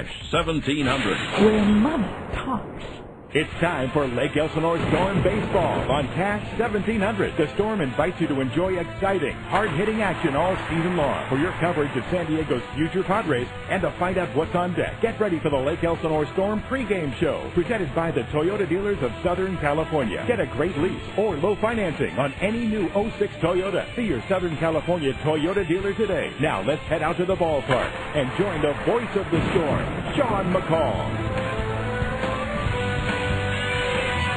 Cash 1700. Where money talks. It's time for Lake Elsinore Storm Baseball on Cash 1700. The Storm invites you to enjoy exciting, hard-hitting action all season long. For your coverage of San Diego's future Padres and to find out what's on deck, get ready for the Lake Elsinore Storm pregame show, presented by the Toyota dealers of Southern California. Get a great lease or low financing on any new 06 Toyota. See your Southern California Toyota dealer today. Now let's head out to the ballpark and join the voice of the Storm, Sean McCall.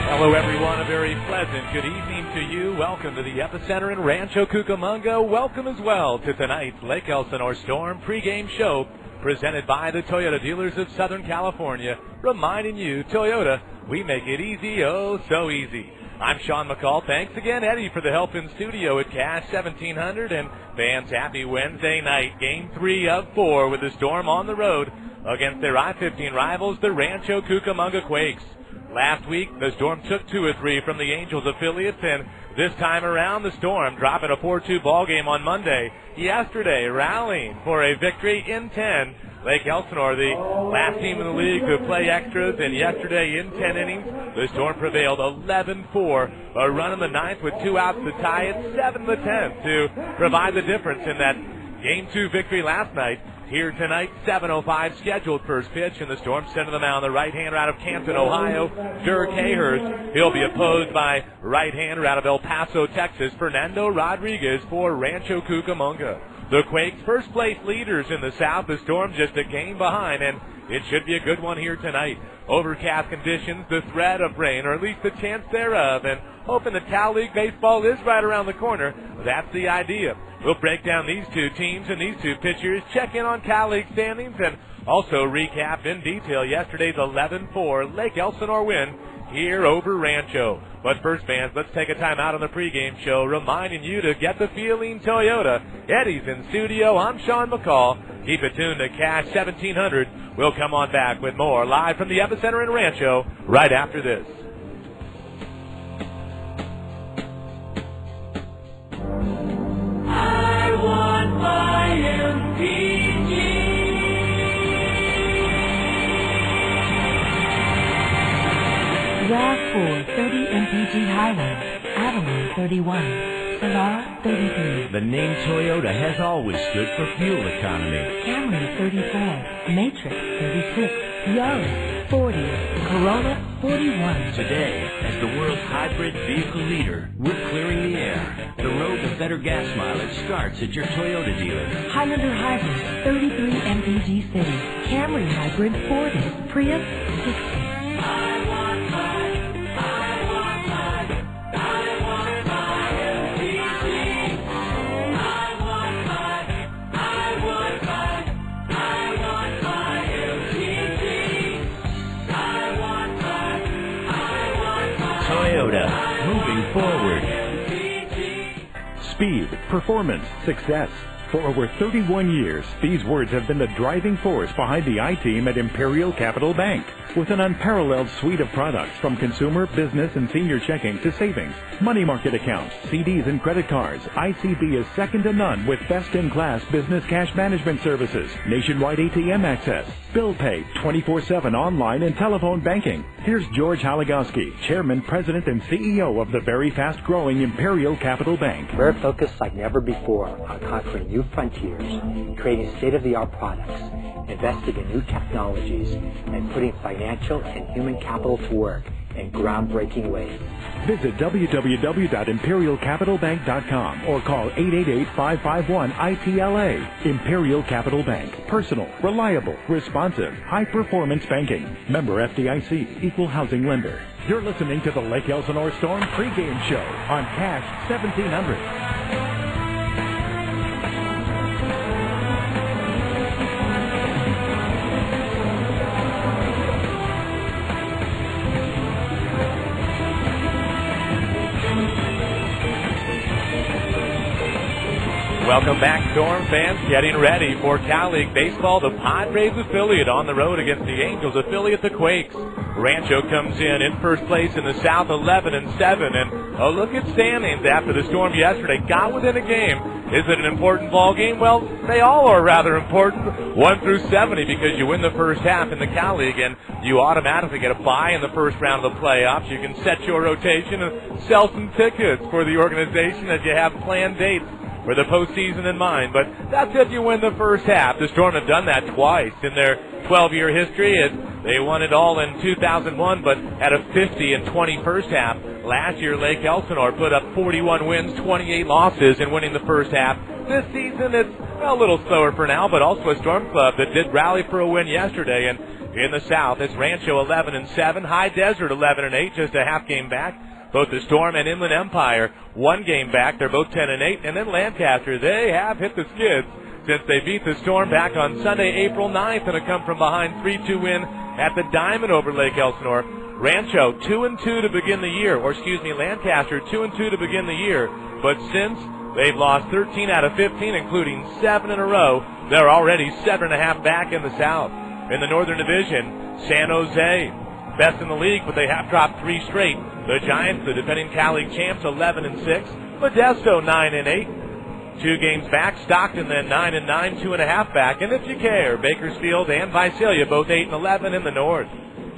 Hello, everyone. A very pleasant good evening to you. Welcome to the epicenter in Rancho, Cucamonga. Welcome as well to tonight's Lake Elsinore Storm pregame show presented by the Toyota dealers of Southern California. Reminding you, Toyota, we make it easy, oh so easy. I'm Sean McCall. Thanks again, Eddie, for the help in studio at Cash 1700. And fans, happy Wednesday night. Game 3 of 4 with the Storm on the road against their I-15 rivals, the Rancho Cucamonga Quakes. Last week, the Storm took 2 of 3 from the Angels affiliates, and this time around, the Storm dropping a 4-2 ball game on Monday. Yesterday, rallying for a victory in 10. Lake Elsinore, the last team in the league to play extras, and yesterday in 10 innings, the Storm prevailed 11-4. A run in the 9th with 2 outs to tie it, 7 the 10th to provide the difference in that Game 2 victory last night. Here tonight, 7:05 scheduled first pitch, and the Storm sending them out on the right-hander out of Canton, Ohio, Dirk Hayhurst. He'll be opposed by right-hander out of El Paso, Texas, Fernando Rodriguez for Rancho Cucamonga. The Quakes, first-place leaders in the South. The Storm just a game behind, and it should be a good one here tonight. Overcast conditions, the threat of rain, or at least the chance thereof, and hoping that Cal League baseball is right around the corner. That's the idea. We'll break down these two teams and these two pitchers, check in on Cal League standings, and also recap in detail yesterday's 11-4 Lake Elsinore win here over Rancho. But first, fans, let's take a time out on the pregame show, reminding you to get the feeling Toyota. Eddie's in studio. I'm Sean McCall. Keep it tuned to Cash 1700. We'll come on back with more live from the epicenter in Rancho right after this. I want my MPG. RAV4 30 MPG Highway, Avalon 31, Solara 33. The name Toyota has always stood for fuel economy. Camry 34, Matrix 36, Yaris 40, Corolla 41. Today, as the world's hybrid vehicle leader, we're clearing the air. The road to better gas mileage starts at your Toyota dealer. Highlander Hybrid 33 MPG City, Camry Hybrid 40, Prius 60. Toyota, moving forward. Speed, performance, success. For over 31 years, these words have been the driving force behind the I-Team at Imperial Capital Bank. With an unparalleled suite of products from consumer, business, and senior checking to savings, money market accounts, CDs, and credit cards, ICB is second to none with best-in-class business cash management services, nationwide ATM access, bill pay, 24/7 online and telephone banking. Here's George Halagowski, Chairman, President, and CEO of the very fast-growing Imperial Capital Bank. We're focused like never before on conquering new frontiers, creating state-of-the-art products, investing in new technologies, and putting financial and human capital to work in groundbreaking ways. Visit www.imperialcapitalbank.com or call 888-551-ITLA. Imperial Capital Bank. Personal, reliable, responsive, high-performance banking. Member FDIC, Equal Housing Lender. You're listening to the Lake Elsinore Storm pregame show on Cash 1700. Welcome back, Storm fans. Getting ready for Cal League Baseball. The Padres affiliate on the road against the Angels affiliate, the Quakes. Rancho comes in first place in the South, 11-7. And a look at standings after the Storm yesterday. Got within a game. Is it an important ball game? Well, they all are rather important. 1 through 70 because you win the first half in the Cal League and you automatically get a bye in the first round of the playoffs. You can set your rotation and sell some tickets for the organization as you have planned dates for the postseason in mind. But that's if you win the first half. The Storm have done that twice in their 12-year history. They won it all in 2001, but had a 50-20 first half. Last year, Lake Elsinore put up 41 wins, 28 losses in winning the first half. This season, it's a little slower for now, but also a Storm club that did rally for a win yesterday. And in the South, it's Rancho 11-7, High Desert 11-8, just a half game back. Both the Storm and Inland Empire, 1 game back. They're both 10-8. And then Lancaster, they have hit the skids since they beat the Storm back on Sunday, April 9th, and a come-from-behind 3-2 win at the Diamond over Lake Elsinore. Rancho 2-2 to begin the year, Lancaster 2-2 to begin the year. But since they've lost 13 out of 15, including 7 in a row, they're already 7.5 back in the South. In the Northern Division, San Jose, best in the league, but they have dropped 3 straight. The Giants, the defending Cal League champs, 11-6. Modesto 9-8. 2 games back. Stockton then 9-9, 2.5 back. And if you care, Bakersfield and Visalia both 8-11 in the North.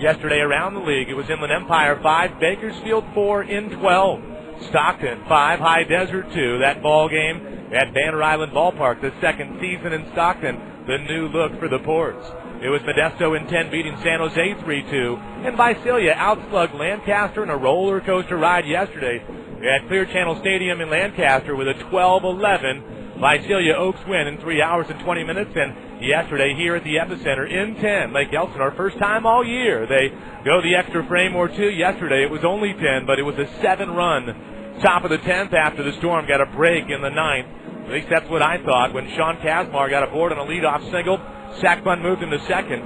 Yesterday around the league, it was Inland Empire 5, Bakersfield 4-12. Stockton 5, High Desert 2. That ball game at Banner Island Ballpark, the second season in Stockton, the new look for the Ports. It was Modesto in 10 beating San Jose 3-2. And Visalia outslugged Lancaster in a roller coaster ride yesterday at Clear Channel Stadium in Lancaster with a 12-11 Visalia Oaks win in 3 hours and 20 minutes. And yesterday here at the Epicenter in 10, Lake Elsinore, first time all year. They go the extra frame or two. Yesterday it was only 10, but it was a 7-run top of the 10th after the Storm got a break in the 9th. At least that's what I thought when Sean Kazmar got aboard on a leadoff single. Sack bunt moved into second.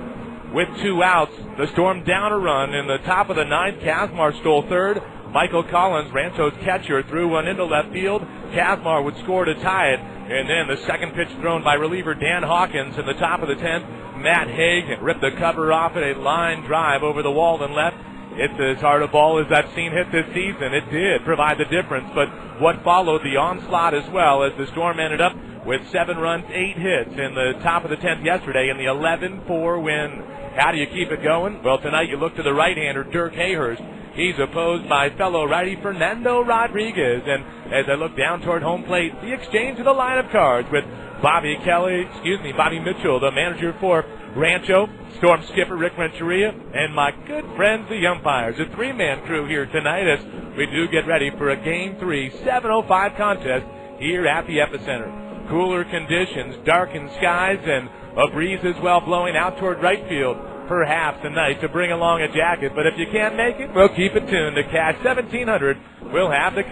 With 2 outs, the Storm down a run. In the top of the 9th, Kazmar stole third. Michael Collins, Rancho's catcher, threw one into left field. Kazmar would score to tie it. And then the second pitch thrown by reliever Dan Hawkins in the top of the 10th. Matt Haig ripped the cover off at a line drive over the wall and left. It's as hard a ball as I've seen hit this season. It did provide the difference, but what followed the onslaught as well as the Storm ended up with 7 runs, 8 hits in the top of the 10th yesterday in the 11-4 win. How do you keep it going? Well, tonight you look to the right-hander, Dirk Hayhurst. He's opposed by fellow righty Fernando Rodriguez. And as I look down toward home plate, the exchange of the line of cards with Bobby Mitchell, the manager for Rancho, Storm skipper Rick Renteria, and my good friends, the umpires. A 3-man crew here tonight as we do get ready for a Game 3, 7:05 contest here at the Epicenter. Cooler conditions, darkened skies, and a breeze as well blowing out toward right field. Perhaps tonight to bring along a jacket, but if you can't make it, we'll keep it tuned to Cash 1700. We'll have the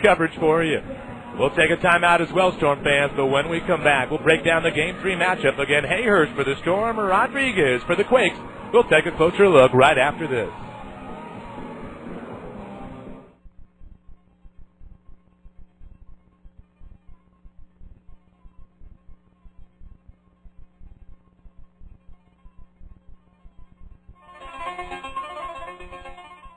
coverage for you. We'll take a timeout as well, Storm fans, but when we come back, we'll break down the Game 3 matchup. Again, Hayhurst for the Storm, Rodriguez for the Quakes. We'll take a closer look right after this.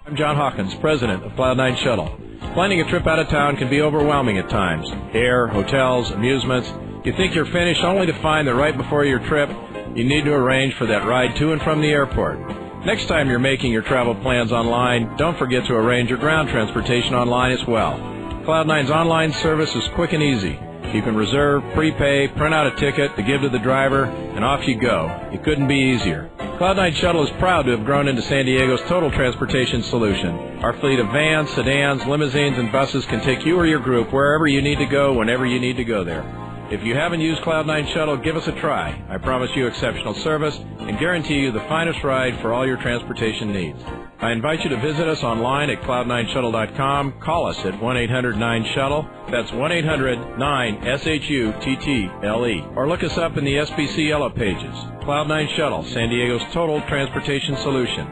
I'm John Hawkins, president of Cloud9 Shuttle. Planning a trip out of town can be overwhelming at times. Air, hotels, amusements. You think you're finished only to find that right before your trip, you need to arrange for that ride to and from the airport. Next time you're making your travel plans online, don't forget to arrange your ground transportation online as well. Cloud9's online service is quick and easy. You can reserve, prepay, print out a ticket to give to the driver, and off you go. It couldn't be easier. Cloud9 Shuttle is proud to have grown into San Diego's total transportation solution. Our fleet of vans, sedans, limousines, and buses can take you or your group wherever you need to go, whenever you need to go there. If you haven't used Cloud9 Shuttle, give us a try. I promise you exceptional service and guarantee you the finest ride for all your transportation needs. I invite you to visit us online at cloud9shuttle.com. Call us at 1-800-9-SHUTTLE. That's 1-800-9-SHUTTLE. Or look us up in the SPC Yellow Pages. Cloud9 Shuttle, San Diego's total transportation solution.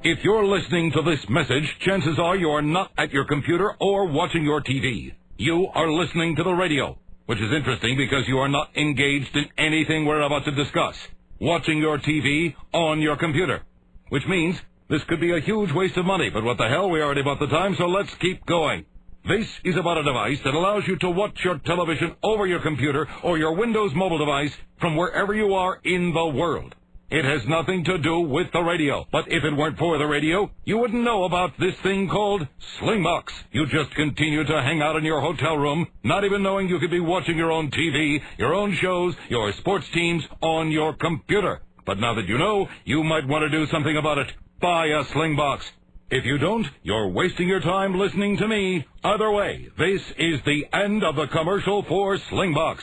If you're listening to this message, chances are you are not at your computer or watching your TV. You are listening to the radio. which is interesting because you are not engaged in anything we're about to discuss. Watching your TV on your computer, which means this could be a huge waste of money, but what the hell, we already bought the time, so let's keep going. This is about a device that allows you to watch your television over your computer or your Windows mobile device from wherever you are in the world. It has nothing to do with the radio, but if it weren't for the radio, you wouldn't know about this thing called Slingbox. You just continue to hang out in your hotel room, not even knowing you could be watching your own TV, your own shows, your sports teams on your computer. But now that you know, you might want to do something about it. Buy a Slingbox. If you don't, you're wasting your time listening to me. Either way, this is the end of the commercial for Slingbox.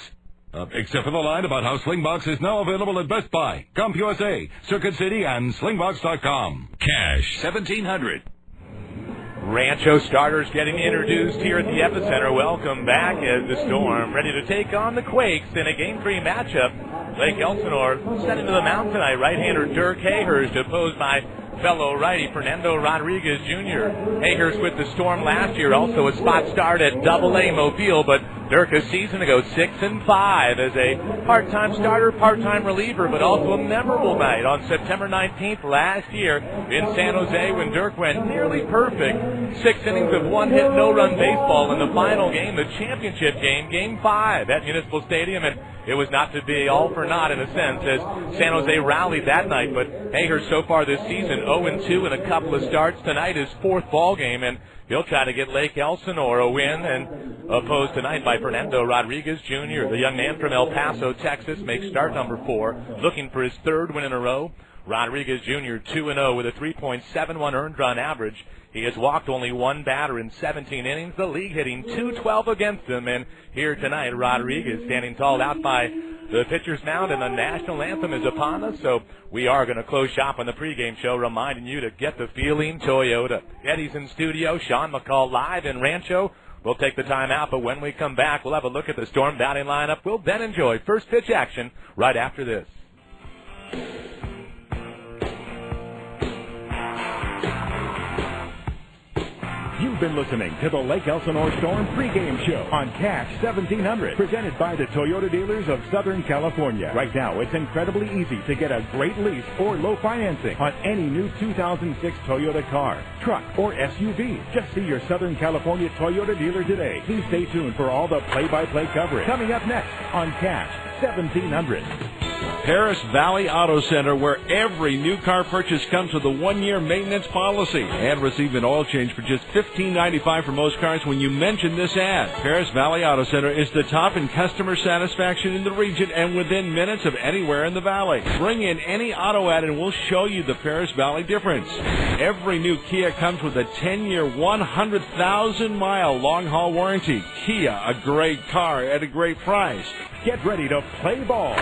Except for the line about how Slingbox is now available at Best Buy, CompUSA, Circuit City, and Slingbox.com. Cash 1700. Rancho starters getting introduced here at the Epicenter. Welcome back as the Storm ready to take on the Quakes in a Game 3 matchup. Lake Elsinore sent into the mound tonight. Right-hander Dirk Hayhurst opposed by fellow righty Fernando Rodriguez Jr. Hayhurst with the Storm last year, also a spot start at Double-A Mobile, but Dirk a season ago 6-5 as a part-time starter, part-time reliever, but also a memorable night on September 19th last year in San Jose when Dirk went nearly perfect. 6 innings of one-hit, no-run baseball in the final game, the championship game, Game 5 at Municipal Stadium, and it was not to be all for naught in a sense as San Jose rallied that night, but Hayhurst so far this season 0-2 in a couple of starts. Tonight his fourth ball game, and he'll try to get Lake Elsinore a win, and opposed tonight by Fernando Rodriguez Jr. The young man from El Paso, Texas, makes start number 4, looking for his third win in a row. Rodriguez Jr. 2-0 with a 3.71 earned run average. He has walked only one batter in 17 innings, the league hitting .212 against him, and here tonight Rodriguez standing tall out by the pitcher's mound, and the national anthem is upon us, so we are going to close shop on the pregame show, reminding you to get the feeling Toyota. Eddie's in studio, Sean McCall live in Rancho. We'll take the time out, but when we come back, we'll have a look at the Storm batting lineup. We'll then enjoy first pitch action right after this. You've been listening to the Lake Elsinore Storm pregame show on Cash 1700, presented by the Toyota dealers of Southern California. Right now, it's incredibly easy to get a great lease or low financing on any new 2006 Toyota car, truck, or SUV. Just see your Southern California Toyota dealer today. Please stay tuned for all the play-by-play coverage coming up next on Cash 1700. Paris Valley Auto Center, where every new car purchase comes with a 1-year maintenance policy and receive an oil change for just $15.95 for most cars when you mention this ad. Paris Valley Auto Center is the top in customer satisfaction in the region and within minutes of anywhere in the valley. Bring in any auto ad and we'll show you the Paris Valley difference. Every new Kia comes with a 10-year, 100,000-mile long-haul warranty. Kia, a great car at a great price. Get ready to play ball.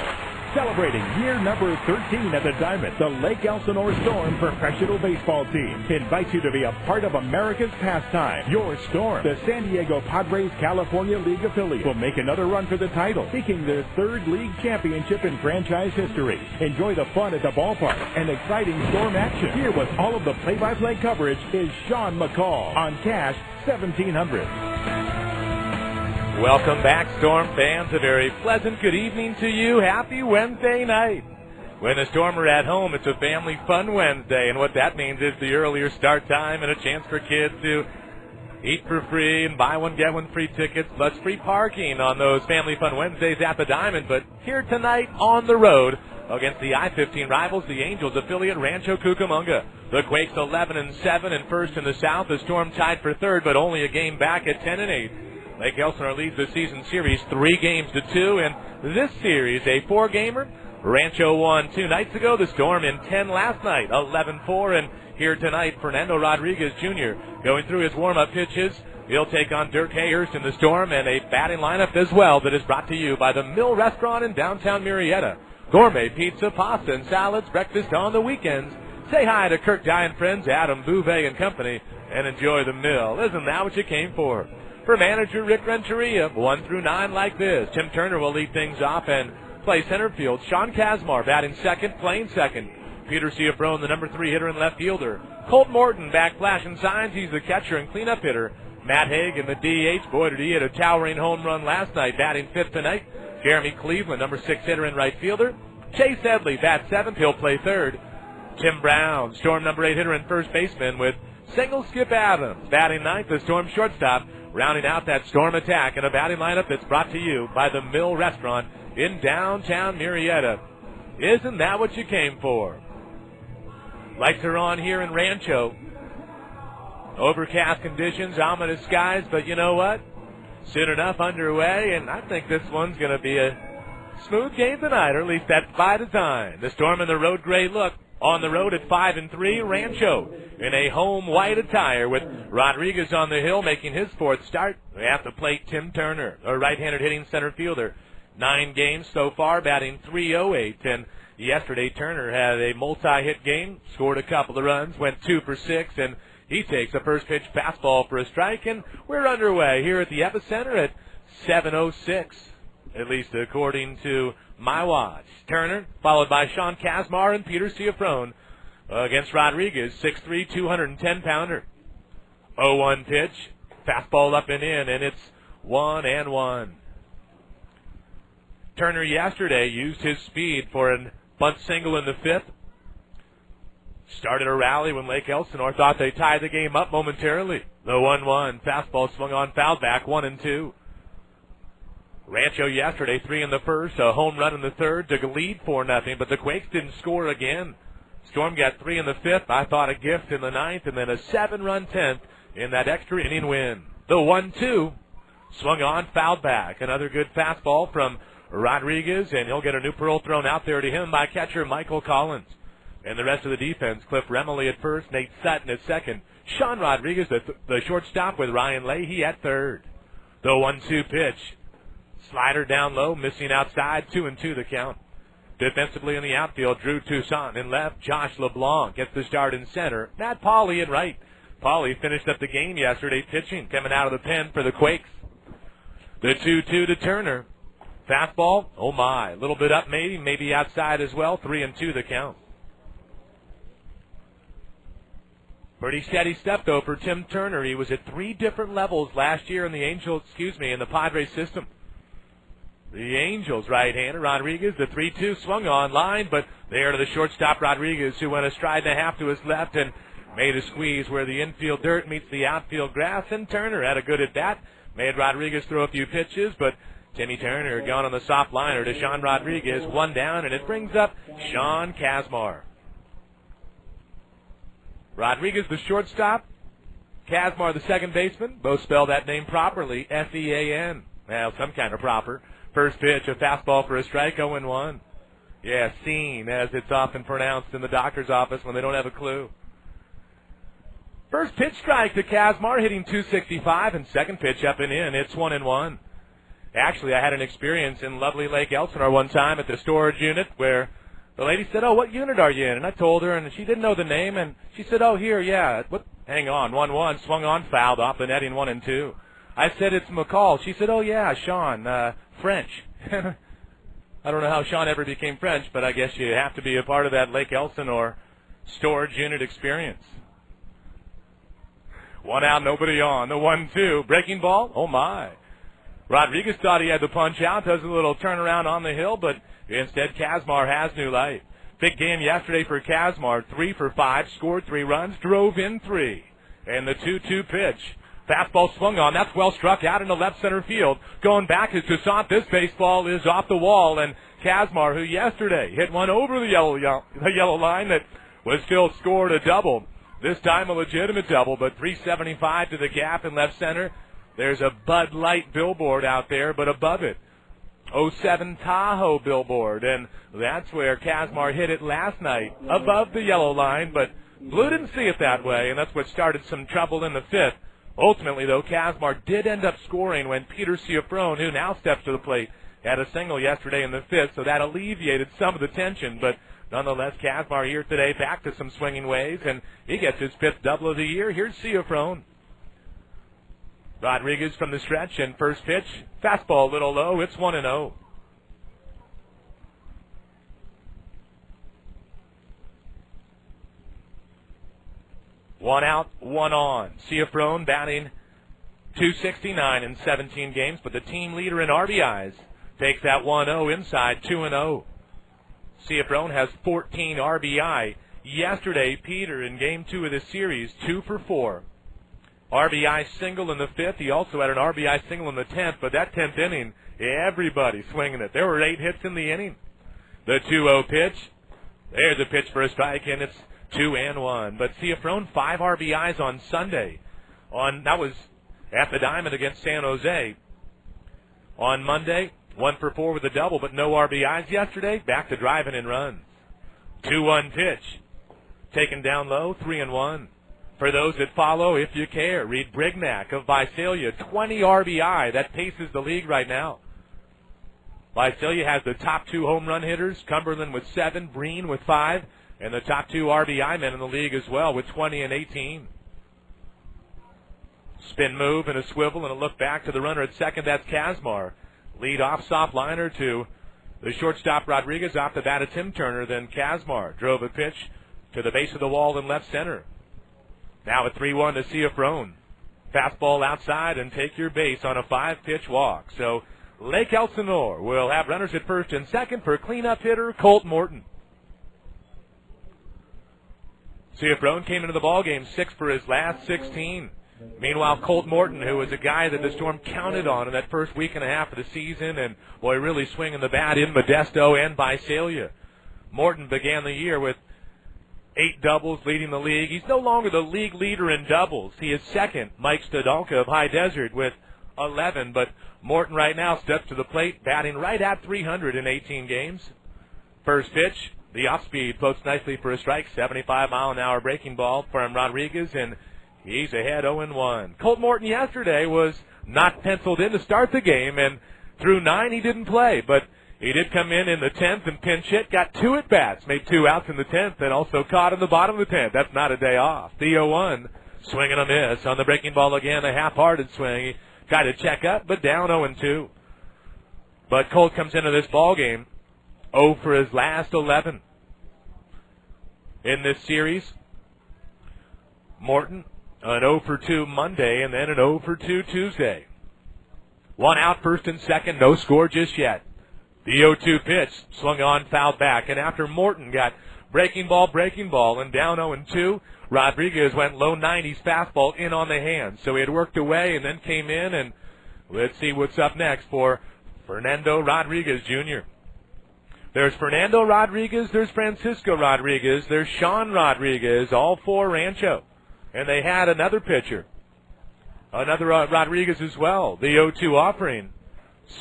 Celebrating year number 13 at the Diamond, the Lake Elsinore Storm professional baseball team invites you to be a part of America's pastime. Your Storm, the San Diego Padres California League affiliate, will make another run for the title, seeking their third league championship in franchise history. Enjoy the fun at the ballpark and exciting Storm action. Here with all of the play-by-play coverage is Sean McCall on Cash 1700. Welcome back, Storm fans. A very pleasant good evening to you. Happy Wednesday night. When the Storm are at home, it's a family fun Wednesday, and what that means is the earlier start time and a chance for kids to eat for free and buy one, get one free tickets, plus free parking on those family fun Wednesdays at the Diamond. But here tonight on the road against the I-15 rivals, the Angels affiliate Rancho Cucamonga. The Quakes 11-7 and first in the South. The Storm tied for third, but only a game back at 10-8. Lake Elsinore leads the season series 3-2, and this series a 4-gamer. Rancho won 2 nights ago. The Storm in 10 last night, 11-4, and here tonight Fernando Rodriguez Jr. going through his warm-up pitches. He'll take on Dirk Hayhurst in the Storm, and a batting lineup as well that is brought to you by the Mill Restaurant in downtown Murrieta. Gourmet pizza, pasta, and salads, breakfast on the weekends. Say hi to Kirk Dye and friends, Adam Bouvet and company, and enjoy the Mill. Isn't that what you came for? For manager Rick Renteria, 1 through 9 like this. Tim Turner will lead things off and play center field. Sean Kazmar batting second, playing second. Peter Ciafrone, the number 3 hitter and left fielder. Colt Morton back flashing signs. He's the catcher and cleanup hitter. Matt Hagan, the DH. Boy, did he hit a towering home run last night, batting fifth tonight. Jeremy Cleveland, number 6 hitter and right fielder. Chase Edley, bats seventh. He'll play third. Tim Brown, Storm number 8 hitter and first baseman with single Skip Adams, batting ninth. The Storm shortstop, rounding out that Storm attack in a batting lineup that's brought to you by the Mill Restaurant in downtown Murrieta. Isn't that what you came for? Lights are on here in Rancho. Overcast conditions, ominous skies, but you know what? Soon enough underway, and I think this one's going to be a smooth game tonight, or at least that's by design. The Storm in the road gray look on the road at 5-3. Rancho in a home white attire with Rodriguez on the hill making his fourth start. At the plate, Tim Turner, a right-handed hitting center fielder. 9 games so far, batting .308, and yesterday Turner had a multi-hit game, scored a couple of runs, went 2 for 6, and he takes a first pitch fastball for a strike, and we're underway here at the Epicenter at 7:06, at least according to my watch. Turner, followed by Sean Kazmar and Peter Ciafrone against Rodriguez, 6'3", 210-pounder. 0-1 pitch, fastball up and in, and it's 1-1. Turner yesterday used his speed for a bunt single in the fifth. Started a rally when Lake Elsinore thought they tied the game up momentarily. The 1-1 fastball swung on, fouled back, 1-2. Rancho yesterday, 3 in the first, a home run in the third to lead 4-0, but the Quakes didn't score again. Storm got 3 in the fifth, I thought a gift in the ninth, and then a 7-run 10th in that extra inning win. The 1-2 swung on, fouled back. Another good fastball from Rodriguez, and he'll get a new pearl thrown out there to him by catcher Michael Collins. And the rest of the defense, Cliff Remley at first, Nate Sutton at second, Sean Rodriguez, the shortstop with Ryan Leahy at third. The 1-2 pitch. Slider down low, missing outside, 2-2 the count. Defensively in the outfield, Drew Toussaint in left, Josh LeBlanc gets the start in center, Matt Pauley in right. Pauley finished up the game yesterday pitching, coming out of the pen for the Quakes. The 2-2 to Turner. Fastball, oh my, a little bit up maybe outside as well, 3-2 the count. Pretty steady step, though, for Tim Turner. He was at 3 different levels last year in the Padres system. The Angels right-hander, Rodriguez, the 3-2 swung on line, but there to the shortstop, Rodriguez, who went a stride and a half to his left and made a squeeze where the infield dirt meets the outfield grass, and Turner had a good at-bat, made Rodriguez throw a few pitches, but Timmy Turner gone on the soft liner to Sean Rodriguez, 1 down, and it brings up Sean Kazmar. Rodriguez, the shortstop. Kazmar, the second baseman. Both spell that name properly, F-E-A-N. Well, some kind of proper. First pitch, a fastball for a strike, 0-1. Yeah, seen, as it's often pronounced in the doctor's office when they don't have a clue. First pitch strike to Kazmar, hitting .265, and second pitch up and in. It's 1-1. Actually, I had an experience in lovely Lake Elsinore one time at the storage unit where the lady said, "Oh, what unit are you in?" And I told her, and she didn't know the name, and she said, "Oh, here, yeah." What? Hang on, 1-1, swung on, fouled off the netting, 1-2. I said, "It's McCall." She said, "Oh, yeah, Sean, French." I don't know how Sean ever became French, but I guess you have to be a part of that Lake Elsinore storage unit experience. 1 out, nobody on. The 1-2, breaking ball, oh my. Rodriguez thought he had the punch out, does a little turnaround on the hill, but instead Kazmar has new life. Big game yesterday for Kazmar, 3 for 5, scored 3 runs, drove in 3. And the 2-2 pitch. Fastball swung on, that's well struck out into left center field. Going back is Toussaint, this baseball is off the wall, and Kazmar, who yesterday hit one over the yellow line that was still scored a double. This time a legitimate double, but 375 to the gap in left center. There's a Bud Light billboard out there, but above it, 07 Tahoe billboard, and that's where Kazmar hit it last night, above the yellow line, but Blue didn't see it that way, and that's what started some trouble in the fifth. Ultimately, though, Kazmar did end up scoring when Peter Ciafrone, who now steps to the plate, had a single yesterday in the fifth, so that alleviated some of the tension, but nonetheless, Kazmar here today back to some swinging ways, and he gets his 5th double of the year. Here's Ciafrone. Rodriguez from the stretch, and first pitch, fastball a little low, it's 1-0. One out, one on. Ciafrone batting 269 in 17 games, but the team leader in RBIs takes that 1-0 inside, 2-0. Ciafrone has 14 RBI. Yesterday, Peter, in Game 2 of the series, 2 for 4. RBI single in the 5th. He also had an RBI single in the 10th, but that 10th inning, everybody swinging it. There were 8 hits in the inning. The 2-0 pitch. There's a pitch for a strike, and it's 2-1. But Ciafrone, 5 RBIs on Sunday. That was at the Diamond against San Jose. On Monday, 1 for 4 with a double, but no RBIs yesterday. Back to driving in runs. 2-1 pitch. Taken down low, 3-1. For those that follow, if you care, read Brignac of Visalia, 20 RBI. That paces the league right now. Visalia has the top 2 home run hitters, Cumberland with 7, Breen with 5, and the top 2 RBI men in the league as well with 20 and 18. Spin move and a swivel and a look back to the runner at second. That's Kazmar. Lead off soft liner to the shortstop Rodriguez off the bat of Tim Turner. Then Kazmar drove a pitch to the base of the wall in left center. Now a 3-1 to Ciafrone. Fastball outside and take your base on a 5-pitch walk. So Lake Elsinore will have runners at first and second for cleanup hitter Colt Morton. Ciafrone came into the ballgame 6 for his last 16. Meanwhile, Colt Morton, who was a guy that the Storm counted on in that first week and a half of the season, and boy, really swinging the bat in Modesto and Visalia. Morton began the year with 8 doubles, leading the league. He's no longer the league leader in doubles. He is second, Mike Stadolka of High Desert, with 11. But Morton right now steps to the plate, batting right at 300 in 18 games. First pitch, the off-speed floats nicely for a strike, 75-mile-an-hour breaking ball from Rodriguez, and he's ahead 0-1. Colt Morton yesterday was not penciled in to start the game, and through 9 he didn't play, but he did come in the 10th and pinch hit, got 2 at-bats, made 2 outs in the 10th, and also caught in the bottom of the 10th. That's not a day off. The 0-1, swing and a miss. On the breaking ball again, a half-hearted swing. He tried to check up, but down 0-2. But Colt comes into this ball game 0 for his last 11. In this series, Morton, an 0 for 2 Monday, and then an 0 for 2 Tuesday. 1 out, first and second, no score just yet. The 0-2 pitch swung on, fouled back, and after Morton got breaking ball, and down 0-2, Rodriguez went low 90s fastball in on the hand. So he had worked away and then came in, and let's see what's up next for Fernando Rodriguez Jr. There's Fernando Rodriguez, there's Francisco Rodriguez, there's Sean Rodriguez, all 4 Rancho. And they had another pitcher, another Rodriguez as well. The 0-2 offering.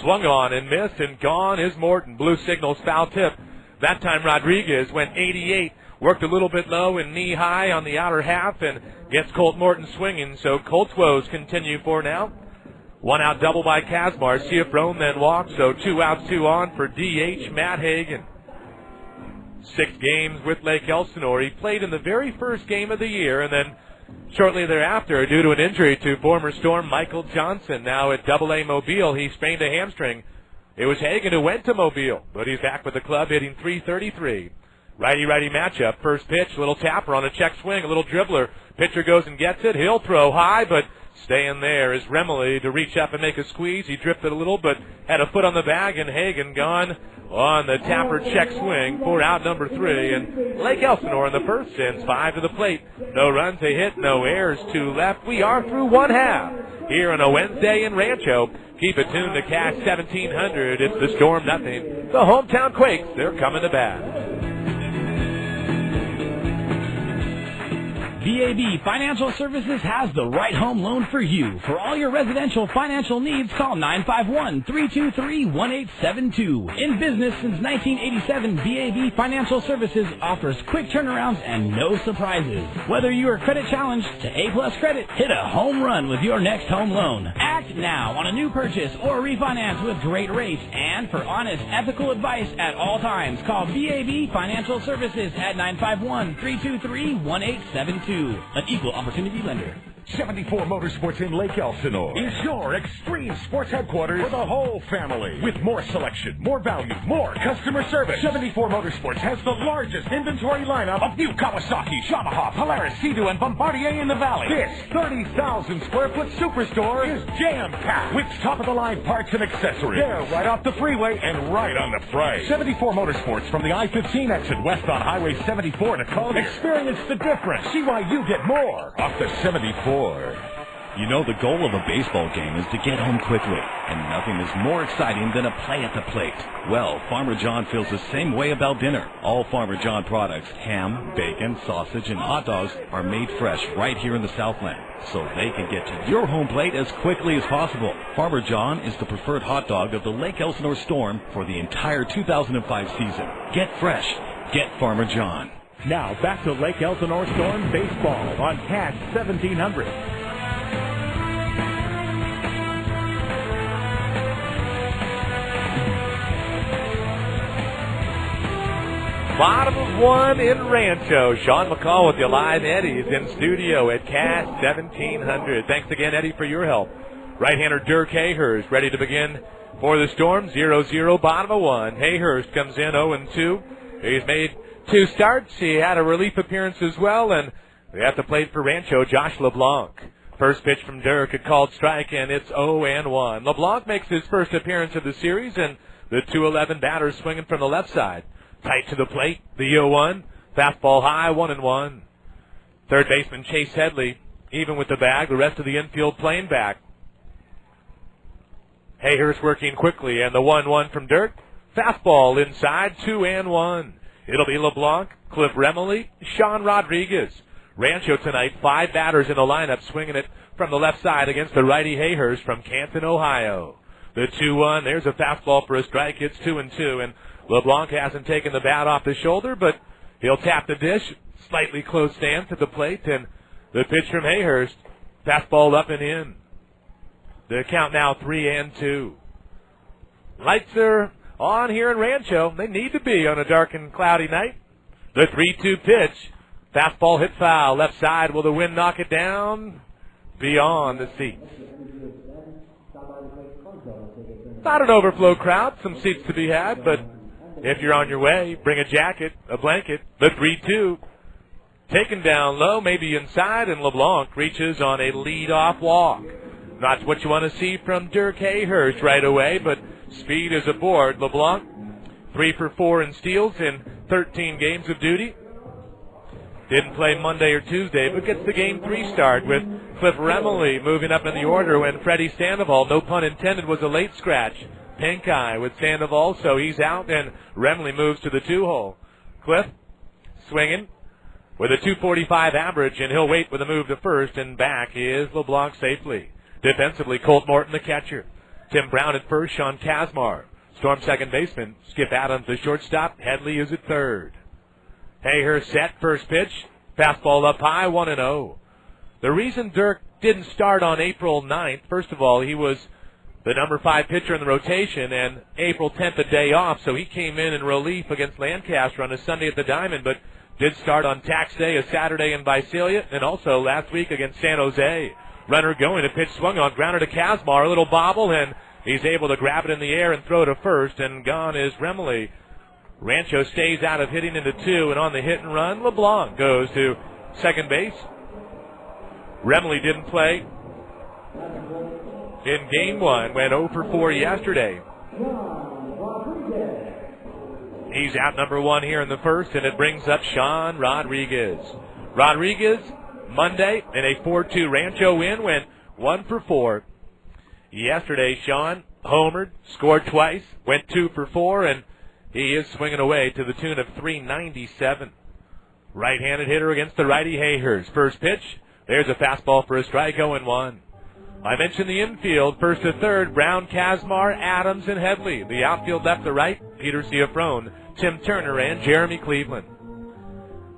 Swung on and missed, and gone is Morton. Blue signals foul tip. That time Rodriguez went 88, worked a little bit low and knee high on the outer half, and gets Colt Morton swinging. So Colt's woes continue for now. 1 out double by Kazmar. Ciafrone then walked, so 2 outs, 2 on for DH Matt Hagan. 6 games with Lake Elsinore. He played in the very first game of the year, and then shortly thereafter, due to an injury to former Storm Michael Johnson, now at AA Mobile, he sprained a hamstring. It was Hagan who went to Mobile, but he's back with the club hitting .333. Righty-righty matchup. First pitch, little tapper on a check swing, a little dribbler. Pitcher goes and gets it. He'll throw high, but staying there is Remily to reach up and make a squeeze. He drifted a little, but had a foot on the bag, and Hagan gone on the tapper check swing for out number 3. And Lake Elsinore in the first sends 5 to the plate. No runs, a hit, no errors, 2 left. We are through 1 half here on a Wednesday in Rancho. Keep it tuned to Cash 1700. It's the Storm nothing. The hometown Quakes, they're coming to bat. VAB Financial Services has the right home loan for you. For all your residential financial needs, call 951-323-1872. In business since 1987, VAB Financial Services offers quick turnarounds and no surprises. Whether you are credit challenged to A-plus credit, hit a home run with your next home loan. Act now on a new purchase or refinance with great rates. And for honest, ethical advice at all times, call VAB Financial Services at 951-323-1872. An equal opportunity lender. 74 Motorsports in Lake Elsinore is your extreme sports headquarters for the whole family. With more selection, more value, more customer service. 74 Motorsports has the largest inventory lineup of new Kawasaki, Yamaha, Polaris, Sea-Doo, and Bombardier in the valley. This 30,000 square foot superstore is jam-packed with top-of-the-line parts and accessories. They're right off the freeway and right on the price. 74 Motorsports from the I-15 exit west on Highway 74 to Collier. Experience the difference. See why you get more off the 74. You know, the goal of a baseball game is to get home quickly, and nothing is more exciting than a play at the plate. Well, Farmer John feels the same way about dinner. All Farmer John products, ham, bacon, sausage, and hot dogs, are made fresh right here in the Southland, so they can get to your home plate as quickly as possible. Farmer John is the preferred hot dog of the Lake Elsinore Storm for the entire 2005 season. Get fresh. Get Farmer John. Now back to Lake Elsinore Storm baseball on Cash 1700. Bottom of one in Rancho. Sean McCall with you live. Eddie's in studio at Cash 1700. Thanks again, Eddie, for your help. Right-hander Dirk Hayhurst ready to begin for the Storm. 0-0, bottom of one. Hayhurst comes in 0-2. He's made 2 starts. He had a relief appearance as well, and we have to play for Rancho, Josh LeBlanc. First pitch from Dirk, a called strike, and it's 0-1. LeBlanc makes his first appearance of the series, and the 2-11 batter swinging from the left side. Tight to the plate, the 0-1. Fastball high, 1-1. Third baseman Chase Headley, even with the bag, the rest of the infield playing back. Hayhurst working quickly, and the 1-1 from Dirk. Fastball inside, 2-1. It'll be LeBlanc, Cliff Remily, Sean Rodriguez. Rancho tonight, 5 batters in the lineup, swinging it from the left side against the righty Hayhurst from Canton, Ohio. The 2-1, there's a fastball for a strike. It's 2-2, and LeBlanc hasn't taken the bat off the shoulder, but he'll tap the dish. Slightly close stance at the plate, and the pitch from Hayhurst. Fastball up and in. The count now 3-2. Lights are on here in Rancho. They need to be on a dark and cloudy night. The 3-2 pitch. Fastball hit foul. Left side. Will the wind knock it down? Beyond the seats. Not an overflow crowd. Some seats to be had, but if you're on your way, bring a jacket, a blanket. The 3-2. Taken down low, maybe inside, and LeBlanc reaches on a lead-off walk. Not what you want to see from Dirk Hayhurst right away, but speed is aboard. LeBlanc, 3 for 4 in steals in 13 games of duty. Didn't play Monday or Tuesday, but gets the game 3 start with Cliff Remily moving up in the order when Freddie Sandoval, no pun intended, was a late scratch. Pink eye with Sandoval, so he's out, and Remily moves to the 2-hole. Cliff swinging with a 245 average, and he'll wait with a move to first, and back is LeBlanc safely. Defensively, Colt Morton, the catcher. Tim Brown at first, Sean Kazmar. Storm second baseman, Skip Adams, the shortstop. Headley is at third. Hayhurst set, first pitch. Fastball up high, 1-0. The reason Dirk didn't start on April 9th, first of all, he was the number 5 pitcher in the rotation, and April 10th a day off, so he came in relief against Lancaster on a Sunday at the Diamond, but did start on Tax Day, a Saturday in Visalia, and also last week against San Jose. Runner going, a pitch swung on, grounder to Kazmar, a little bobble, and he's able to grab it in the air and throw to first, and gone is Remily. Rancho stays out of hitting into 2, and on the hit and run, LeBlanc goes to second base. Remily didn't play in game 1, went 0 for 4 yesterday. He's out number 1 here in the first, and it brings up Sean Rodriguez. Rodriguez, Monday, in a 4-2 Rancho win, went 1 for 4. Yesterday, Sean homered, scored twice, went 2 for 4, and he is swinging away to the tune of 397. Right-handed hitter against the righty Hayhurst. First pitch, there's a fastball for a strike, 0-1. I mentioned the infield, first to third, Brown, Kazmar, Adams, and Headley. The outfield left to right, Peter Ciafrone, Tim Turner, and Jeremy Cleveland.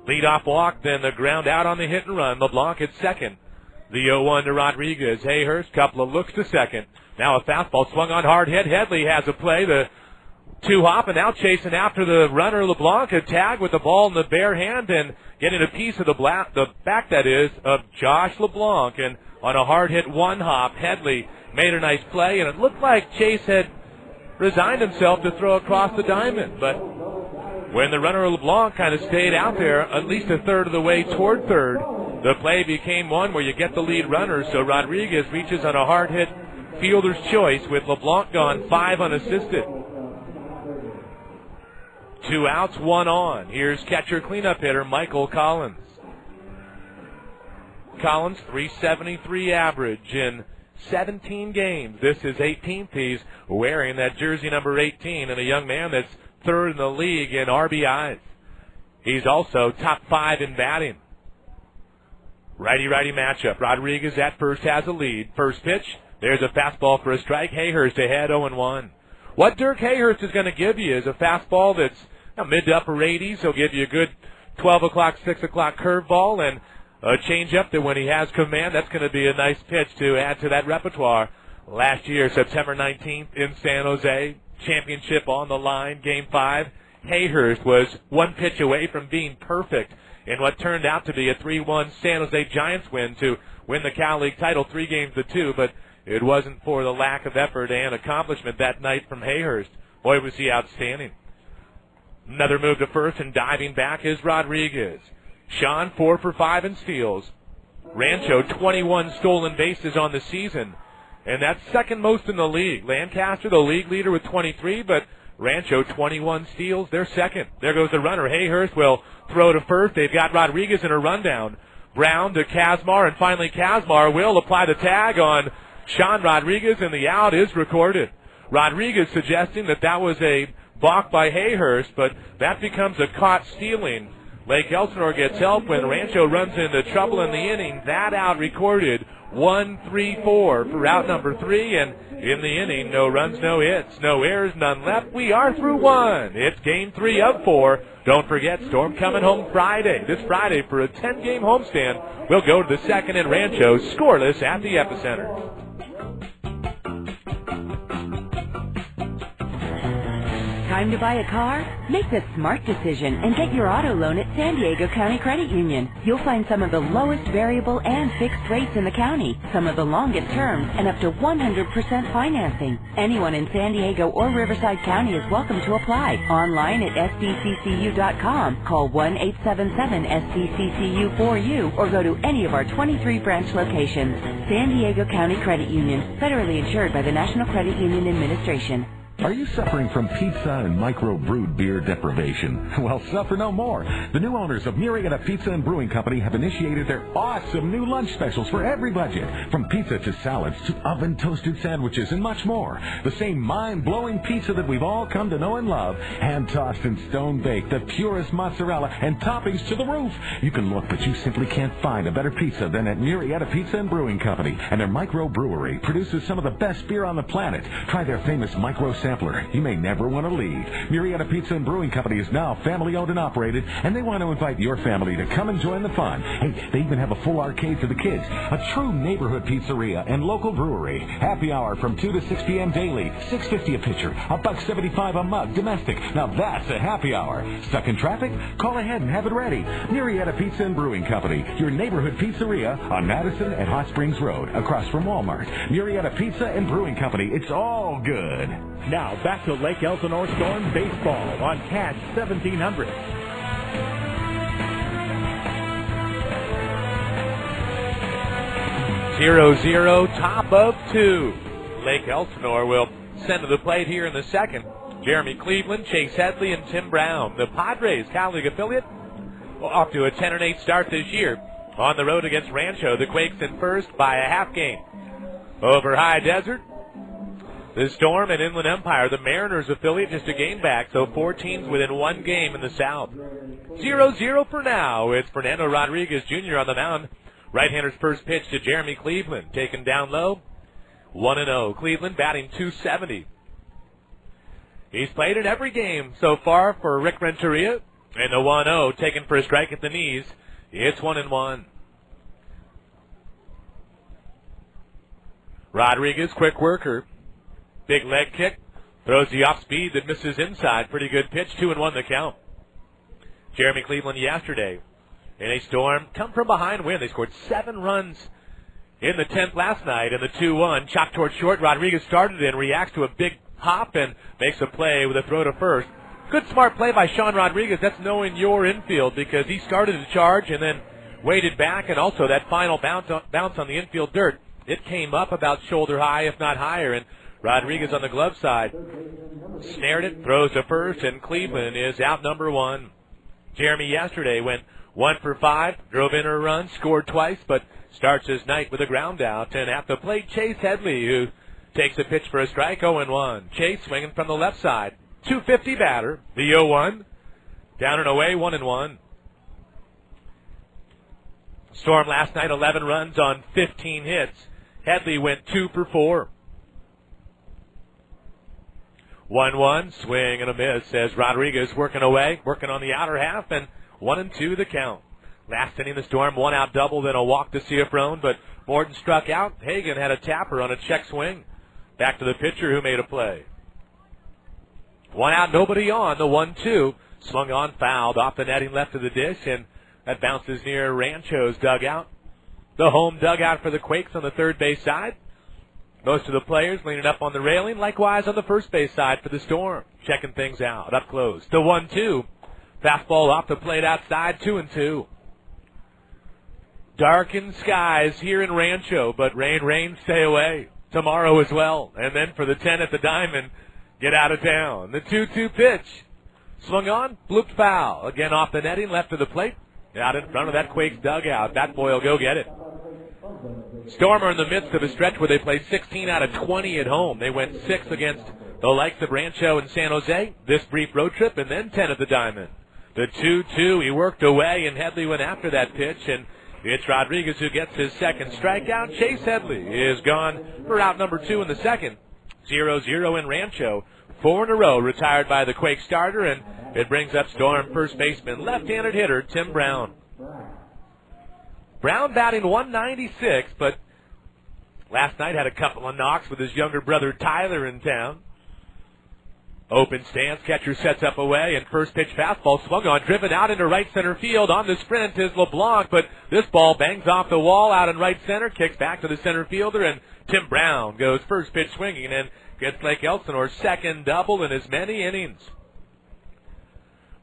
Leadoff walk, then the ground out on the hit and run. LeBlanc at second. The 0-1 to Rodriguez. Hayhurst, couple of looks to second. Now a fastball swung on hard hit. Headley has a play. The Two-hop, and now chasing after the runner LeBlanc, a tag with the ball in the bare hand and getting a piece of the back, that is, of Josh LeBlanc. And on a hard-hit one-hop, Headley made a nice play, and it looked like Chase had resigned himself to throw across the diamond. But when the runner LeBlanc kind of stayed out there at least a third of the way toward third, the play became one where you get the lead runner. So Rodriguez reaches on a hard-hit fielder's choice with LeBlanc gone 5 unassisted. 2 outs, 1 on. Here's catcher cleanup hitter Michael Collins. Collins, .373 average in 17 games. This is 18th. He's wearing that jersey number 18, and a young man that's third in the league in RBIs. He's also top 5 in batting. Righty-righty matchup. Rodriguez at first has a lead. First pitch, there's a fastball for a strike. Hayhurst ahead 0-1. What Dirk Hayhurst is going to give you is a fastball that's mid to upper 80s. He'll give you a good 12 o'clock, 6 o'clock curveball, and a changeup that when he has command, that's going to be a nice pitch to add to that repertoire. Last year, September 19th in San Jose, championship on the line, Game 5. Hayhurst was one pitch away from being perfect in what turned out to be a 3-1 San Jose Giants win to win the Cal League title 3-2, but it wasn't for the lack of effort and accomplishment that night from Hayhurst. Boy, was he outstanding. Another move to first, and diving back is Rodriguez. Sean, 4 for 5 in steals. Rancho, 21 stolen bases on the season, and that's second most in the league. Lancaster, the league leader with 23, but Rancho, 21 steals. They're second. There goes the runner. Hayhurst will throw to first. They've got Rodriguez in a rundown. Brown to Kazmar, and finally Kazmar will apply the tag on Sean Rodriguez, and the out is recorded. Rodriguez suggesting that was a balk by Hayhurst, but that becomes a caught stealing. Lake Elsinore gets help when Rancho runs into trouble in the inning. That out recorded 1-3-4 for out number 3, and in the inning, no runs, no hits, no errors, none left. We are through 1. It's Game 3 of 4. Don't forget, Storm coming home this Friday for a 10-game homestand. We'll go to the second in Rancho, scoreless at the Epicenter. Time to buy a car? Make the smart decision and get your auto loan at San Diego County Credit Union. You'll find some of the lowest variable and fixed rates in the county, some of the longest terms, and up to 100% financing. Anyone in San Diego or Riverside County is welcome to apply. Online at sdccu.com. Call 1-877-SDCCU4U or go to any of our 23 branch locations. San Diego County Credit Union, federally insured by the National Credit Union Administration. Are you suffering from pizza and micro-brewed beer deprivation? Well, suffer no more. The new owners of Murrieta Pizza and Brewing Company have initiated their awesome new lunch specials for every budget. From pizza to salads to oven-toasted sandwiches and much more. The same mind-blowing pizza that we've all come to know and love. Hand-tossed and stone-baked, the purest mozzarella, and toppings to the roof. You can look, but you simply can't find a better pizza than at Murrieta Pizza and Brewing Company. And their micro-brewery produces some of the best beer on the planet. Try their famous micro sampler. You may never want to leave. Murrieta Pizza and Brewing Company is now family-owned and operated, and they want to invite your family to come and join the fun. Hey, they even have a full arcade for the kids, a true neighborhood pizzeria and local brewery. Happy hour from 2 to 6 p.m. daily, $6.50 a pitcher, $1.75 a mug, domestic. Now that's a happy hour. Stuck in traffic? Call ahead and have it ready. Murrieta Pizza and Brewing Company, your neighborhood pizzeria on Madison and Hot Springs Road, across from Walmart. Murrieta Pizza and Brewing Company, it's all good. Now back to Lake Elsinore Storm baseball on Catch 1700. 0-0, top of 2. Lake Elsinore will send to the plate here in the second. Jeremy Cleveland, Chase Headley, and Tim Brown. The Padres, Cal League affiliate, off to a 10-8 start this year. On the road against Rancho, the Quakes in first by a half game. Over High Desert, the Storm and Inland Empire, the Mariners affiliate, just a game back, so 4 teams within 1 game in the South. 0-0 for now. It's Fernando Rodriguez Jr. on the mound. Right-hander's first pitch to Jeremy Cleveland, taken down low. 1-0. Cleveland batting .270. He's played in every game so far for Rick Renteria. And the 1-0 taken for a strike at the knees. It's 1-1. Rodriguez, quick worker. Big leg kick. Throws the off speed that misses inside. Pretty good pitch. 2-1 the count. Jeremy Cleveland yesterday in a Storm come from behind win. They scored 7 runs in the 10th last night in the 2-1. Chopped toward short. Rodriguez started in, reacts to a big hop and makes a play with a throw to first. Good smart play by Sean Rodriguez. That's knowing your infield because he started to charge and then waited back, and also that final bounce on the infield dirt. It came up about shoulder high, if not higher, and Rodriguez on the glove side snared it, throws to first, and Cleveland is out number 1. Jeremy yesterday went 1 for 5, drove in a run, scored twice, but starts his night with a ground out. And at the plate, Chase Headley, who takes a pitch for a strike, 0-1. Chase swinging from the left side. 250 batter, the 0-1. Down and away, 1-1. Storm last night, 11 runs on 15 hits. Headley went 2 for 4. 1-1, swing and a miss as Rodriguez working away, working on the outer half, and 1-2 the count. Last inning, the Storm 1 out double, then a walk to Ciafrone, but Morton struck out. Hagan had a tapper on a check swing. Back to the pitcher who made a play. 1 out, nobody on. The 1-2 swung on, fouled off the netting left of the dish, and that bounces near Rancho's dugout. The home dugout for the Quakes on the third base side. Most of the players leaning up on the railing, likewise on the first base side for the Storm, checking things out up close. The 1-2, fastball off the plate outside, 2-2. Darkened skies here in Rancho, but rain, stay away. Tomorrow as well. And then for the 10 at the Diamond, get out of town. The 2-2 pitch. Swung on, blooped foul. Again off the netting, left of the plate. Out in front of that Quakes dugout. That boy will go get it. Storm are in the midst of a stretch where they played 16 out of 20 at home. They went 6 against the likes of Rancho and San Jose, this brief road trip, and then 10 at the Diamond. The 2-2, he worked away, and Headley went after that pitch, and it's Rodriguez who gets his second strikeout. Chase Headley is gone for out number 2 in the second. 0-0 in Rancho. 4 in a row retired by the Quake starter, and it brings up Storm first baseman, left-handed hitter Tim Brown. Brown batting 196, but last night had a couple of knocks with his younger brother Tyler in town. Open stance, catcher sets up away, and first pitch fastball swung on, driven out into right center field. On the sprint is LeBlanc, but this ball bangs off the wall out in right center, kicks back to the center fielder, and Tim Brown goes first pitch swinging and gets Lake Elsinore's second double in as many innings.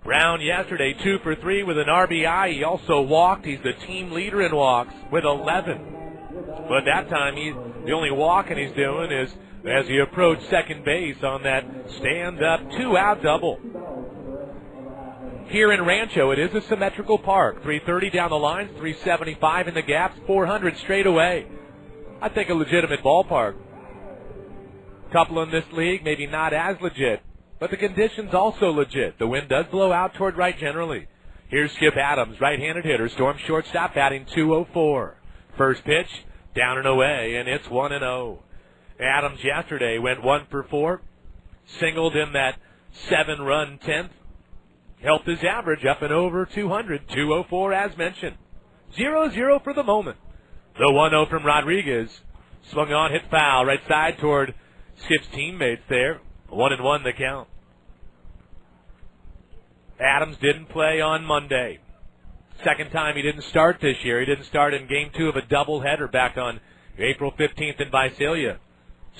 Brown yesterday 2 for 3 with an RBI. He also walked. He's the team leader in walks with 11. But that time, the only walking he's doing is as he approached second base on that stand-up 2-out double. Here in Rancho, it is a symmetrical park. 330 down the lines, 375 in the gaps, 400 straight away. I think a legitimate ballpark. Couple in this league, maybe not as legit, but the conditions also legit. The wind does blow out toward right generally. Here's Skip Adams, right-handed hitter, Storm shortstop, batting 204. First pitch, down and away, and it's 1-0. Adams yesterday went 1 for 4, singled in that 7-run 10th, helped his average up and over 200, 204 as mentioned. 0-0 for the moment. The 1-0 from Rodriguez, swung on, hit foul, right side toward Skip's teammates there. 1-1 the count. Adams didn't play on Monday. Second time he didn't start this year. He didn't start in Game 2 of a doubleheader back on April 15th in Visalia.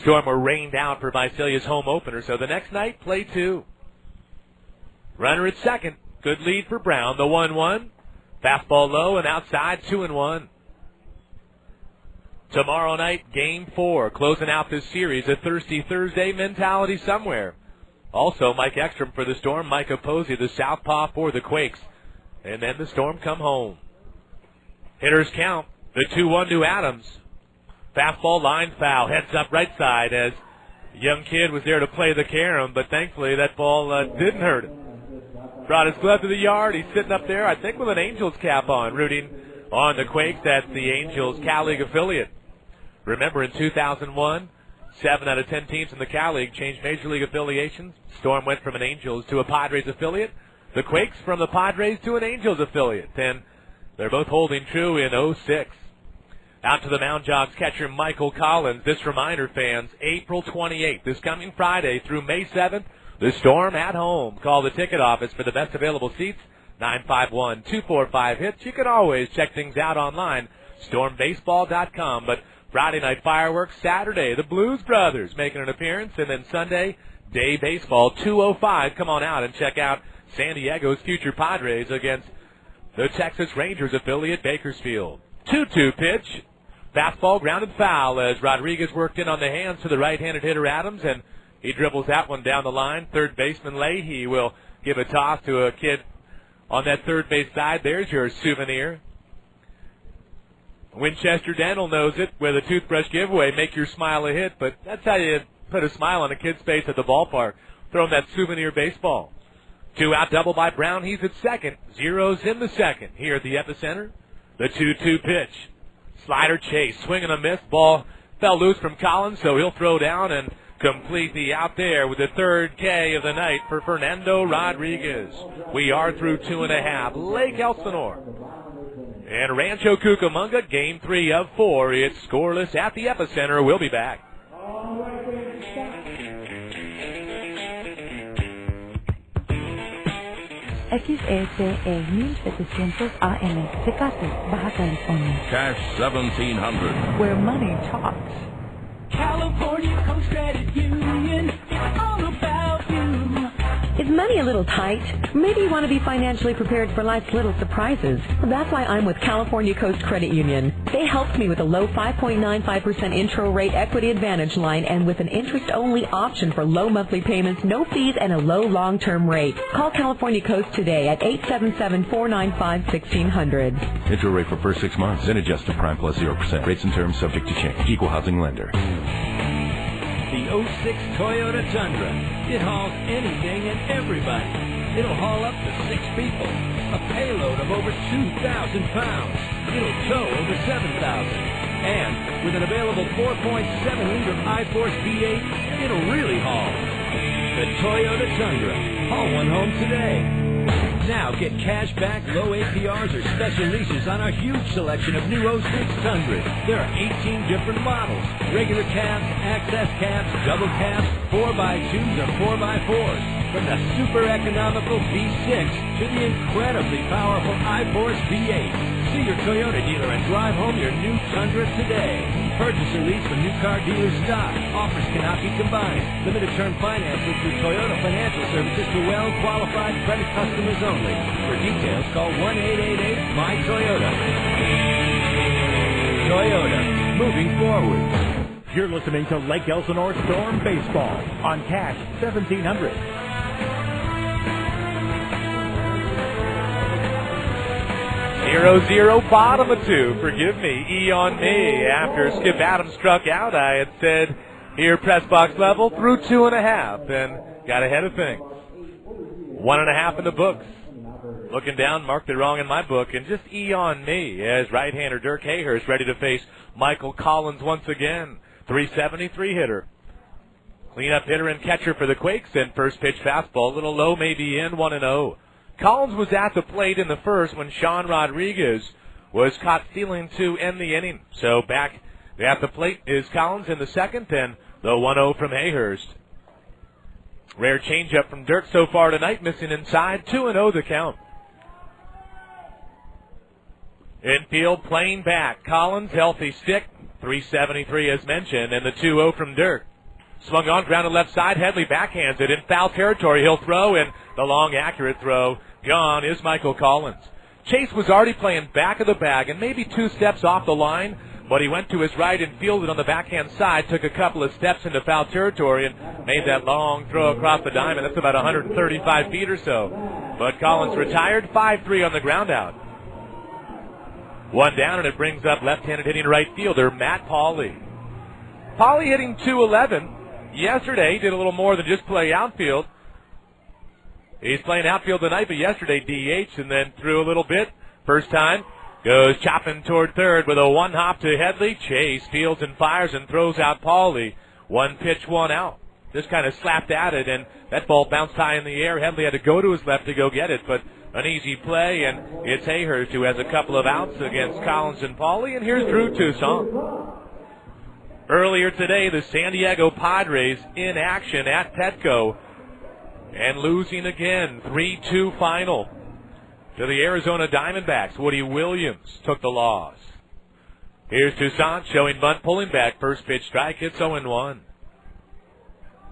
Storm were rained out for Visalia's home opener, so the next night, play 2. Runner at second. Good lead for Brown. The 1-1. Fastball low and outside, 2-1. Tomorrow night, Game 4, closing out this series, a Thirsty Thursday mentality somewhere. Also, Mike Ekstrom for the Storm, Micah Posey, the southpaw for the Quakes. And then the Storm come home. Hitters count. The 2-1 to Adams. Fastball line foul, heads up right side as a young kid was there to play the carom, but thankfully that ball didn't hurt him. Brought his glove to the yard. He's sitting up there, I think, with an Angels cap on, rooting on the Quakes. That's the Angels Cal League affiliate. Remember, in 2001, 7 out of 10 teams in the Cal League changed Major League affiliations. Storm went from an Angels to a Padres affiliate. The Quakes from the Padres to an Angels affiliate. And they're both holding true in 06. Out to the mound jogs catcher Michael Collins. This reminder, fans, April 28th, this coming Friday through May 7th, the Storm at home. Call the ticket office for the best available seats, 951-245-HITS. You can always check things out online, stormbaseball.com. But Friday night fireworks, Saturday, the Blues Brothers making an appearance, and then Sunday, day baseball, 2:05. Come on out and check out San Diego's future Padres against the Texas Rangers affiliate Bakersfield. 2-2 pitch. Fastball grounded foul as Rodriguez worked in on the hands to the right-handed hitter Adams, and he dribbles that one down the line. Third baseman Leahy will give a toss to a kid on that third base side. There's your souvenir. Winchester Dental knows it with a toothbrush giveaway. Make your smile a hit, but that's how you put a smile on a kid's face at the ballpark. Throw him that souvenir baseball. 2-out double by Brown. He's at second. Zeros in the second here at the epicenter. The 2-2 pitch. Slider chase. Swing and a miss. Ball fell loose from Collins, so he'll throw down and complete the out there with the third K of the night for Fernando Rodriguez. We are through 2.5. Lake Elsinore and Rancho Cucamonga, game 3 of 4. It's scoreless at the epicenter. We'll be back. XECE 1700 AM, Tecate, Baja California. Cash 1700. Where money talks. California Coast Credit Union, it's all about you. Is money a little tight? Maybe you want to be financially prepared for life's little surprises. That's why I'm with California Coast Credit Union. They helped me with a low 5.95% intro rate equity advantage line and with an interest-only option for low monthly payments, no fees, and a low long-term rate. Call California Coast today at 877-495-1600. Intro rate for first 6 months, then adjust to prime plus 0%. Rates and terms subject to change. Equal housing lender. The 06 Toyota Tundra. It hauls anything and everybody. It'll haul up to 6 people. A payload of over 2,000 pounds. It'll tow over 7,000. And with an available 4.7-liter I-Force V8, it'll really haul. The Toyota Tundra. Haul one home today. Now get cash back, low APRs, or special leases on our huge selection of new 06 Tundras. There are 18 different models. Regular cabs, access cabs, double cabs, 4x2s or 4x4s. From the super economical V6 to the incredibly powerful I-Force V8. See your Toyota dealer and drive home your new Tundra today. Purchase or lease from new car dealer stock. Offers cannot be combined. Limited term financing through Toyota Financial Services to well-qualified credit customers only. For details, call 1-888-MY-TOYOTA. Toyota, moving forward. You're listening to Lake Elsinore Storm Baseball on Cash 1700. 0-0, bottom of 2. Forgive me, E on me. After Skip Adams struck out, I had said here press box level through 2.5 and got ahead of things. 1.5 in the books. Looking down, marked it wrong in my book, and just E on me as right-hander Dirk Hayhurst ready to face Michael Collins once again. 373 hitter. Cleanup hitter and catcher for the Quakes, and first pitch fastball, a little low, maybe in, 1-0. Collins was at the plate in the first when Sean Rodriguez was caught stealing to end the inning. So back at the plate is Collins in the second, and the 1-0 from Hayhurst. Rare changeup from Dirk so far tonight, missing inside, 2-0 the count. Infield playing back. Collins, healthy stick, 373 as mentioned, and the 2-0 from Dirk. Swung on, grounded left side. Headley backhands it in foul territory. He'll throw, and the long accurate throw. Gone is Michael Collins. Chase was already playing back of the bag and maybe 2 steps off the line, but he went to his right and fielded on the backhand side, took a couple of steps into foul territory, and made that long throw across the diamond. That's about 135 feet or so. But Collins retired, 5-3 on the ground out. 1 down, and it brings up left-handed hitting right fielder Matt Pauley. Pauley hitting .211. Yesterday, did a little more than just play outfield. He's playing outfield tonight, but yesterday DH and then threw a little bit. First time, goes chopping toward third with a 1-hop to Headley. Chase fields and fires and throws out Pauley. 1 pitch, 1 out. Just kind of slapped at it, and that ball bounced high in the air. Headley had to go to his left to go get it, but an easy play, and it's Hayhurst who has a couple of outs against Collins and Pauly, and here's Drew Toussaint. Earlier today, the San Diego Padres in action at Petco and losing again, 3-2 final to the Arizona Diamondbacks. Woody Williams took the loss. Here's Toussaint showing bunt, pulling back, first pitch strike, it's 0-1.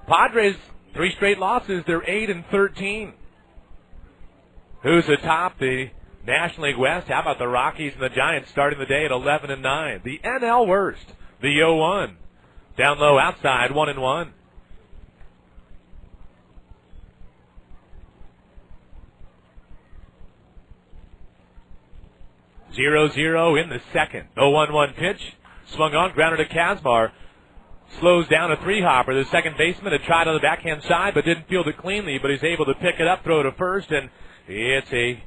Padres, 3 straight losses, they're 8-13. Who's atop the National League West? How about the Rockies and the Giants starting the day at 11-9? The NL worst, the 0-1. Down low outside, 1-1. Zero in the second. 0-1-1 pitch. Swung on, grounded to Kazmar. Slows down a 3-hopper. The second baseman had tried on the backhand side but didn't field it cleanly, but he's able to pick it up, throw it to first, and it's a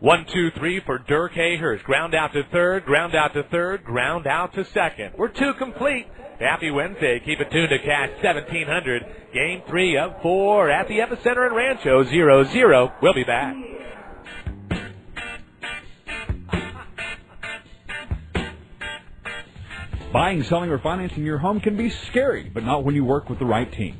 1-2-3 for Dirk Hayhurst. Ground out to third, ground out to third, ground out to second. We're 2 complete. Happy Wednesday. Keep it tuned to Cash 1700. Game 3 of 4 at the Epicenter in Rancho. 0-0. We'll be back. Buying, selling, or financing your home can be scary, but not when you work with the right team.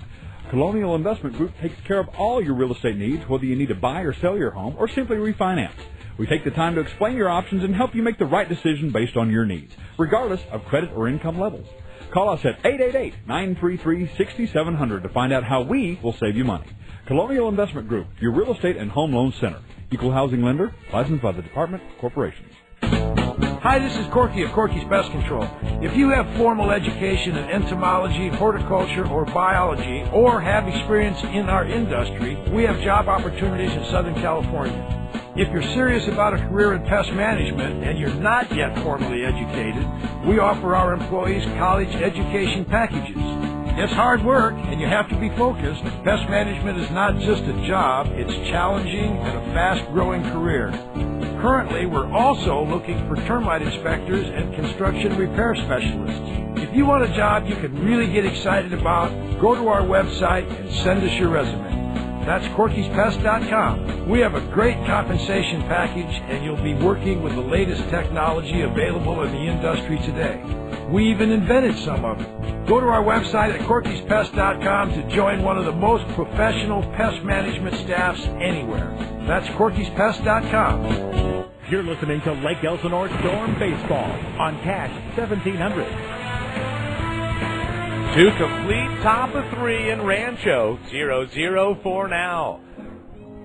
Colonial Investment Group takes care of all your real estate needs, whether you need to buy or sell your home or simply refinance. We take the time to explain your options and help you make the right decision based on your needs, regardless of credit or income levels. Call us at 888-933-6700 to find out how we will save you money. Colonial Investment Group, your real estate and home loan center. Equal housing lender, licensed by the Department of Corporations. Hi, this is Corky of Corky's Pest Control. If you have formal education in entomology, horticulture, or biology, or have experience in our industry, we have job opportunities in Southern California. If you're serious about a career in pest management and you're not yet formally educated, we offer our employees college education packages. It's hard work and you have to be focused. Pest management is not just a job, it's challenging and a fast-growing career. Currently, we're also looking for termite inspectors and construction repair specialists. If you want a job you can really get excited about, go to our website and send us your resume. That's Corky'sPest.com. We have a great compensation package, and you'll be working with the latest technology available in the industry today. We even invented some of it. Go to our website at Corky'sPest.com to join one of the most professional pest management staffs anywhere. That's Corky'sPest.com. You're listening to Lake Elsinore Storm Baseball on Cash 1700. 2 complete, top of 3 in Rancho. 0-0 for now.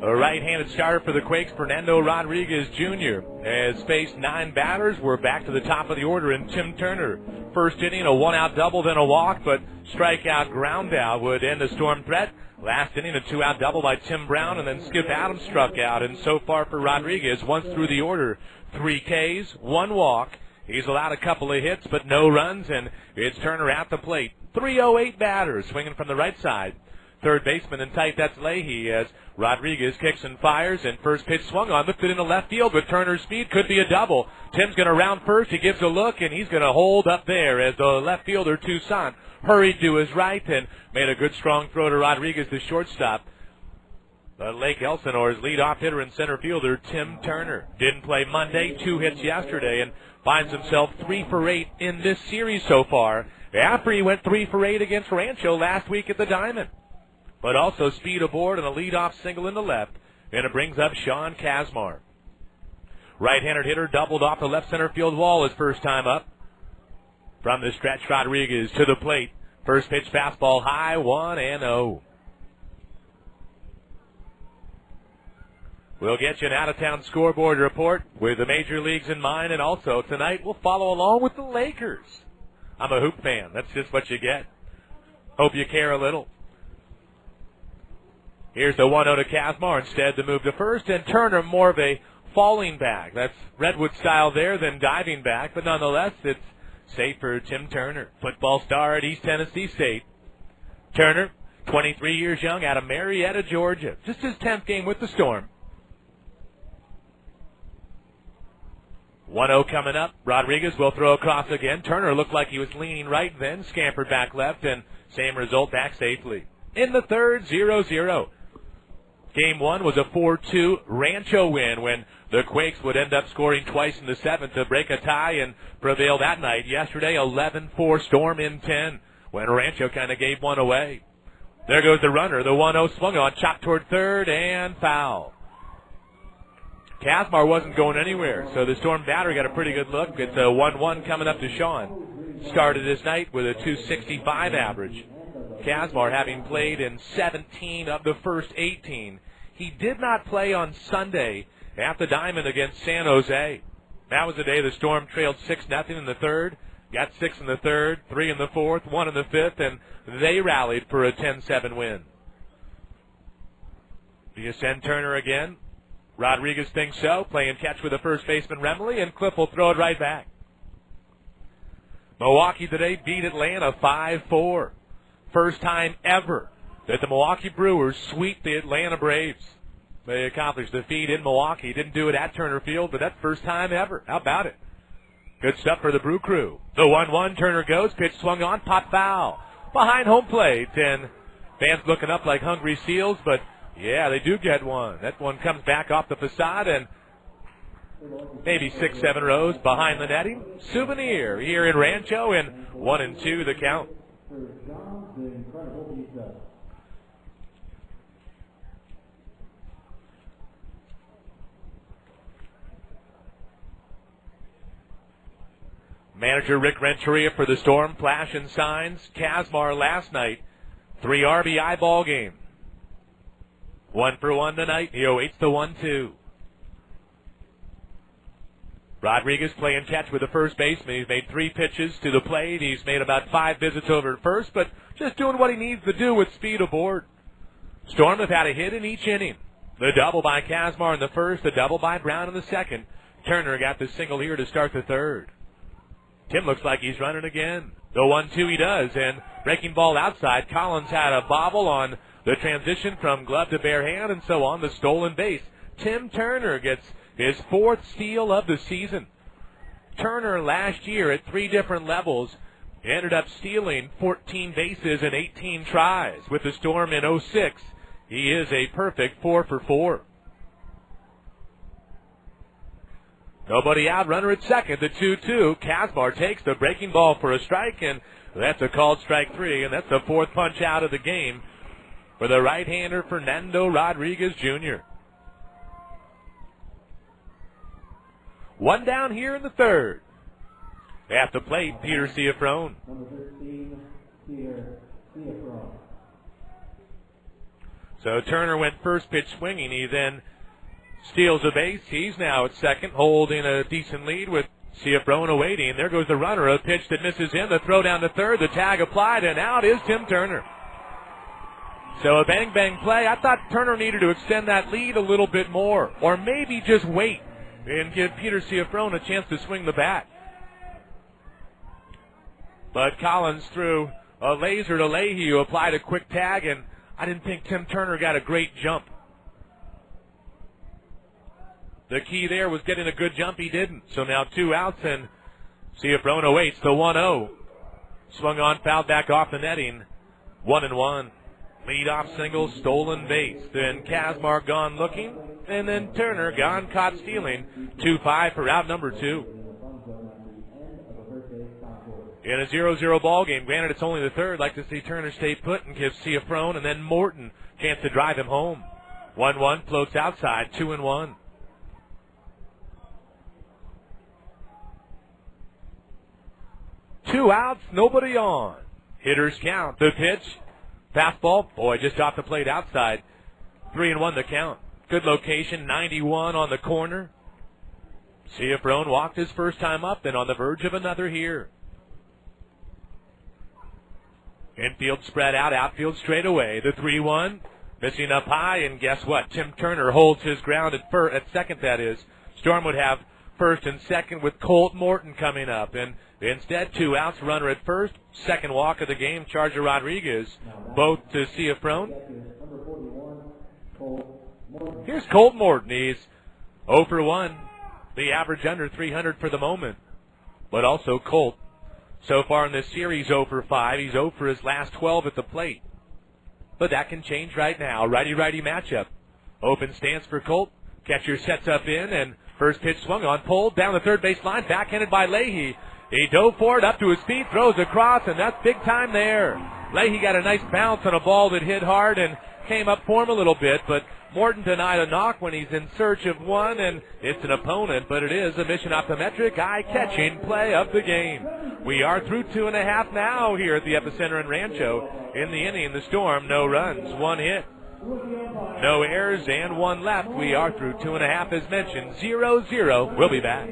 A right-handed starter for the Quakes, Fernando Rodriguez Jr. has faced 9 batters. We're back to the top of the order in Tim Turner. First inning, a 1-out double, then a walk, but strikeout, ground out would end the Storm threat. Last inning, a 2-out double by Tim Brown, and then Skip Adams struck out. And so far for Rodriguez, once through the order, 3 Ks, 1 walk. He's allowed a couple of hits, but no runs, and it's Turner at the plate. 308 batters, swinging from the right side. Third baseman in tight, that's Leahy, as Rodriguez kicks and fires, and first pitch swung on, lifted into left field with Turner's speed, could be a double. Tim's going to round first, he gives a look, and he's going to hold up there as the left fielder, Toussaint, hurried to his right and made a good strong throw to Rodriguez, the shortstop. The Lake Elsinore's leadoff hitter and center fielder, Tim Turner. Didn't play Monday, 2 hits yesterday, and finds himself 3 for 8 in this series so far, after he went 3 for 8 against Rancho last week at the Diamond. But also speed aboard and a leadoff single in the left, and it brings up Sean Kazmar. Right-handed hitter doubled off the left center field wall his first time up. From the stretch, Rodriguez to the plate. First pitch fastball high, 1-0. We'll get you an out-of-town scoreboard report with the major leagues in mind, and also tonight we'll follow along with the Lakers. I'm a hoop fan. That's just what you get. Hope you care a little. Here's the 1-0 to Kazmar instead to move to first, and Turner more of a falling back. That's Redwood style there than diving back, but nonetheless it's safe for Tim Turner, football star at East Tennessee State. Turner, 23 years young, out of Marietta, Georgia. Just his 10th game with the Storm. 1-0 coming up. Rodriguez will throw across again. Turner looked like he was leaning right then, scampered back left, and same result, back safely. In the third, 0-0. Game 1 was a 4-2 Rancho win when the Quakes would end up scoring twice in the 7th to break a tie and prevail that night. Yesterday, 11-4 Storm in 10 when Rancho kind of gave one away. There goes the runner. The 1-0 swung on, chopped toward third, and foul. Kazmar wasn't going anywhere, so the Storm batter got a pretty good look. It's a 1-1 coming up to Sean. Started his night with a .265 average. Kazmar having played in 17 of the first 18. He did not play on Sunday at the Diamond against San Jose. That was the day the Storm trailed 6-0 in the third. Got 6 in the third, 3 in the fourth, 1 in the fifth, and they rallied for a 10-7 win. Do you send Turner again? Rodriguez thinks so, playing catch with the first baseman Remley, and Cliff will throw it right back. Milwaukee today beat Atlanta 5-4. First time ever that the Milwaukee Brewers sweep the Atlanta Braves. They accomplished the feat in Milwaukee. Didn't do it at Turner Field, but that's first time ever. How about it? Good stuff for the Brew Crew. The 1-1, Turner goes, pitch swung on, pop foul. Behind home plate, and fans looking up like hungry seals, but yeah, they do get one. That one comes back off the facade and maybe 6-7 rows behind the netting. Souvenir here in Rancho, and 1-2 the count. Manager Rick Renteria for the Storm, flashing signs. Kazmar last night, 3 RBI ball game. 1 for 1 tonight. He awaits the 1-2. Rodriguez playing catch with the first baseman. He's made 3 pitches to the plate. He's made about 5 visits over at first, but just doing what he needs to do with speed aboard. Storm have had a hit in each inning. The double by Kazmar in the first, the double by Brown in the second. Turner got the single here to start the third. Tim looks like he's running again. The 1-2 he does, and breaking ball outside. Collins had a bobble on the transition from glove to bare hand, and so on the stolen base. Tim Turner gets his 4th steal of the season. Turner last year at 3 different levels ended up stealing 14 bases in 18 tries. With the Storm in 06, he is a perfect 4 for 4. Nobody out, runner at second, the 2-2. Kazmar takes the breaking ball for a strike, and that's a called strike 3, and that's the 4th punch out of the game for the right-hander Fernando Rodriguez Jr. 1 down here in the third. At the plate, Peter Ciafrone. So Turner went first pitch swinging. He then steals a base. He's now at second, holding a decent lead with Ciafrone awaiting. There goes the runner. A pitch that misses him. The throw down to third. The tag applied, and out is Tim Turner. So a bang-bang play. I thought Turner needed to extend that lead a little bit more, or maybe just wait and give Peter Ciafrone a chance to swing the bat. But Collins threw a laser to Leahy, who applied a quick tag, and I didn't think Tim Turner got a great jump. The key there was getting a good jump. He didn't. So now 2 outs, and Ciafrone awaits the 1-0. Swung on, fouled back off the netting. 1-1. Lead-off single, stolen base. Then Kazmar gone looking, and then Turner gone caught stealing. 2-5 for out number 2. In a 0-0 ball game, granted it's only the third, like to see Turner stay put and give Ciafrone and then Morton a chance to drive him home. 1-1 floats outside, 2-1. Two outs, nobody on. Hitters count. The pitch, fastball, boy, just off the plate outside. 3-1 the count. Good location, 91 on the corner. Ciafrone walked his first time up, then on the verge of another here. Infield spread out, outfield straight away. The 3-1, missing up high, and guess what? Tim Turner holds his ground at second, that is. Storm would have first and second with Colt Morton coming up, and instead 2 outs, runner at first. Second walk of the game, Charger Rodriguez, both to Ciafrone. Here's Colt Morton. He's 0 for 1. The average under 300 for the moment, but also Colt. So far in this series, 0 for 5. He's 0 for his last 12 at the plate. But that can change right now. Righty-righty matchup. Open stance for Colt. Catcher sets up in, and first pitch swung on, pulled down the third base line, backhanded by Leahy. He dove for it, up to his feet, throws across, and that's big time there. Leahy got a nice bounce on a ball that hit hard and came up for him a little bit, but Morton denied a knock when he's in search of one, and it's an opponent, but it is a Mission Optometric eye-catching play of the game. We are through 2.5 now here at the Epicenter in Rancho. In the inning, the Storm, no runs, 1 hit. No errors and 1 left. We are through 2.5 as mentioned. 0-0. We'll be back.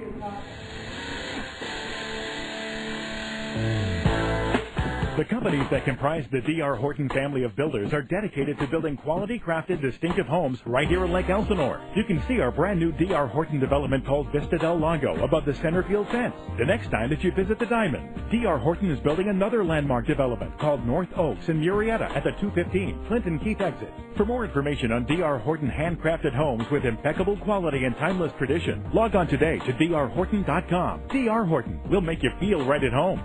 The companies that comprise the D.R. Horton family of builders are dedicated to building quality-crafted, distinctive homes right here in Lake Elsinore. You can see our brand-new D.R. Horton development called Vista del Lago above the center field fence the next time that you visit the Diamond. D.R. Horton is building another landmark development called North Oaks in Murrieta at the 215 Clinton Keith exit. For more information on D.R. Horton handcrafted homes with impeccable quality and timeless tradition, log on today to drhorton.com. D.R. Horton will make you feel right at home.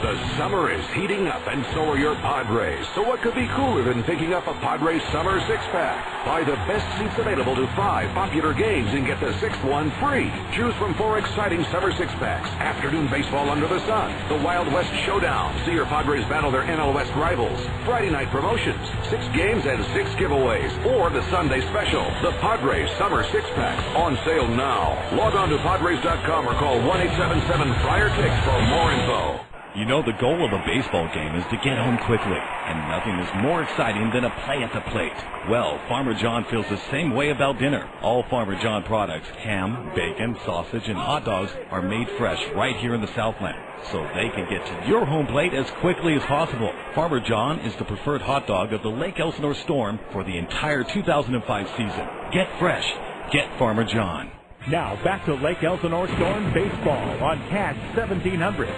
The summer is heating up, and so are your Padres. So what could be cooler than picking up a Padres summer six-pack? Buy the best seats available to 5 popular games and get the 6th one free. Choose from 4 exciting summer six-packs. Afternoon baseball under the sun. The Wild West Showdown. See your Padres battle their NL West rivals. Friday night promotions. 6 games and 6 giveaways. Or the Sunday special. The Padres summer six-pack. On sale now. Log on to Padres.com or call 1-877-FRIAR-TICKS for more info. You know, the goal of a baseball game is to get home quickly, and nothing is more exciting than a play at the plate. Well, Farmer John feels the same way about dinner. All Farmer John products, ham, bacon, sausage, and hot dogs, are made fresh right here in the Southland, so they can get to your home plate as quickly as possible. Farmer John is the preferred hot dog of the Lake Elsinore Storm for the entire 2005 season. Get fresh. Get Farmer John. Now back to Lake Elsinore Storm baseball on Catch 1700.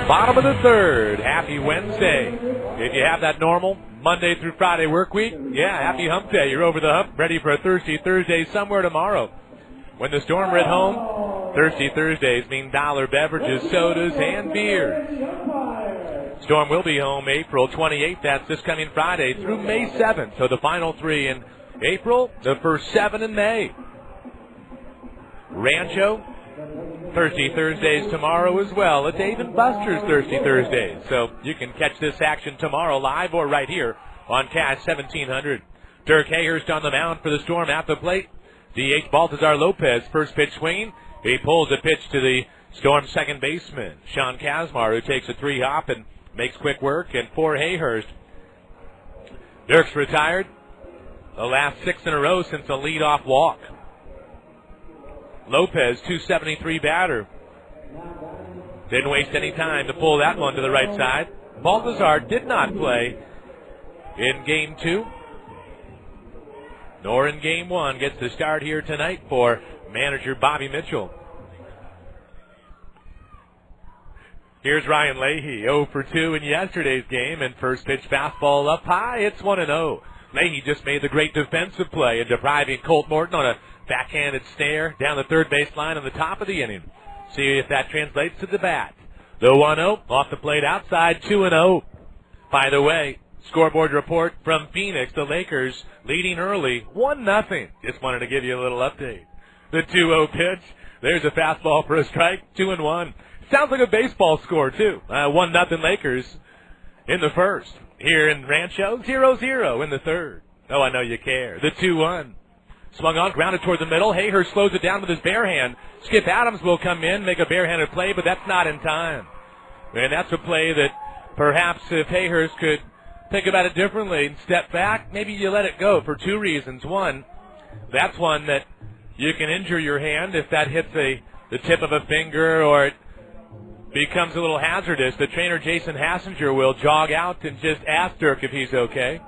Bottom of the third. Happy Wednesday. If you have that normal Monday through Friday work week, yeah, happy hump day. You're over the hump, ready for a Thirsty Thursday somewhere tomorrow. When the Storm are at home, Thirsty Thursdays mean dollar beverages, sodas, and beers. Storm will be home April 28th. That's this coming Friday through May 7th. So the final 3 in April, the first 7 in May. Rancho, Thirsty Thursdays tomorrow as well. A Dave & Buster's Thirsty Thursdays. So you can catch this action tomorrow live or right here on Cash 1700. Dirk Hayhurst on the mound for the Storm at the plate. DH Baltazar Lopez, first pitch swinging. He pulls a pitch to the Storm second baseman, Sean Kazmar, who takes a 3-hop and makes quick work. And for Hayhurst, Dirk's retired. The last 6 in a row since a leadoff walk. Lopez, 273 batter. Didn't waste any time to pull that one to the right side. Baltazar did not play in Game 2, nor in Game 1. Gets the start here tonight for manager Bobby Mitchell. Here's Ryan Leahy, 0 for 2 in yesterday's game, and first pitch fastball up high. It's 1-0. Leahy just made the great defensive play in depriving Colt Morton on a backhanded snare down the third base line on the top of the inning. See if that translates to the bat. The 1-0 off the plate outside, 2-0. By the way, scoreboard report from Phoenix, the Lakers leading early, 1-0. Just wanted to give you a little update. The 2-0 pitch, there's a fastball for a strike, 2-1. Sounds like a baseball score, too. 1-0 Lakers in the first. Here in Rancho, 0-0 in the third. Oh, I know you care. The 2-1. Swung on, grounded toward the middle. Hayhurst slows it down with his bare hand. Skip Adams will come in, make a barehanded play, but that's not in time. And that's a play that perhaps if Hayhurst could think about it differently and step back, maybe you let it go for 2 reasons. One, that's one that you can injure your hand if that hits the tip of a finger or it becomes a little hazardous. The trainer, Jason Hassinger, will jog out and just ask Dirk if he's okay.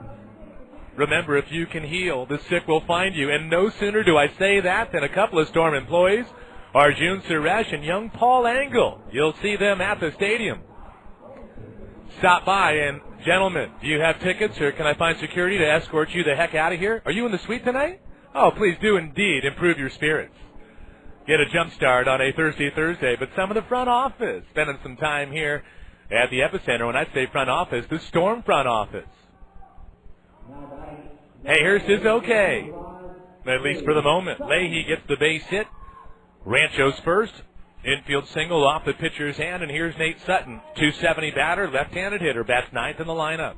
Remember, if you can heal, the sick will find you. And no sooner do I say that than a couple of Storm employees, Arjun Suresh and young Paul Angle. You'll see them at the stadium. Stop by, and gentlemen, do you have tickets, or can I find security to escort you the heck out of here? Are you in the suite tonight? Oh, please do indeed improve your spirits. Get a jump start on a Thirsty Thursday, but some of the front office spending some time here at the Epicenter. When I say front office, the Storm front office. Hayhurst is okay, at least for the moment. Leahy gets the base hit. Rancho's first. Infield single off the pitcher's hand, and here's Nate Sutton. 270 batter, left-handed hitter, bats ninth in the lineup.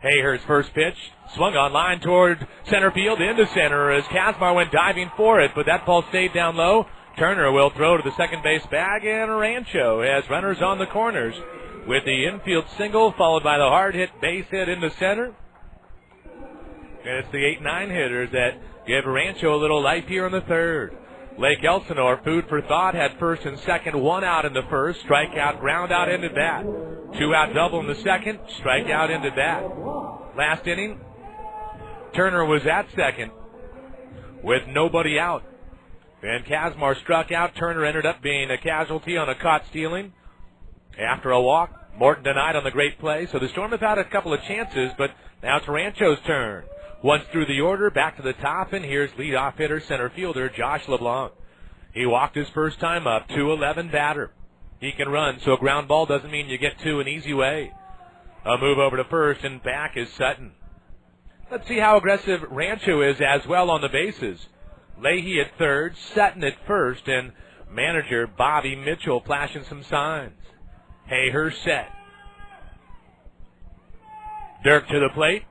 Hayhurst's first pitch, swung on line toward center field, into center as Kazmar went diving for it, but that ball stayed down low. Turner will throw to the second base bag, and Rancho has runners on the corners with the infield single, followed by the hard hit base hit into center. And it's the 8-9 hitters that give Rancho a little life here in the third. Lake Elsinore, food for thought, had first and second, one out in the first, strikeout, ground out into bat. 2-out double in the second, strikeout into bat. Last inning, Turner was at second with nobody out. And Kazmar struck out. Turner ended up being a casualty on a caught stealing. After a walk, Morton denied on the great play. So the Storm have had a couple of chances, but now it's Rancho's turn. Once through the order, back to the top, and here's leadoff hitter, center fielder, Josh LeBlanc. He walked his first time up, 2-11 batter. He can run, so a ground ball doesn't mean you get two an easy way. A move over to first, and back is Sutton. Let's see how aggressive Rancho is as well on the bases. Leahy at third, Sutton at first, and manager Bobby Mitchell flashing some signs. Hayhurst set. Dirk to the plate.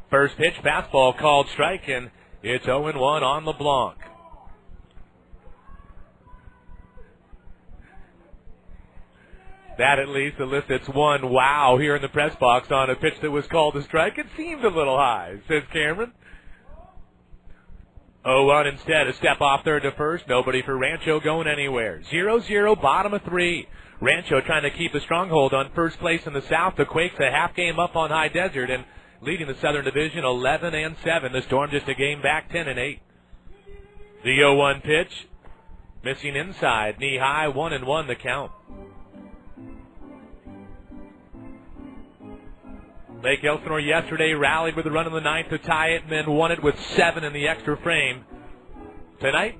First pitch, fastball called strike, and it's 0-1 on LeBlanc. That at least elicits one wow here in the press box on a pitch that was called a strike. It seemed a little high, says Cameron. 0-1 instead, a step off third to first. Nobody for Rancho going anywhere. 0-0, bottom of three. Rancho trying to keep a stronghold on first place in the South. The Quakes a half game up on High Desert, and leading the Southern Division 11-7. The Storm just a game back, 10-8. The 0-1 pitch, missing inside, knee high, 1-1 the count. Lake Elsinore yesterday rallied with a run in the ninth to tie it, and then won it with 7 in the extra frame. Tonight,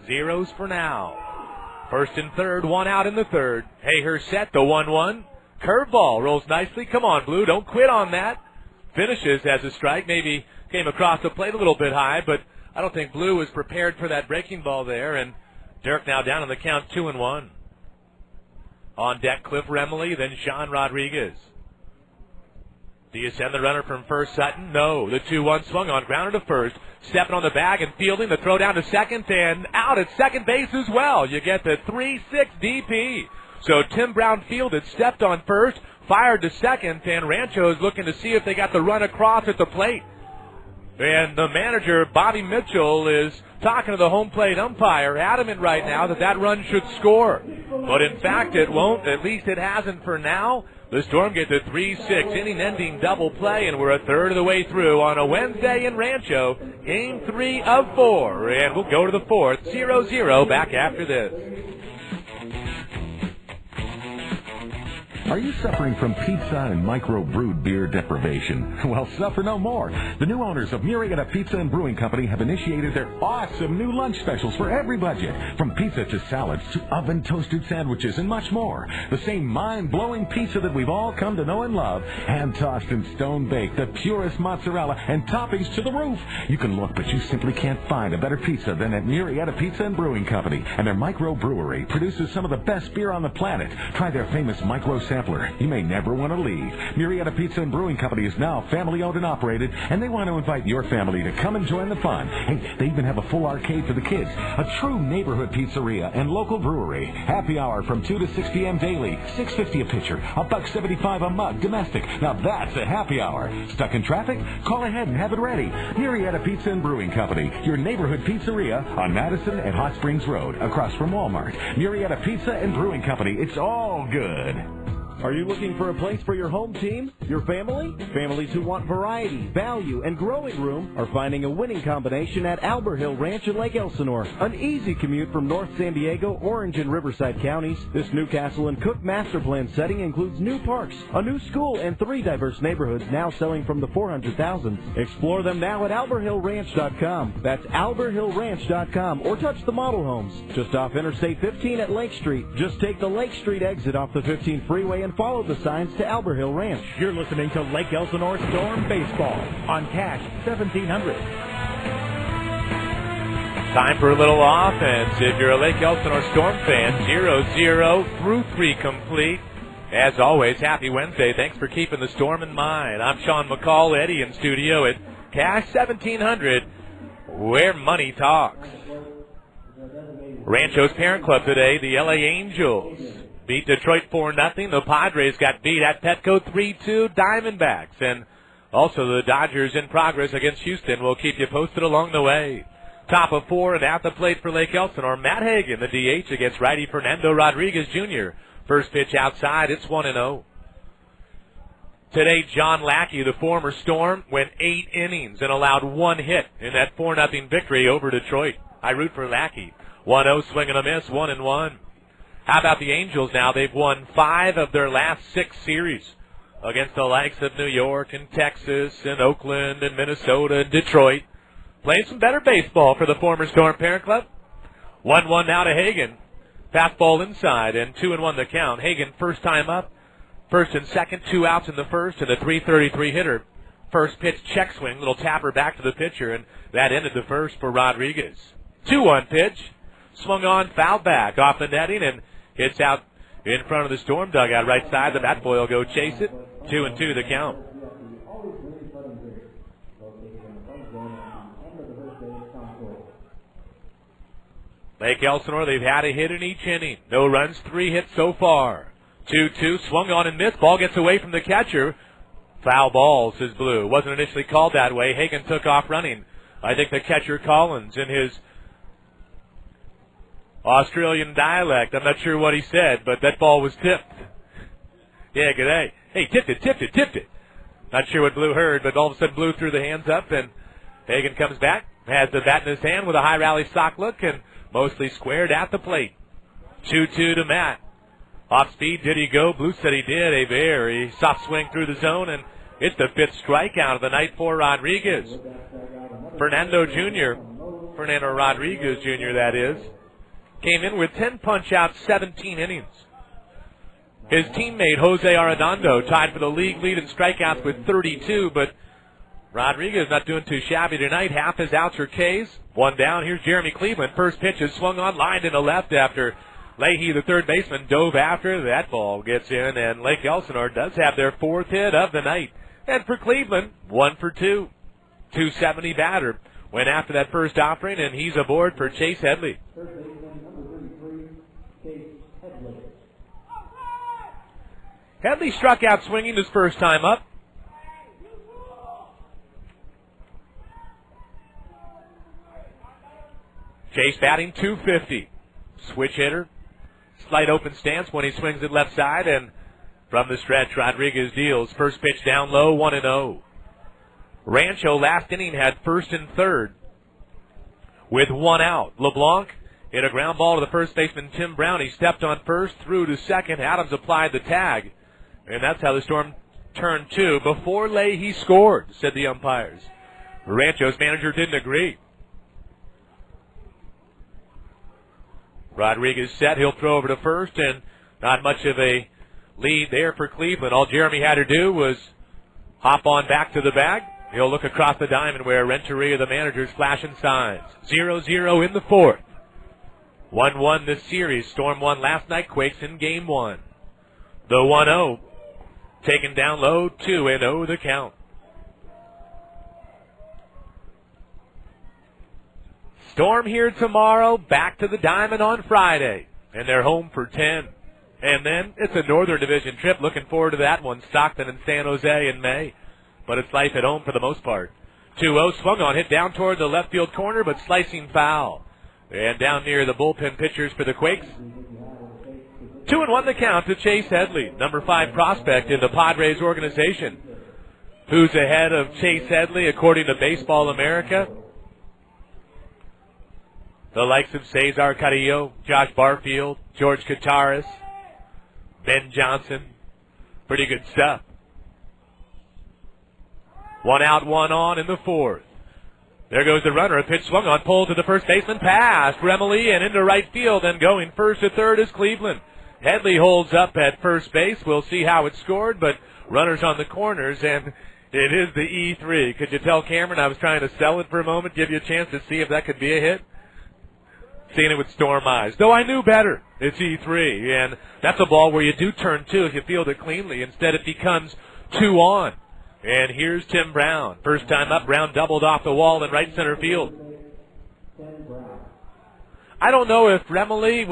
zeros for now. First and third, one out in the third. Hayhurst set, the 1-1. Curveball rolls nicely. Come on, Blue, don't quit on that. Finishes as a strike. Maybe came across the plate a little bit high, but I don't think Blue was prepared for that breaking ball there. And Dirk now down on the count, 2-1. On deck, Cliff Remley, then Sean Rodriguez. Do you send the runner from first, Sutton? No. The 2-1 swung on, grounded to first. Stepping on the bag and fielding. The throw down to second and out at second base as well. You get the 3-6 DP. So Tim Brown fielded, stepped on first, fired to second, and Rancho is looking to see if they got the run across at the plate. And the manager, Bobby Mitchell, is talking to the home plate umpire, adamant right now that run should score. But in fact, it won't. At least it hasn't for now. The Storm gets a 3-6 inning-ending double play, and we're a third of the way through on a Wednesday in Rancho, Game 3 of 4. And we'll go to the fourth, 0-0, back after this. Are you suffering from pizza and micro-brewed beer deprivation? Well, suffer no more. The new owners of Murrieta Pizza and Brewing Company have initiated their awesome new lunch specials for every budget. From pizza to salads to oven-toasted sandwiches and much more. The same mind-blowing pizza that we've all come to know and love. Hand-tossed and stone-baked, the purest mozzarella, and toppings to the roof. You can look, but you simply can't find a better pizza than at Murrieta Pizza and Brewing Company. And their micro-brewery produces some of the best beer on the planet. Try their famous micro-sampler. You may never want to leave. Murrieta Pizza and Brewing Company is now family-owned and operated, and they want to invite your family to come and join the fun. Hey, they even have a full arcade for the kids, a true neighborhood pizzeria and local brewery. Happy hour from 2 to 6 p.m. daily, $6.50 a pitcher, $1.75 a mug, domestic. Now that's a happy hour. Stuck in traffic? Call ahead and have it ready. Murrieta Pizza and Brewing Company, your neighborhood pizzeria on Madison and Hot Springs Road, across from Walmart. Murrieta Pizza and Brewing Company, it's all good. Are you looking for a place for your home team, your family? Families who want variety, value, and growing room are finding a winning combination at Albert Hill Ranch in Lake Elsinore. An easy commute from North San Diego, Orange, and Riverside counties. This Newcastle and Cook master plan setting includes new parks, a new school, and 3 diverse neighborhoods now selling from the $400,000. Explore them now at alberthillranch.com. That's alberthillranch.com, or touch the model homes just off Interstate 15 at Lake Street. Just take the Lake Street exit off the 15 freeway and follow the signs to Albert Hill Ranch. You're listening to Lake Elsinore Storm Baseball on Cash 1700. Time for a little offense. If you're a Lake Elsinore Storm fan, 0-0 through 3 complete. As always, happy Wednesday. Thanks for keeping the Storm in mind. I'm Sean McCall, Eddie in studio at Cash 1700, where money talks. Rancho's parent club today, the LA Angels, beat Detroit 4-0. The Padres got beat at Petco 3-2. Diamondbacks. And also the Dodgers in progress against Houston. We'll keep you posted along the way. Top of 4 and at the plate for Lake Elsinore, Matt Hagan, the DH, against righty Fernando Rodriguez Jr. First pitch outside, it's 1-0. Today, John Lackey, the former Storm, went 8 innings and allowed 1 hit in that 4-0 victory over Detroit. I root for Lackey. 1-0, swing and a miss, 1-1. How about the Angels now? They've won 5 of their last 6 series against the likes of New York and Texas and Oakland and Minnesota and Detroit. Playing some better baseball for the former Storm parent club. 1-1 now to Hagan. Fastball inside and 2-1 the count. Hagan first time up. First and second, 2 outs in the first, and a .333 hitter. First pitch check swing, little tapper back to the pitcher, and that ended the first for Rodriguez. 2-1 pitch. Swung on, foul back off the netting, and hits out in front of the Storm dugout right side. The bat boy will go chase it. 2-2 the count. Lake Elsinore, they've had a hit in each inning. No runs, 3 hits so far. 2-2, swung on and missed. Ball gets away from the catcher. Foul ball, says Blue. Wasn't initially called that way. Hagan took off running. I think the catcher Collins, in his Australian dialect, I'm not sure what he said, but that ball was tipped. Yeah, good day. Hey, tipped it. Not sure what Blue heard, but all of a sudden Blue threw the hands up, and Hagan comes back, has the bat in his hand with a high rally sock look, and mostly squared at the plate. 2-2 to Matt. Off speed, did he go? Blue said he did. A very soft swing through the zone, and it's the 5th strikeout of the night for Rodriguez. Fernando Rodriguez Jr., that is, came in with 10 punch-outs, 17 innings. His teammate, Jose Arredondo, tied for the league lead in strikeouts with 32, but Rodriguez not doing too shabby tonight. Half his outs are Ks. 1 down. Here's Jeremy Cleveland. First pitch is swung on, lined into left after Leahy, the third baseman, dove after. That ball gets in, and Lake Elsinore does have their 4th hit of the night. And for Cleveland, 1 for 2. 270 batter. Went after that first offering, and he's aboard for Chase Headley. Headley struck out swinging his first time up. Chase batting .250. Switch hitter. Slight open stance when he swings it left side, and from the stretch, Rodriguez deals. First pitch down low, 1-0. Rancho last inning had first and third with 1 out. LeBlanc hit a ground ball to the first baseman, Tim Brown. He stepped on first, threw to second. Adams applied the tag, and that's how the Storm turned 2 before Leahy scored, said the umpires. Rancho's manager didn't agree. Rodriguez set. He'll throw over to first, and not much of a lead there for Cleveland. All Jeremy had to do was hop on back to the bag. He'll look across the diamond where Renteria, the manager's flashing signs. 0-0 in the 4th. 1-1 this series. Storm won last night. Quakes in Game 1. The 1-0 taken down low. 2-0 the count. Storm here tomorrow, back to the diamond on Friday, and they're home for 10. And then it's a Northern Division trip. Looking forward to that one. Stockton and San Jose in May. But it's life at home for the most part. 2-0 swung on, hit down toward the left field corner, but slicing foul. And down near the bullpen pitchers for the Quakes. 2-1 the count to Chase Headley, number 5 prospect in the Padres organization. Who's ahead of Chase Headley according to Baseball America? The likes of Cesar Carrillo, Josh Barfield, George Kataris, Ben Johnson. Pretty good stuff. 1 out, 1 on in the 4th. There goes the runner. A pitch swung on, pulled to the first baseman, past Remily and into right field, and going first to third is Cleveland. Headley holds up at first base. We'll see how it's scored, but runners on the corners, and it is the E3. Could you tell Cameron I was trying to sell it for a moment, give you a chance to see if that could be a hit? Seeing it with storm eyes. Though I knew better. It's E3, and that's a ball where you do turn 2 if you field it cleanly. Instead, it becomes 2 on. And here's Tim Brown. First time up, Brown doubled off the wall in right center field. I don't know if Remily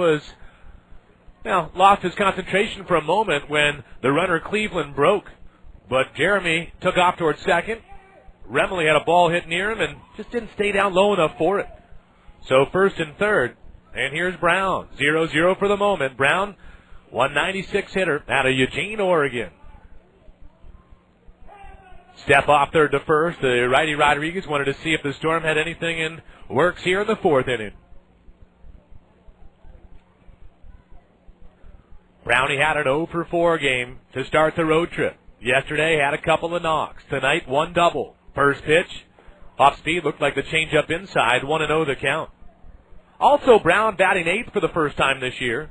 lost his concentration for a moment when the runner Cleveland broke. But Jeremy took off towards second. Remily had a ball hit near him and just didn't stay down low enough for it. So first and third. And here's Brown. 0-0 for the moment. Brown, 196 hitter out of Eugene, Oregon. Step off third to first. The righty Rodriguez wanted to see if the Storm had anything in works here in the 4th inning. Brownie had an 0-for-4 game to start the road trip. Yesterday had a couple of knocks. Tonight, 1 double. First pitch, off speed, looked like the changeup inside. 1-0 the count. Also, Brown batting 8th for the first time this year.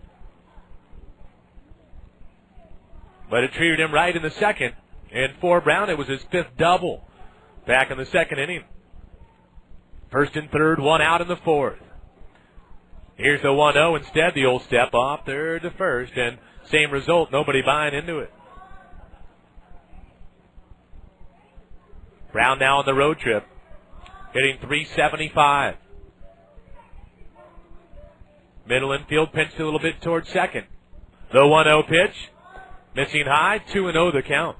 But it treated him right in the second. And for Brown, it was his 5th double back in the 2nd inning. First and third, 1 out in the 4th. Here's the 1-0 instead, the old step off, third to first, and same result, nobody buying into it. Brown now on the road trip, hitting .375. Middle infield pinched a little bit towards second. The 1-0 pitch, missing high, 2-0 the count.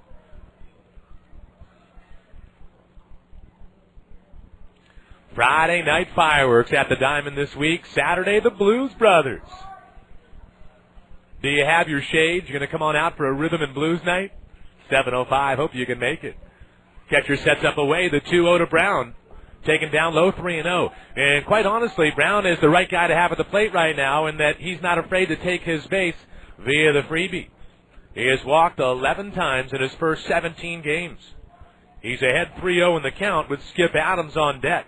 Friday night fireworks at the Diamond this week. Saturday, the Blues Brothers. Do you have your shades? You're going to come on out for a rhythm and blues night? 7:05. Hope you can make it. Catcher sets up away. The 2-0 to Brown. Taken down low, 3-0. And quite honestly, Brown is the right guy to have at the plate right now in that he's not afraid to take his base via the freebie. He has walked 11 times in his first 17 games. He's ahead 3-0 in the count with Skip Adams on deck.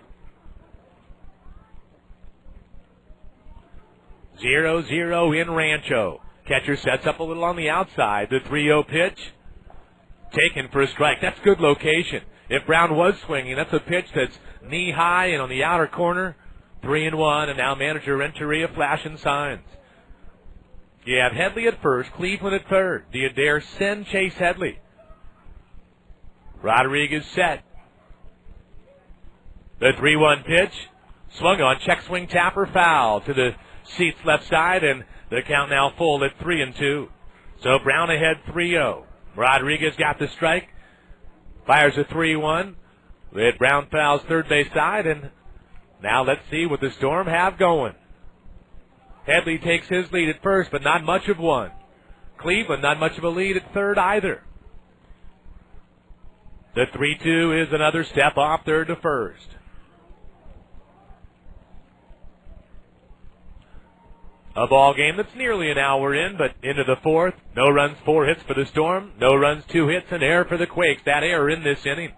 0-0 in Rancho. Catcher sets up a little on the outside. The 3-0 pitch, taken for a strike. That's good location. If Brown was swinging, that's a pitch that's knee-high and on the outer corner. 3-1, and now manager Renteria flashing signs. You have Headley at first, Cleveland at third. Do you dare send Chase Headley? Rodriguez set. The 3-1 pitch, swung on, check swing tapper, foul to the seats left side, and the count now full at 3-2. So Brown ahead 3-0. Rodriguez got the strike, fires a 3-1. With Brown fouls third base side, and now let's see what the Storm have going. Headley takes his lead at first, but not much of one. Cleveland, not much of a lead at third either. The 3-2 is another step off third to first. A ball game that's nearly an hour in, but into the 4th. No runs, 4 hits for the Storm. No runs, 2 hits, an error for the Quakes. That error in this inning.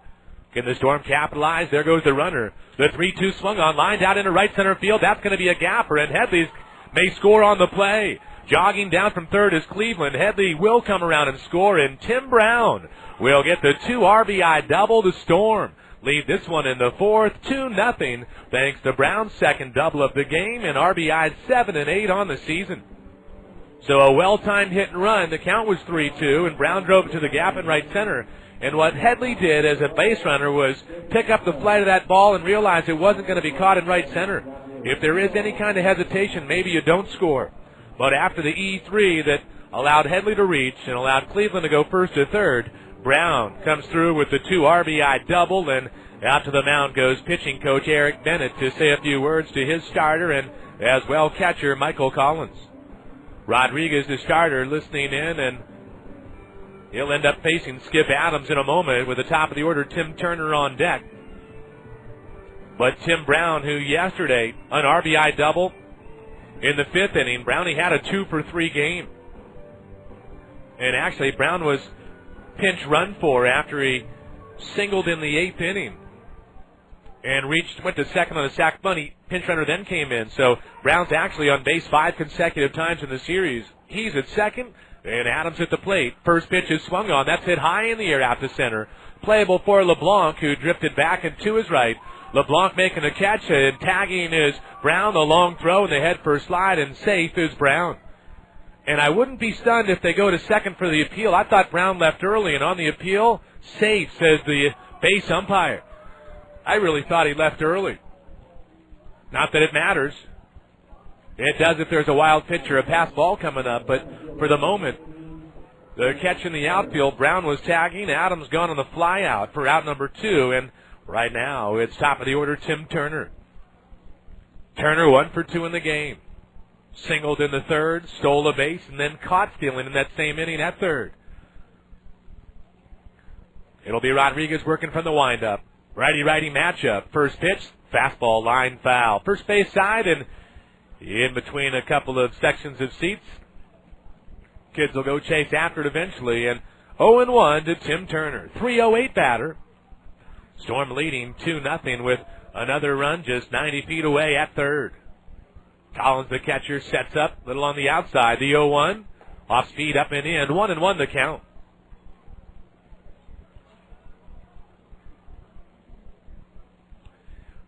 Can the Storm capitalize? There goes the runner. The 3-2 swung on, lined out into right center field. That's going to be a gapper, and Headley may score on the play. Jogging down from third is Cleveland. Headley will come around and score, and Tim Brown will get the 2 RBI double. The Storm lead this one in the 4th, 2-0, thanks to Brown's second double of the game, and RBI 7 and 8 on the season. So a well-timed hit and run. The count was 3-2, and Brown drove it to the gap in right center. And what Headley did as a base runner was pick up the flight of that ball and realize it wasn't going to be caught in right center. If there is any kind of hesitation, maybe you don't score. But after the E3 that allowed Headley to reach and allowed Cleveland to go first to third, Brown comes through with the 2 RBI double, and out to the mound goes pitching coach Eric Bennett to say a few words to his starter and as well catcher Michael Collins. Rodriguez, the starter, listening in, and he'll end up facing Skip Adams in a moment with the top of the order, Tim Turner, on deck. But Tim Brown, who yesterday, an RBI double in the 5th inning, Brownie had a 2-for-3 game. And actually, Brown was pinch run for after he singled in the 8th inning and went to second on a sac bunny. Pinch runner then came in. So Brown's actually on base 5 consecutive times in the series. He's at second, and Adams at the plate. First pitch is swung on. That's hit high in the air out to center. Playable for LeBlanc, who drifted back and to his right. LeBlanc making a catch, and tagging is Brown. The long throw, and the head first slide, and safe is Brown. And I wouldn't be stunned if they go to second for the appeal. I thought Brown left early, and on the appeal, safe, says the base umpire. I really thought he left early. Not that it matters. It does if there's a wild pitch or a pass ball coming up, but for the moment, the catch in the outfield, Brown was tagging. Adams gone on the fly out for out number 2, and right now it's top of the order, Tim Turner. Turner 1 for 2 in the game. Singled in the 3rd, stole a base, and then caught stealing in that same inning at 3rd. It'll be Rodriguez working from the windup. Righty-righty matchup. First pitch, fastball, line foul. First base side, and in between a couple of sections of seats, kids will go chase after it eventually. And 0-1 to Tim Turner. 3:08 batter. Storm leading 2-0 with another run just 90 feet away at 3rd. Collins, the catcher, sets up, little on the outside. The 0-1, off speed, up and in. 1-1 the count.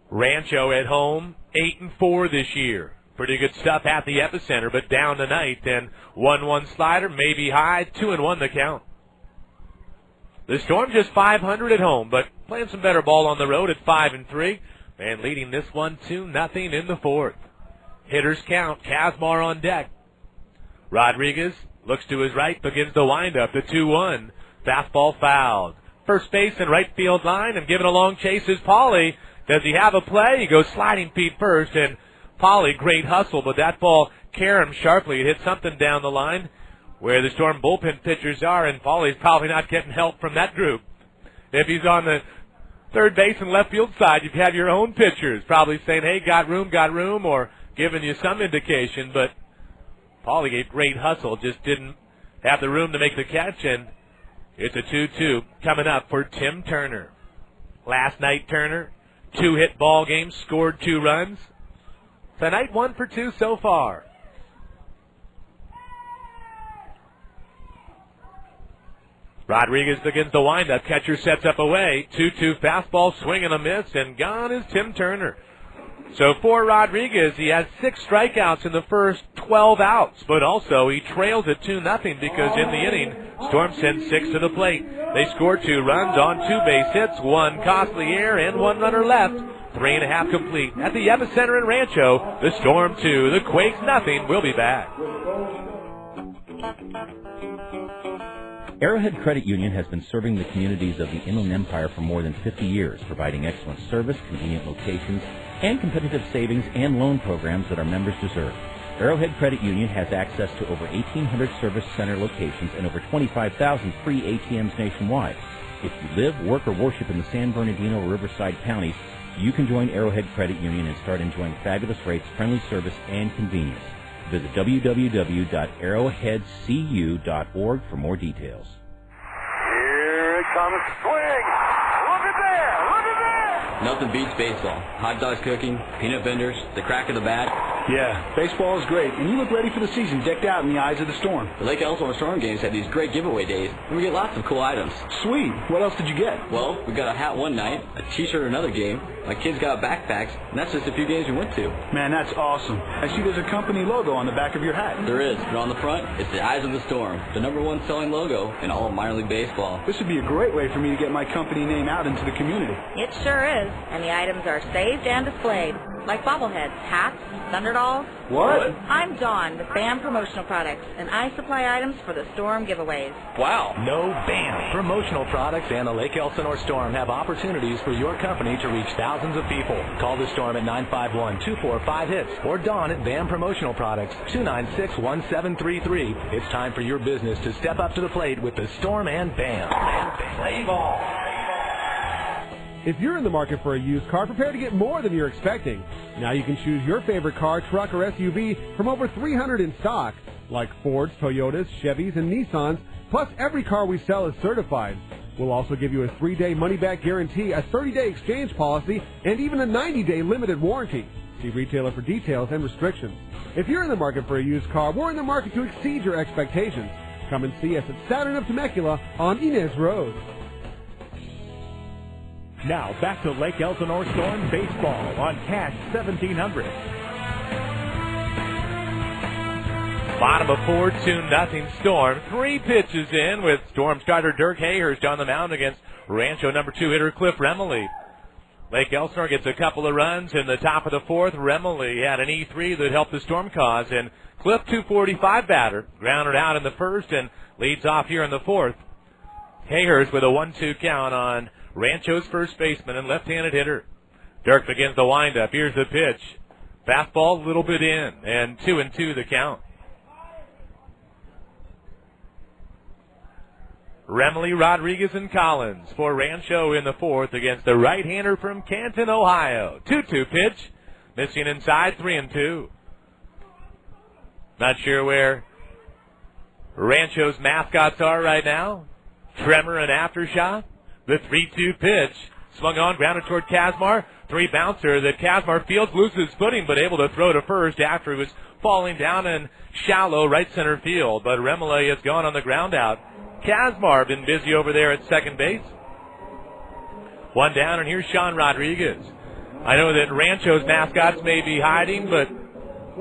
Rancho at home, 8-4 this year. Pretty good stuff at the epicenter, but down tonight. And 1-1 slider, maybe high. 2-1 the count. The Storm just .500 at home, but playing some better ball on the road at 5-3, and leading this one 2-0 in the 4th. Hitters count. Kazmar on deck. Rodriguez looks to his right, begins the windup. The 2-1. Fastball fouled. First base and right field line, and giving a long chase is Pauly. Does he have a play? He goes sliding feet first, and Pauly, great hustle, but that ball carried him sharply. It hit something down the line where the Storm bullpen pitchers are, and Pauly's probably not getting help from that group. If he's on the third base and left field side, you've had your own pitchers probably saying, hey, got room, or giving you some indication, but Pauly gave great hustle, just didn't have the room to make the catch, and it's a 2-2 coming up for Tim Turner. Last night, Turner, 2-hit ball game, scored 2 runs. Tonight, 1 for 2 so far. Rodriguez begins the windup. Catcher sets up away. 2-2 fastball, swing and a miss, and gone is Tim Turner. So for Rodriguez, he has 6 strikeouts in the first 12 outs, but also he trails at 2-0 because in the inning, Storm sends 6 to the plate. They score 2 runs on 2 base hits, 1 costly error, and 1 runner left. 3.5 complete. At the epicenter in Rancho, the Storm 2, the Quakes 0. We'll be back. Arrowhead Credit Union has been serving the communities of the Inland Empire for more than 50 years, providing excellent service, convenient locations, and competitive savings and loan programs that our members deserve. Arrowhead Credit Union has access to over 1,800 service center locations and over 25,000 free ATMs nationwide. If you live, work, or worship in the San Bernardino or Riverside counties, you can join Arrowhead Credit Union and start enjoying fabulous rates, friendly service, and convenience. Visit www.arrowheadcu.org for more details. Here it comes, swing! Look at there! Look at there! Nothing beats baseball. Hot dogs cooking, peanut vendors, the crack of the bat. Yeah, baseball is great, and you look ready for the season, decked out in the eyes of the Storm. The Lake Elsinore Storm games have these great giveaway days, and we get lots of cool items. Sweet. What else did you get? Well, we got a hat one night, a t-shirt another game. My kids got backpacks, and that's just a few games we went to. Man, that's awesome. I see there's a company logo on the back of your hat. There is, but on the front, it's the Eyes of the Storm, the #1 selling logo in all of minor league baseball. This would be a great way for me to get my company name out into the community. It sure is, and the items are saved and displayed. like bobbleheads, hats, thunder dolls. What? I'm Dawn with BAM Promotional Products, and I supply items for the Storm giveaways. Wow. No BAM. Promotional Products and the Lake Elsinore Storm have opportunities for your company to reach thousands of people. Call the Storm at 951-245-HITS or Dawn at BAM Promotional Products, 296-1733. It's time for your business to step up to the plate with the Storm and BAM. Play ball. If you're in the market for a used car, prepare to get more than you're expecting. Now you can choose your favorite car, truck, or SUV from over 300 in stock, like Fords, Toyotas, Chevys, and Nissans, plus every car we sell is certified. We'll also give you a 3-day money-back guarantee, a 30-day exchange policy, and even a 90-day limited warranty. See retailer for details and restrictions. If you're in the market for a used car, we're in the market to exceed your expectations. Come and see us at Saturn of Temecula on Inez Road. Now back to Lake Elsinore Storm baseball on Cash 1700. Bottom of 4, 2-0 Storm. 3 pitches in with Storm starter Dirk Hayhurst on the mound against Rancho number 2 hitter Cliff Remily. Lake Elsinore gets a couple of runs in the top of the 4th. Remily had an E3 that helped the Storm cause, and Cliff, 245 batter, grounded out in the 1st and leads off here in the 4th. Hayhurst with a 1-2 count on Rancho's first baseman and left-handed hitter. Dirk begins the windup. Here's the pitch. Fastball a little bit in, and 2-2 the count. Remily, Rodriguez, and Collins for Rancho in the 4th against the right-hander from Canton, Ohio. 2-2 pitch. Missing inside, 3-2. Not sure where Rancho's mascots are right now. Tremor and Aftershock. The 3-2 pitch. Swung on, grounded toward Kazmar. 3-bouncer that Kazmar fields, loses footing, but able to throw to first after he was falling down in shallow right center field. But Remily has gone on the ground out. Kazmar been busy over there at second base. 1 down, and here's Sean Rodriguez. I know that Rancho's mascots may be hiding, but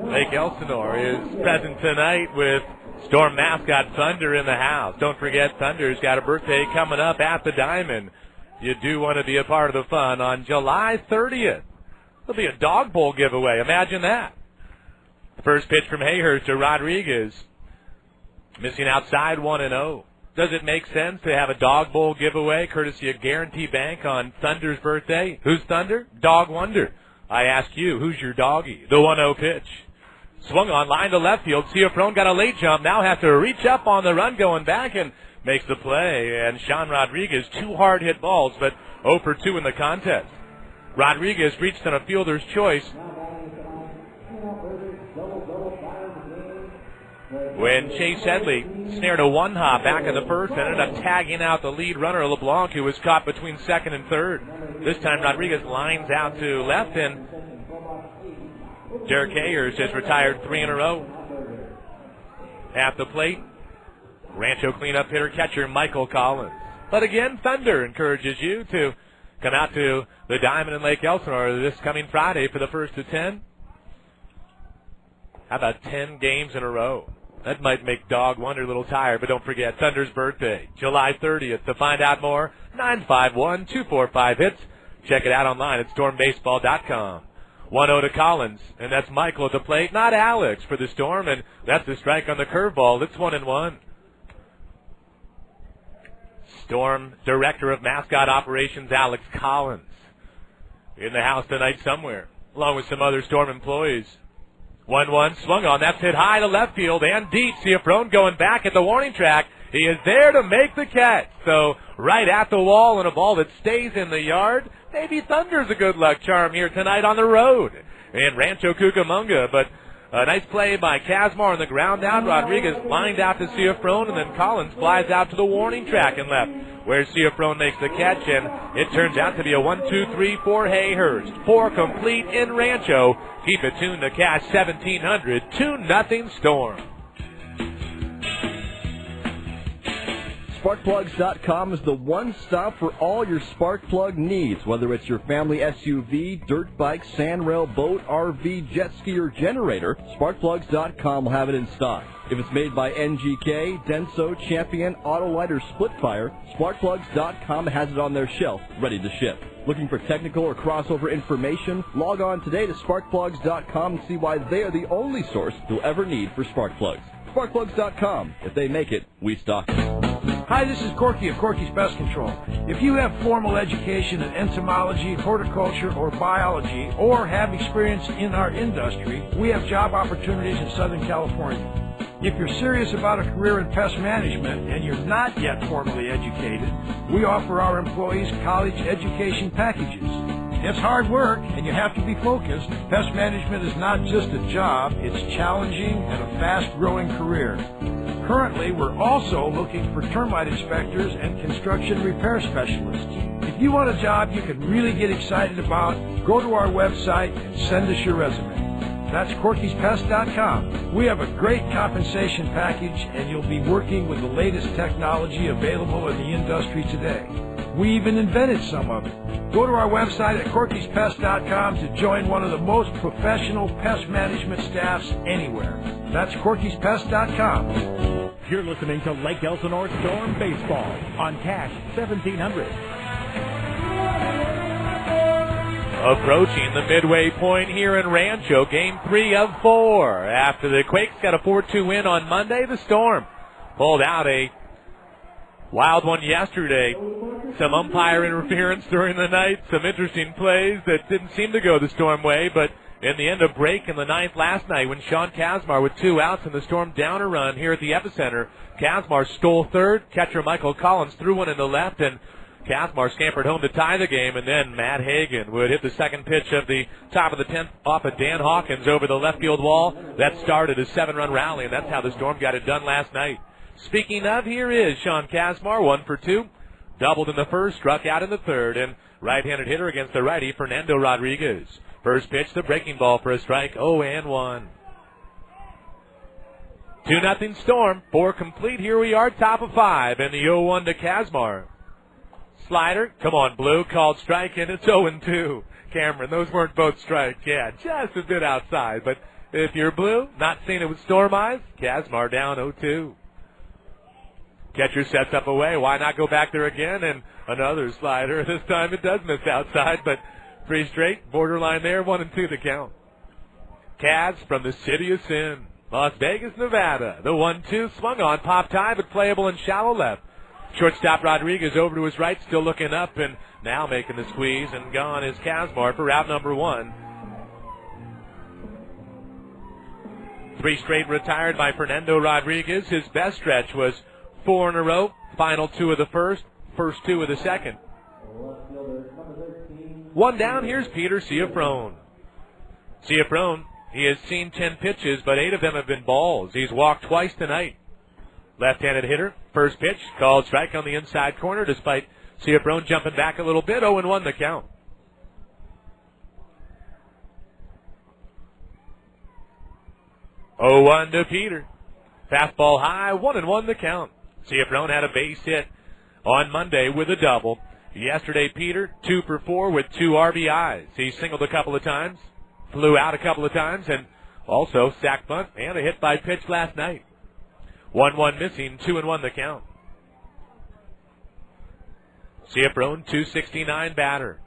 Lake Elsinore is present tonight with Storm mascot Thunder in the house. Don't forget, Thunder's got a birthday coming up at the Diamond. You do want to be a part of the fun on July 30th. There'll be a dog bowl giveaway. Imagine that. First pitch from Hayhurst to Rodriguez. Missing outside, 1-0. Does it make sense to have a dog bowl giveaway courtesy of Guarantee Bank on Thunder's birthday? Who's Thunder? Dog Wonder. I ask you, who's your doggy? The 1-0 pitch. Swung on, line to left field. Ciafrone got a late jump. Now has to reach up on the run going back and makes the play. And Sean Rodriguez, 2 hard hit balls, but 0 for 2 in the contest. Rodriguez reached on a fielder's choice when Chase Headley snared a 1-hop back in the 1st and ended up tagging out the lead runner, LeBlanc, who was caught between 2nd and 3rd. This time Rodriguez lines out to left, and Dirk Hayhurst has retired 3 in a row. At the plate, Rancho cleanup hitter catcher Michael Collins. But again, Thunder encourages you to come out to the Diamond in Lake Elsinore this coming Friday for the 1st of 10. How about 10 games in a row? That might make Dog Wonder a little tired, but don't forget, Thunder's birthday, July 30th. To find out more, 951-245-HITS. Check it out online at stormbaseball.com. 1-0 to Collins, and that's Michael at the plate, not Alex for the Storm, and that's the strike on the curveball. It's 1-1. Storm Director of Mascot Operations, Alex Collins, in the house tonight somewhere, along with some other Storm employees. 1-1, swung on. That's hit high to left field and deep. Ciafrone going back at the warning track. He is there to make the catch. So right at the wall and a ball that stays in the yard. Maybe Thunder's a good luck charm here tonight on the road in Rancho Cucamonga. But a nice play by Kazmar on the ground out. Rodriguez lined out to Ciafrone, and then Collins flies out to the warning track and left, where Ciafrone makes the catch, and it turns out to be a 1-2-3 for Hayhurst. 4 complete in Rancho. Keep it tuned to Cash 1700, 2-0 Storm. SparkPlugs.com is the one stop for all your spark plug needs, whether it's your family SUV, dirt bike, sandrail, boat, RV, jet ski, or generator. SparkPlugs.com will have it in stock. If it's made by NGK, Denso, Champion, Autolite, or Splitfire, SparkPlugs.com has it on their shelf, ready to ship. Looking for technical or crossover information? Log on today to sparkplugs.com and see why they are the only source you'll ever need for spark plugs. Sparkplugs.com. If they make it, we stock it. Hi, this is Corky of Corky's Pest Control. If you have formal education in entomology, horticulture, or biology, or have experience in our industry, we have job opportunities in Southern California. If you're serious about a career in pest management and you're not yet formally educated, we offer our employees college education packages. It's hard work, and you have to be focused. Pest management is not just a job, it's challenging and a fast-growing career. Currently, we're also looking for termite inspectors and construction repair specialists. If you want a job you can really get excited about, go to our website and send us your resume. That's Corky'sPest.com. We have a great compensation package, and you'll be working with the latest technology available in the industry today. We even invented some of it. Go to our website at Corky'sPest.com to join one of the most professional pest management staffs anywhere. That's Corky'sPest.com. You're listening to Lake Elsinore Storm Baseball on Cash 1700. Approaching the midway point here in Rancho, game 3 of 4. After the Quakes got a 4-2 win on Monday, the Storm pulled out a wild one yesterday. Some umpire interference during the night, some interesting plays that didn't seem to go the Storm way, but in the end, a break in the ninth last night when Sean Kazmar with 2 outs and the Storm down a run here at the epicenter. Kazmar stole third, catcher Michael Collins threw one in the left, and Kazmar scampered home to tie the game, and then Matt Hagan would hit the second pitch of the top of the 10th off of Dan Hawkins over the left field wall. That started a 7-run rally, and that's how the Storm got it done last night. Speaking of, here is Sean Kazmar, 1 for 2. Doubled in the first, struck out in the third, and right-handed hitter against the righty, Fernando Rodriguez. First pitch, the breaking ball for a strike, 0-1. 2-0 Storm, 4 complete. Here we are, top of 5, and the 0-1 to Kazmar. Slider, come on, Blue, called strike, and it's 0-2. Cameron, those weren't both strikes. Yeah, just a bit outside, but if you're Blue, not seeing it with Storm eyes, Kazmar down 0-2. Catcher sets up away. Why not go back there again? And another slider. This time it does miss outside, but 3 straight. Borderline there, 1-2 the count. Kaz from the city of Sin, Las Vegas, Nevada. The 1-2 swung on, popped high, but playable in shallow left. Shortstop Rodriguez over to his right, still looking up, and now making the squeeze, and gone is Kazmar for route number 1. 3 straight retired by Fernando Rodriguez. His best stretch was 4 in a row, final 2 of the first 2 of the second. 1 down, here's Peter Ciafrone. Ciafrone, he has seen 10 pitches, but 8 of them have been balls. He's walked twice tonight. Left-handed hitter, first pitch, called strike on the inside corner, despite Ciafrone jumping back a little bit, 0-1 the count. 0-1 to Peter. Fastball high, 1-1 the count. Ciafrone had a base hit on Monday with a double. Yesterday, Peter, 2 for 4 with 2 RBIs. He singled a couple of times, flew out a couple of times, and also sack bunt and a hit by pitch last night. 1-1 missing, 2-1 the count. Ciafrone, 269 batter.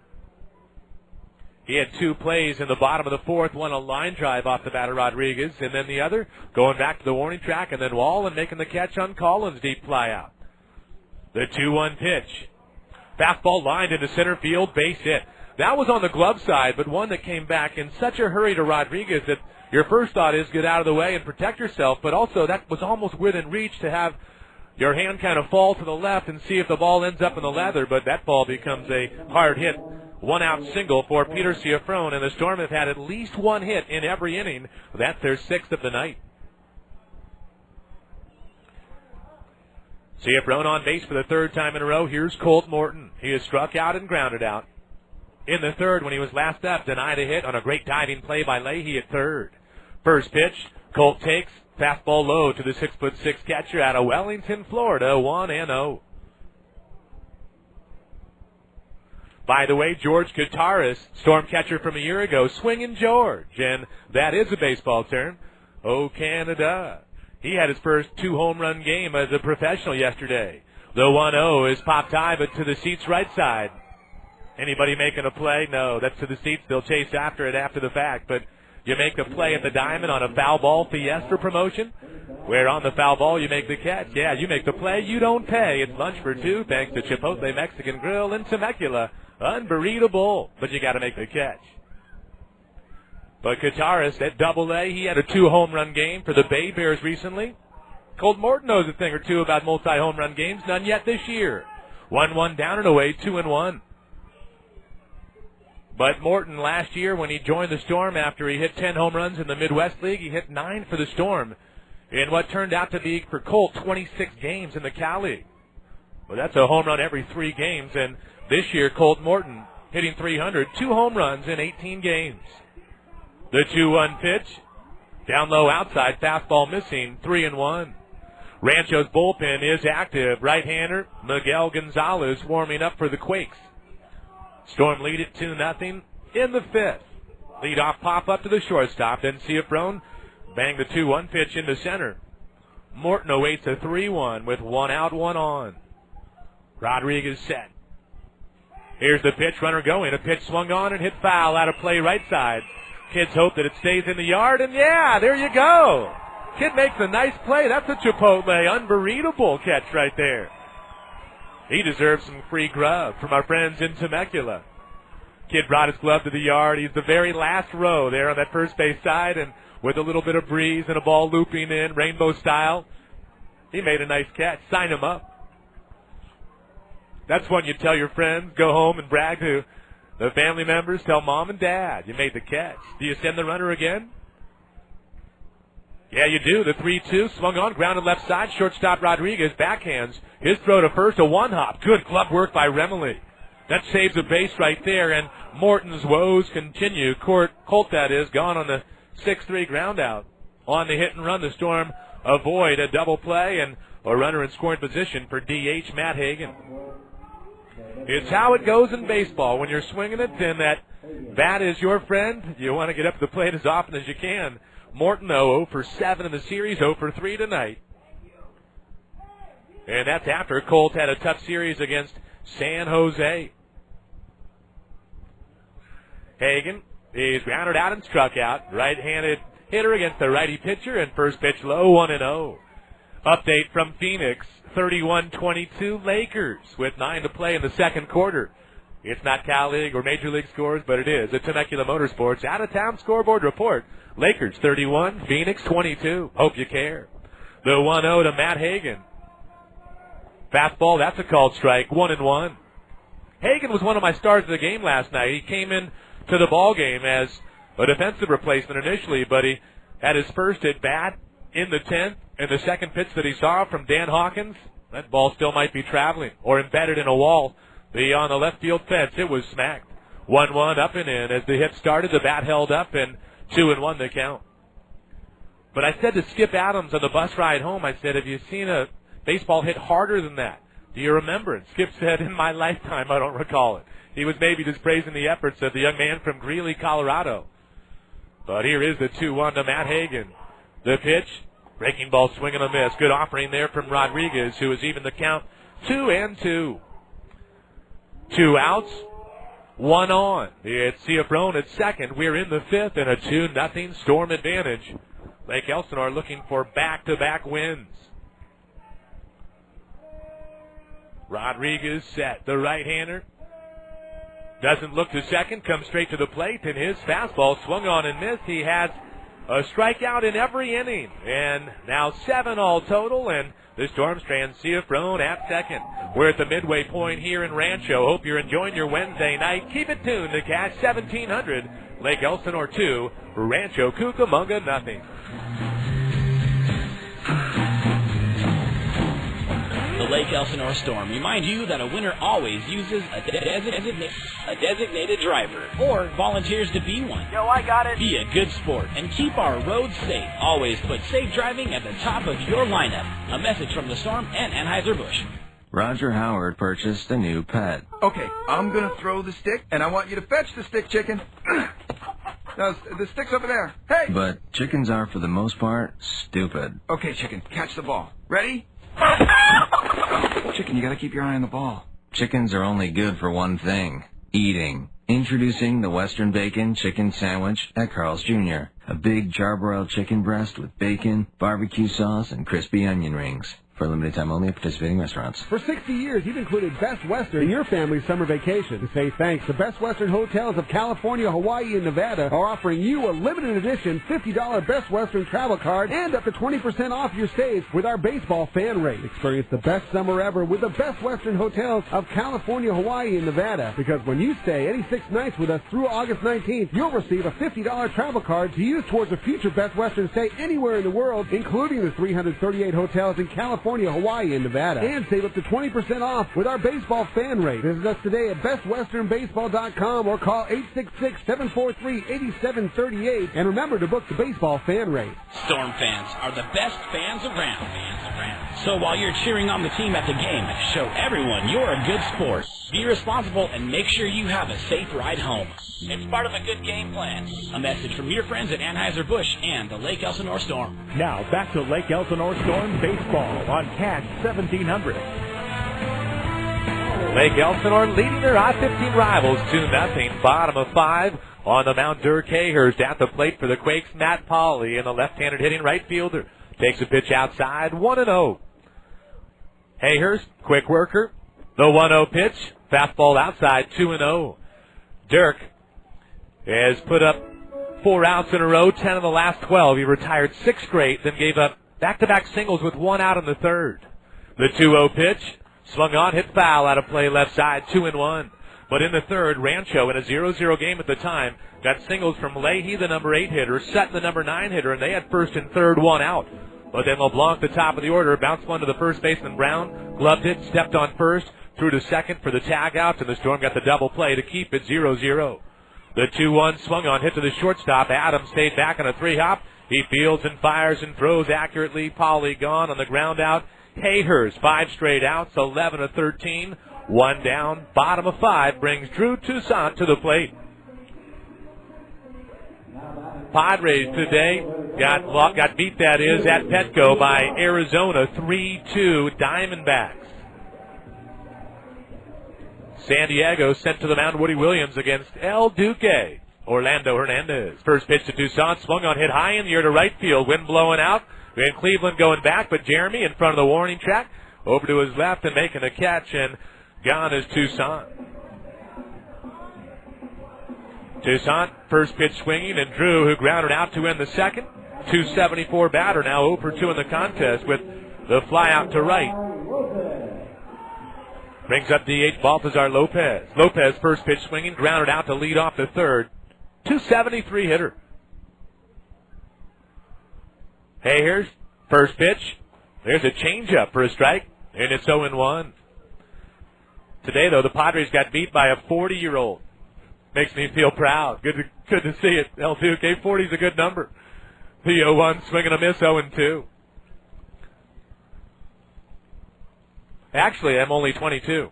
He had 2 plays in the bottom of the 4th, one a line drive off the batter Rodriguez, and then the other going back to the warning track, and then Wall and making the catch on Collins' deep fly out. The 2-1 pitch. Fastball lined into center field, base hit. That was on the glove side, but one that came back in such a hurry to Rodriguez that your first thought is get out of the way and protect yourself, but also that was almost within reach to have your hand kind of fall to the left and see if the ball ends up in the leather, but that ball becomes a hard hit. 1-out single for Peter Ciafrone, and the Storm have had at least 1 hit in every inning. That's their 6th of the night. Ciafrone on base for the 3rd time in a row. Here's Colt Morton. He has struck out and grounded out. In the 3rd, when he was last up, denied a hit on a great diving play by Leahy at 3rd. First pitch, Colt takes, fastball low to the 6'6" catcher out of Wellington, Florida, 1-0. By the way, George Gutaris, Storm catcher from a year ago, swinging George, and that is a baseball term. Oh, Canada. He had his first 2-home-run game as a professional yesterday. The 1-0 is popped high, but to the seat's right side. Anybody making a play? No, that's to the seats. They'll chase after it after the fact. But you make the play at the Diamond on a foul ball Fiesta promotion, where on the foul ball you make the catch. Yeah, you make the play, you don't pay. It's lunch for two thanks to Chipotle Mexican Grill in Temecula. Unbelievable, but you got to make the catch. But guitarist at Double-A, he had a 2-home run game for the Bay Bears recently. Colt Morton knows a thing or two about multi-home run games. None yet this year. 1-1 down and away, 2-1. But Morton last year when he joined the Storm after he hit 10 home runs in the Midwest League, he hit 9 for the Storm in what turned out to be for Colt 26 games in the Cal League. Well, that's a home run every 3 games. And this year, Colt Morton hitting 300, 2 home runs in 18 games. The 2-1 pitch, down low outside, fastball missing, 3-1. Rancho's bullpen is active. Right-hander Miguel González warming up for the Quakes. Storm lead it 2-0 in the 5th. Leadoff pop-up to the shortstop. Then Ciafrone bang the 2-1 pitch into center. Morton awaits a 3-1 with 1 out, 1 on. Rodriguez set. Here's the pitch, runner going. A pitch swung on and hit foul out of play right side. Kids hope that it stays in the yard, and yeah, there you go. Kid makes a nice play. That's a Chipotle. Unbelievable catch right there. He deserves some free grub from our friends in Temecula. Kid brought his glove to the yard. He's the very last row there on that first base side, and with a little bit of breeze and a ball looping in, rainbow style, he made a nice catch. Sign him up. That's when you tell your friends, go home and brag to the family members, tell mom and dad you made the catch. Do you send the runner again? Yeah, you do. The 3-2 swung on, grounded left side. Shortstop Rodriguez backhands his throw to first, a one-hop. Good glove work by Remily. That saves a base right there, and Morton's woes continue. Colt, that is, gone on the 6-3 ground out. On the hit and run, the Storm avoid a double play and a runner in scoring position for DH Matt Hagan. It's how it goes in baseball. When you're swinging it, then that bat is your friend. You want to get up to the plate as often as you can. Morton, though, 0 for 7 in the series, 0 for 3 tonight. And that's after Colt had a tough series against San Jose. Hagan is grounded out and struck out. Right-handed hitter against the righty pitcher, and first pitch low, 1-0. Update from Phoenix, 31-22 Lakers with 9 to play in the second quarter. It's not Cal League or Major League scores, but it is a Temecula Motorsports out-of-town scoreboard report. Lakers 31, Phoenix 22. Hope you care. The 1-0 to Matt Hagan. Fastball, that's a called strike, 1-1. Hagan was one of my stars of the game last night. He came in to the ball game as a defensive replacement initially, but he had his first at bat in the 10th, and the second pitch that he saw from Dan Hawkins, that ball still might be traveling or embedded in a wall on the left field fence. It was smacked. 1-1 up and in. As the hit started, the bat held up, and 2-1 the count. But I said to Skip Adams on the bus ride home, I said, have you seen a baseball hit harder than that? Do you remember it? Skip said, in my lifetime, I don't recall it. He was maybe just praising the efforts of the young man from Greeley, Colorado. But here is the 2-1 to Matt Hagan. The pitch, breaking ball, swing and a miss. Good offering there from Rodriguez, who has even the count 2-2. 2 outs, 1 on. It's Ciafrone at second. We're in the 5th and a 2-0 Storm advantage. Lake Elsinore looking for back-to-back wins. Rodriguez set. The right-hander doesn't look to second, comes straight to the plate, and his fastball swung on and missed. He has a strikeout in every inning, and now 7 all total, and the Storm strand Ciafrone at second. We're at the midway point here in Rancho. Hope you're enjoying your Wednesday night. Keep it tuned to Cash 1700, Lake Elsinore 2, Rancho Cucamonga nothing. The Lake Elsinore Storm remind you that a winner always uses a designated driver or volunteers to be one. Yo, I got it. Be a good sport and keep our roads safe. Always put safe driving at the top of your lineup. A message from the Storm and Anheuser-Busch. Roger Howard purchased a new pet. Okay, I'm going to throw the stick, and I want you to fetch the stick, chicken. Now, the stick's over there. Hey! But chickens are, for the most part, stupid. Okay, chicken, catch the ball. Ready? Chicken, you got to keep your eye on the ball. Chickens are only good for one thing, Eating. Introducing the Western Bacon Chicken Sandwich at Carl's Jr. A big charbroiled chicken breast with bacon, barbecue sauce, and crispy onion rings. For a limited time only at participating restaurants. For 60 years, you've included Best Western in your family's summer vacation. To say thanks, the Best Western hotels of California, Hawaii, and Nevada are offering you a limited edition $50 Best Western travel card and up to 20% off your stays with our baseball fan rate. Experience the best summer ever with the Best Western hotels of California, Hawaii, and Nevada. Because when you stay any 6 nights with us through August 19th, you'll receive a $50 travel card to use towards a future Best Western stay anywhere in the world, including the 338 hotels in California, Hawaii, and Nevada. And save up to 20% off with our baseball fan rate. Visit us today at bestwesternbaseball.com or call 866-743-8738. And remember to book the baseball fan rate. Storm fans are the best fans around. So while you're cheering on the team at the game, show everyone you're a good sport. Be responsible and make sure you have a safe ride home. It's part of a good game plan. A message from your friends at Anheuser-Busch and the Lake Elsinore Storm. Now back to Lake Elsinore Storm baseball on Cash 1700. Lake Elsinore leading their I-15 rivals 2-0. Bottom of 5. On the mound, Dirk Hayhurst at the plate for the Quakes. Matt Pauley, and the left-handed hitting right fielder, takes a pitch outside. 1-0. Hayhurst, quick worker. The 1-0 pitch. Fastball outside. 2-0. Dirk has put up 4 outs in a row, 10 of the last 12. He retired 6 straight, then gave up back-to-back singles with 1 out in the third. The 2-0 pitch, swung on, hit foul out of play left side, 2-1. But in the third, Rancho, in a 0-0 game at the time, got singles from Leahy, the number 8 hitter, Sutton, the number 9 hitter, and they had first and third, 1 out. But then LeBlanc, the top of the order, bounced one to the first baseman Brown, gloved it, stepped on first, threw to second for the tag out, and the Storm got the double play to keep it 0-0. The 2-1 swung on, hit to the shortstop. Adams stayed back on a 3-hop. He fields and fires and throws accurately. Pauley gone on the ground out. Hayhurst, 5 straight outs, 11 of 13. 1 down. Bottom of 5 brings Drew Toussaint to the plate. Padres today got beat, that is, at Petco by Arizona 3-2 Diamondbacks. San Diego sent to the mound Woody Williams against El Duque. Orlando Hernandez. First pitch to Toussaint, swung on, hit high in the air to right field. Wind blowing out. Van Cleveland going back, but Jeremy in front of the warning track. Over to his left and making a catch, and gone is Toussaint. Toussaint, first pitch swinging, and Drew, who grounded out to end the second. 274 batter, now 0 for 2 in the contest with the fly out to right. Brings up DH Baltazar Lopez. Lopez, first pitch swinging, grounded out to lead off the third. 273 hitter. Hayhurst, first pitch. There's a changeup for a strike, and it's 0-1. Today, though, the Padres got beat by a 40-year-old. Makes me feel proud. Good to see it. El Duque, 40 is a good number. The 0-1, swing and a miss, 0-2. Actually, I'm only 22.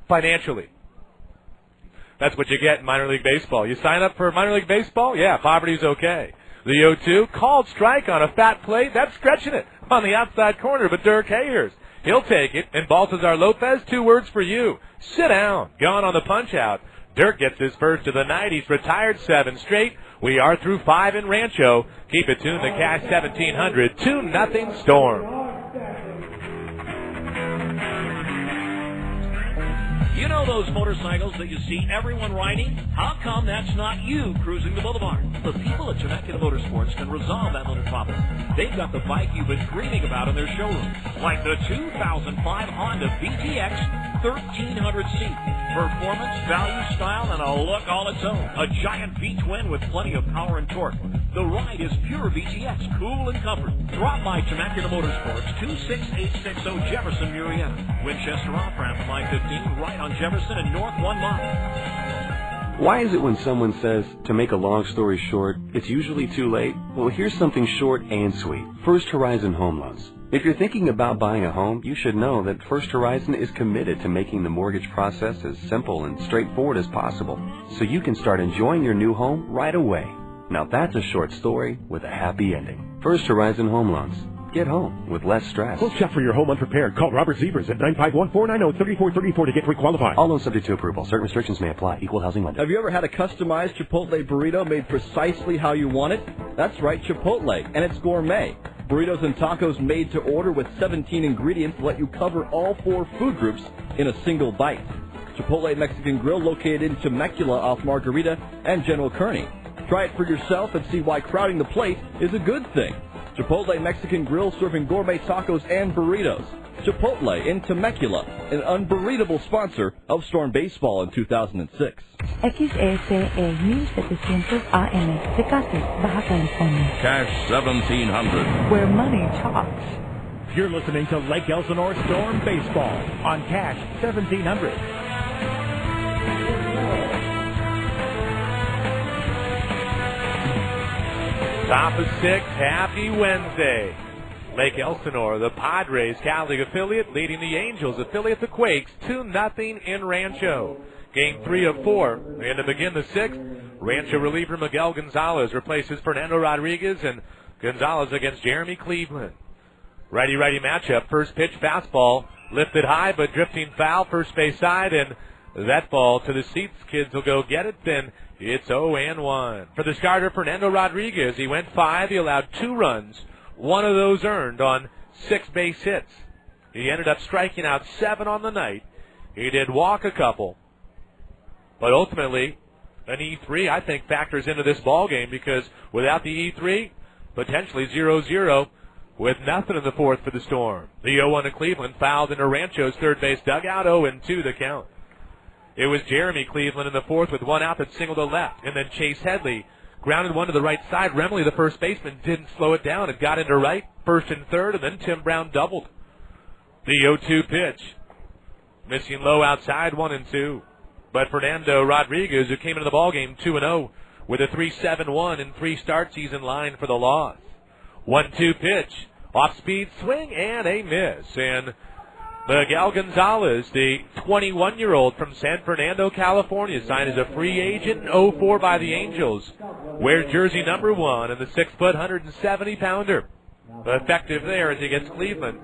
Financially. That's what you get in minor league baseball. You sign up for minor league baseball? Yeah, poverty's okay. The 0-2, called strike on a fat play. That's stretching it on the outside corner, but Dirk Hayhurst, he'll take it. And Baltazar Lopez, 2 words for you. Sit down. Gone on the punch out. Dirk gets his first of the night. He's retired 7 straight. We are through 5 in Rancho. Keep it tuned to Cash 1700. 2-0 Storm. You know those motorcycles that you see everyone riding? How come that's not you cruising the boulevard? The people at Temecula Motorsports can resolve that little problem. They've got the bike you've been dreaming about in their showroom, like the 2005 Honda VTX 1300C. Performance, value, style, and a look all its own. A giant V-twin with plenty of power and torque. The ride is pure VTX, cool and comfort. Drop by Temecula Motorsports, 26860 Jefferson, Murrieta. Winchester off-ramp from I-15, right on Jefferson and North 1 mile. Why is it when someone says, to make a long story short, it's usually too late? Well, here's something short and sweet. First Horizon Home Loans. If you're thinking about buying a home, you should know that First Horizon is committed to making the mortgage process as simple and straightforward as possible, so you can start enjoying your new home right away. Now that's a short story with a happy ending. First Horizon Home Loans. get home with less stress. Close shop for your home unprepared. Call Robert Zebras at 951-490-3434 to get requalified. All loans subject to approval. Certain restrictions may apply. Equal housing lender. Have you ever had a customized Chipotle burrito made precisely how you want it? That's right, Chipotle, and it's gourmet. Burritos and tacos made to order with 17 ingredients to let you cover all 4 food groups in a single bite. Chipotle Mexican Grill located in Temecula off Margarita and General Kearney. Try it for yourself and see why crowding the plate is a good thing. Chipotle Mexican Grill serving gourmet tacos and burritos. Chipotle in Temecula, an unbeatable sponsor of Storm Baseball in 2006. XSE 1700 AM, Tecate, Baja California. Cash 1700. Where money talks. You're listening to Lake Elsinore Storm Baseball on Cash 1700. Top of 6, happy Wednesday. Lake Elsinore, the Padres Catholic affiliate, leading the Angels affiliate, the Quakes, 2-0 in Rancho. Game 3 of 4. And to begin the 6th, Rancho reliever Miguel González replaces Fernando Rodriguez, and González against Jeremy Cleveland. Righty-righty matchup. First pitch, fastball, lifted high but drifting foul, first base side, and that ball to the seats. Kids will go get it, then it's 0-1. For the starter, Fernando Rodriguez, he went 5. He allowed 2 runs. 1 of those earned on 6 base hits. He ended up striking out 7 on the night. He did walk a couple. But ultimately, an E3, I think, factors into this ball game, because without the E3, potentially 0-0 with nothing in the 4th for the Storm. The 0-1 to Cleveland, fouled into Rancho's third base dugout, 0-2 the count. It was Jeremy Cleveland in the 4th with 1 out that singled to left, and then Chase Headley grounded 1 to the right side. Remley, the first baseman, didn't slow it down. It got into right, 1st and 3rd, and then Tim Brown doubled. The 0-2 pitch. Missing low outside, 1-2. But Fernando Rodriguez, who came into the ballgame 2-0 with a 3.71 and 3 start season line for the loss. 1-2 pitch. Off-speed swing and a miss. And Miguel González, the 21-year-old from San Fernando, California, signed as a free agent in 04 by the Angels. Wears jersey number 1 and the 6-foot, 170-pounder. Effective there as he gets Cleveland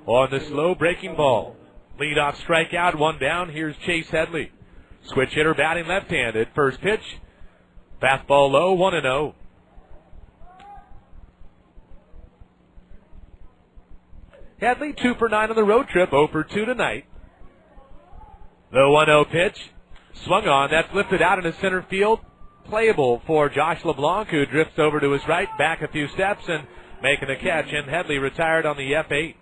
on the slow breaking ball. Leadoff strikeout, 1 down. Here's Chase Headley. Switch hitter batting left-handed. First pitch. Fastball low, 1-0. Headley 2 for 9 on the road trip, 0 for 2 tonight. The 1-0 pitch. Swung on. That's lifted out into center field. Playable for Josh LeBlanc, who drifts over to his right, back a few steps, and making a catch. And Headley retired on the F8.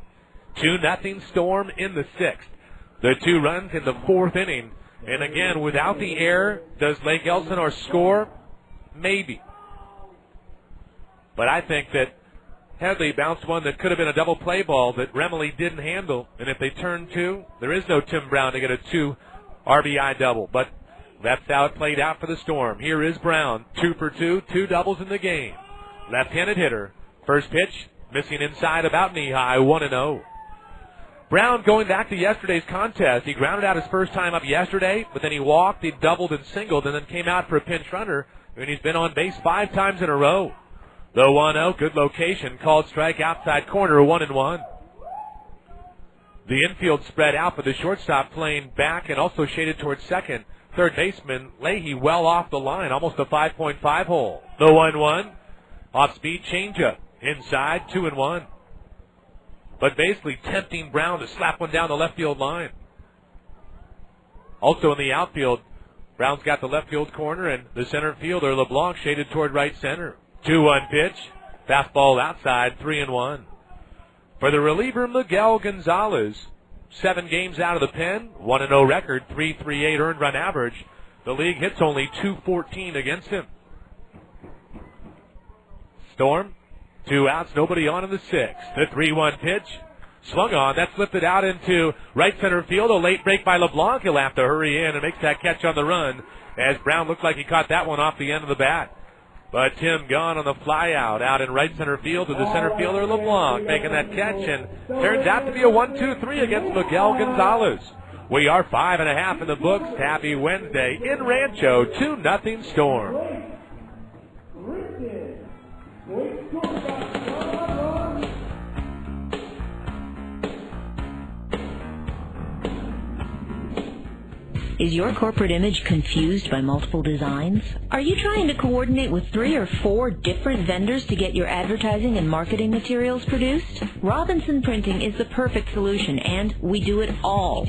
2-0 Storm in the 6th. The 2 runs in the 4th inning. And again, without the error, does Lake Elsinore score? Maybe. But I think that Headley bounced 1 that could have been a double play ball that Remley didn't handle. And if they turn 2, there is no Tim Brown to get a 2 RBI double. But that's how it played out for the Storm. Here is Brown, 2 for 2, 2 doubles in the game. Left-handed hitter. First pitch, missing inside about knee-high, 1-0. Brown going back to yesterday's contest. He grounded out his first time up yesterday, but then he walked, he doubled and singled, and then came out for a pinch runner, and he's been on base 5 times in a row. The 1-0, good location, called strike outside corner, 1-1. The infield spread out, but the shortstop playing back and also shaded towards second. Third baseman Leahy well off the line, almost a 5.5 hole. The 1-1, off-speed changeup, inside, 2-1. But basically tempting Brown to slap one down the left field line. Also in the outfield, Brown's got the left field corner, and the center fielder LeBlanc shaded toward right center. 2-1 pitch, fastball outside, 3-1. For the reliever Miguel González, 7 games out of the pen, 1-0 record, 3.38 earned run average. The league hits only .214 against him. Storm, 2 outs, nobody on in the 6th. The 3-1 pitch, swung on. That's lifted out into right center field. A late break by LeBlanc. He'll have to hurry in and makes that catch on the run, as Brown looked like he caught that one off the end of the bat. But Tim gone on the fly out in right center field to the center fielder LeBlanc, making that catch, and turns out to be a 1-2-3 against Miguel González. We are 5.5 in the books. Happy Wednesday in Rancho, 2-0 Storm. Is your corporate image confused by multiple designs? Are you trying to coordinate with 3 or 4 different vendors to get your advertising and marketing materials produced? Robinson Printing is the perfect solution, and we do it all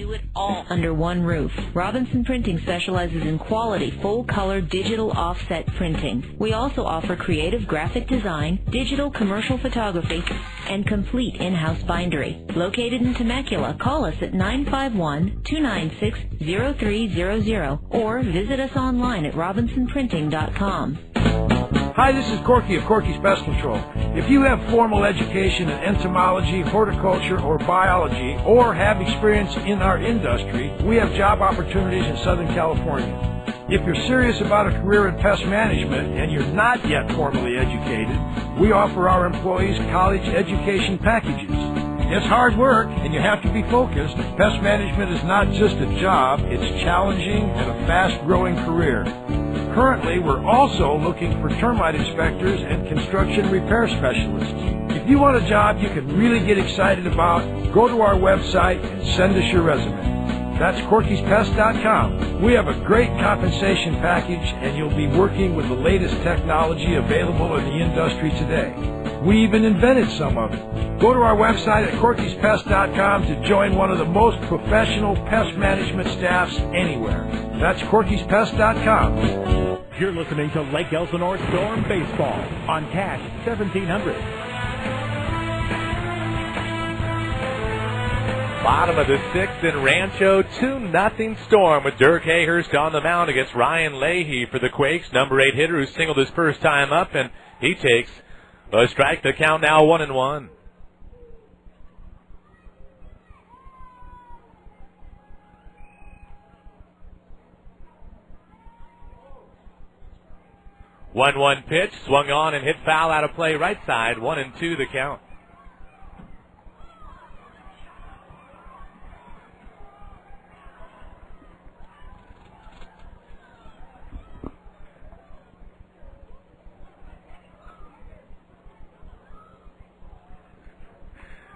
under one roof. Robinson Printing specializes in quality, full-color digital offset printing. We also offer creative graphic design, digital commercial photography, and complete in-house bindery. Located in Temecula, call us at 951-296-0300 or visit us online at robinsonprinting.com. Hi, this is Corky of Corky's Pest Control. If you have formal education in entomology, horticulture, or biology, or have experience in our industry, we have job opportunities in Southern California. If you're serious about a career in pest management and you're not yet formally educated, we offer our employees college education packages. It's hard work, and you have to be focused. Pest management is not just a job, it's challenging and a fast-growing career. Currently, we're also looking for termite inspectors and construction repair specialists. If you want a job you can really get excited about, go to our website and send us your resume. That's Corky'sPest.com. We have a great compensation package, and you'll be working with the latest technology available in the industry today. We even invented some of it. Go to our website at Corky'sPest.com to join one of the most professional pest management staffs anywhere. That's Corky'sPest.com. You're listening to Lake Elsinore Storm Baseball on Cash 1700. Bottom of the 6th in Rancho, 2-0 Storm with Dirk Hayhurst on the mound against Ryan Leahy for the Quakes, number 8 hitter who singled his first time up, and he takes a strike. The count now 1-1. One pitch, swung on and hit foul out of play right side. 1-2 the count.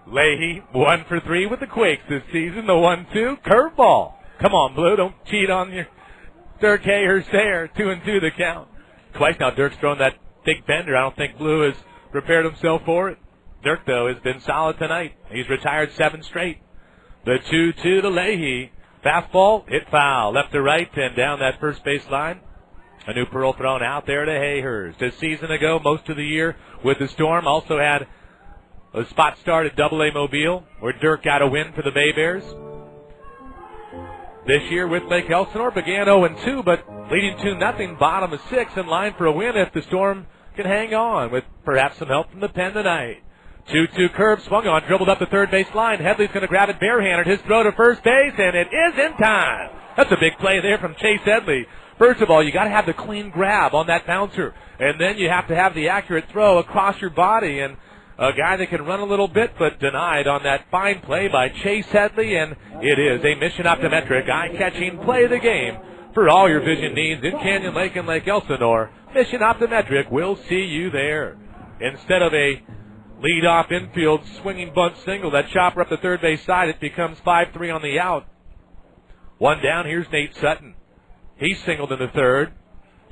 Leahy, 1 for 3 with the Quakes this season. The 1-2, curveball. Come on, Blue, don't cheat on your Dirk Hayhurst there. 2-2 the count. Twice now Dirk's thrown that big bender. I don't think Blue has prepared himself for it. Dirk, though, has been solid tonight. He's retired 7 straight. The 2-2 to Leahy. Fastball, hit foul. Left to right and down that first base line. A new pearl thrown out there to Hayhurst. A season ago, most of the year with the Storm, also had a spot start at Double-A Mobile, where Dirk got a win for the Bay Bears. This year with Lake Elsinore began 0-2, but leading 2-0, bottom of 6, in line for a win if the Storm can hang on, with perhaps some help from the pen tonight. 2-2 curve, swung on, dribbled up the third base line. Headley's going to grab it barehanded. His throw to first base, and it is in time. That's a big play there from Chase Headley. First of all, you got to have the clean grab on that bouncer, and then you have to have the accurate throw across your body, and a guy that can run a little bit, but denied on that fine play by Chase Headley, and it is a Mission Optometric eye-catching play of the game for all your vision needs in Canyon Lake and Lake Elsinore. Mission Optometric will see you there. Instead of a lead-off infield swinging bunt single, that chopper up the third base side, it becomes 5-3 on the out. One down, here's Nate Sutton. He singled in the third.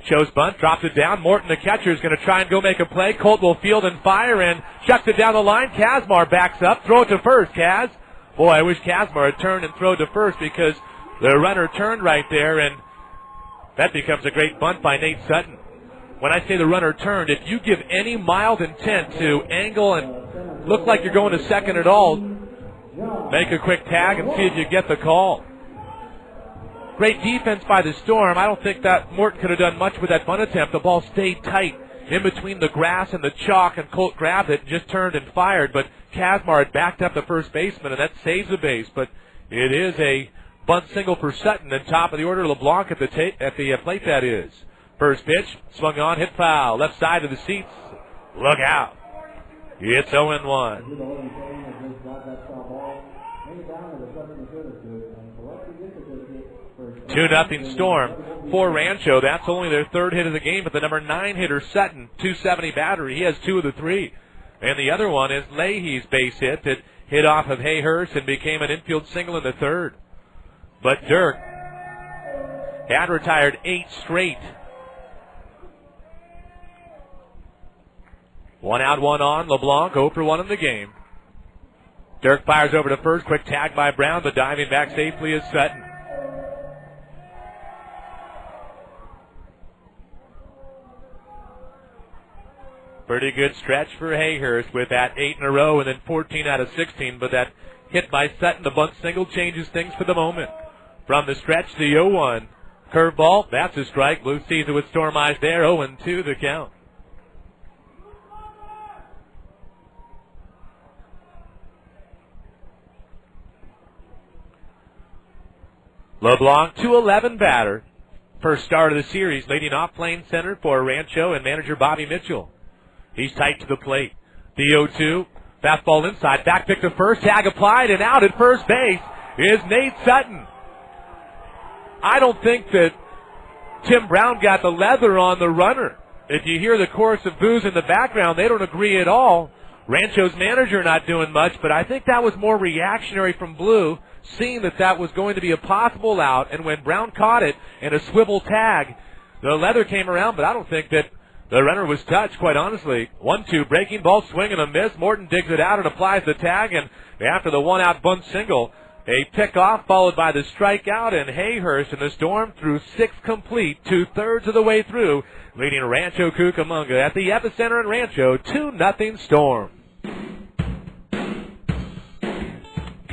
Shows bunt, drops it down. Morton, the catcher, is going to try and go make a play. Colt will field and fire and chucks it down the line. Kazmar backs up. Throw it to first, Kaz. Boy, I wish Kazmar had turned and thrown to first, because the runner turned right there, and that becomes a great bunt by Nate Sutton. When I say the runner turned, if you give any mild intent to angle and look like you're going to second at all, make a quick tag and see if you get the call. Great defense by the Storm. I don't think that Morton could have done much with that bunt attempt. The ball stayed tight in between the grass and the chalk, and Colt grabbed it and just turned and fired. But Kazmar had backed up the first baseman, and that saves the base. But it is a bunt single for Sutton, and top of the order, LeBlanc at the plate, that is. First pitch, swung on, hit foul. Left side of the seats. Look out. It's 0-1. 2-0 Storm for Rancho. That's only their third hit of the game, but the number 9 hitter, Sutton, 270 battery. He has 2 of the 3. And the other one is Leahy's base hit that hit off of Hayhurst and became an infield single in the third. But Dirk Had retired 8 straight. 1 out, 1 on. LeBlanc 0 for 1 in the game. Dirk fires over to first. Quick tag by Brown, but diving back safely is Sutton. Pretty good stretch for Hayhurst with that 8 in a row and then 14 out of 16, but that hit by Sutton, the bunt single, changes things for the moment. From the stretch, the 0-1. Curveball, that's a strike. Blue sees it with storm eyes there, 0-2 the count. LeBlanc, 2-11 batter. First start of the series, leading off playing center for Rancho and manager Bobby Mitchell. He's tight to the plate. The 0-2, fastball inside, back pick to first, tag applied, and out at first base is Nate Sutton. I don't think that Tim Brown got the leather on the runner. If you hear the chorus of boos in the background, they don't agree at all. Rancho's manager not doing much, but I think that was more reactionary from Blue, seeing that that was going to be a possible out, and when Brown caught it in a swivel tag, the leather came around, but I don't think that the runner was touched, quite honestly. 1-2, breaking ball, swing and a miss. Morton digs it out and applies the tag, and after the 1-out bunt single, a pick-off followed by the strikeout, and Hayhurst in the Storm through 6 complete, 2/3 of the way through, leading Rancho Cucamonga at the epicenter in Rancho, 2-0 Storm.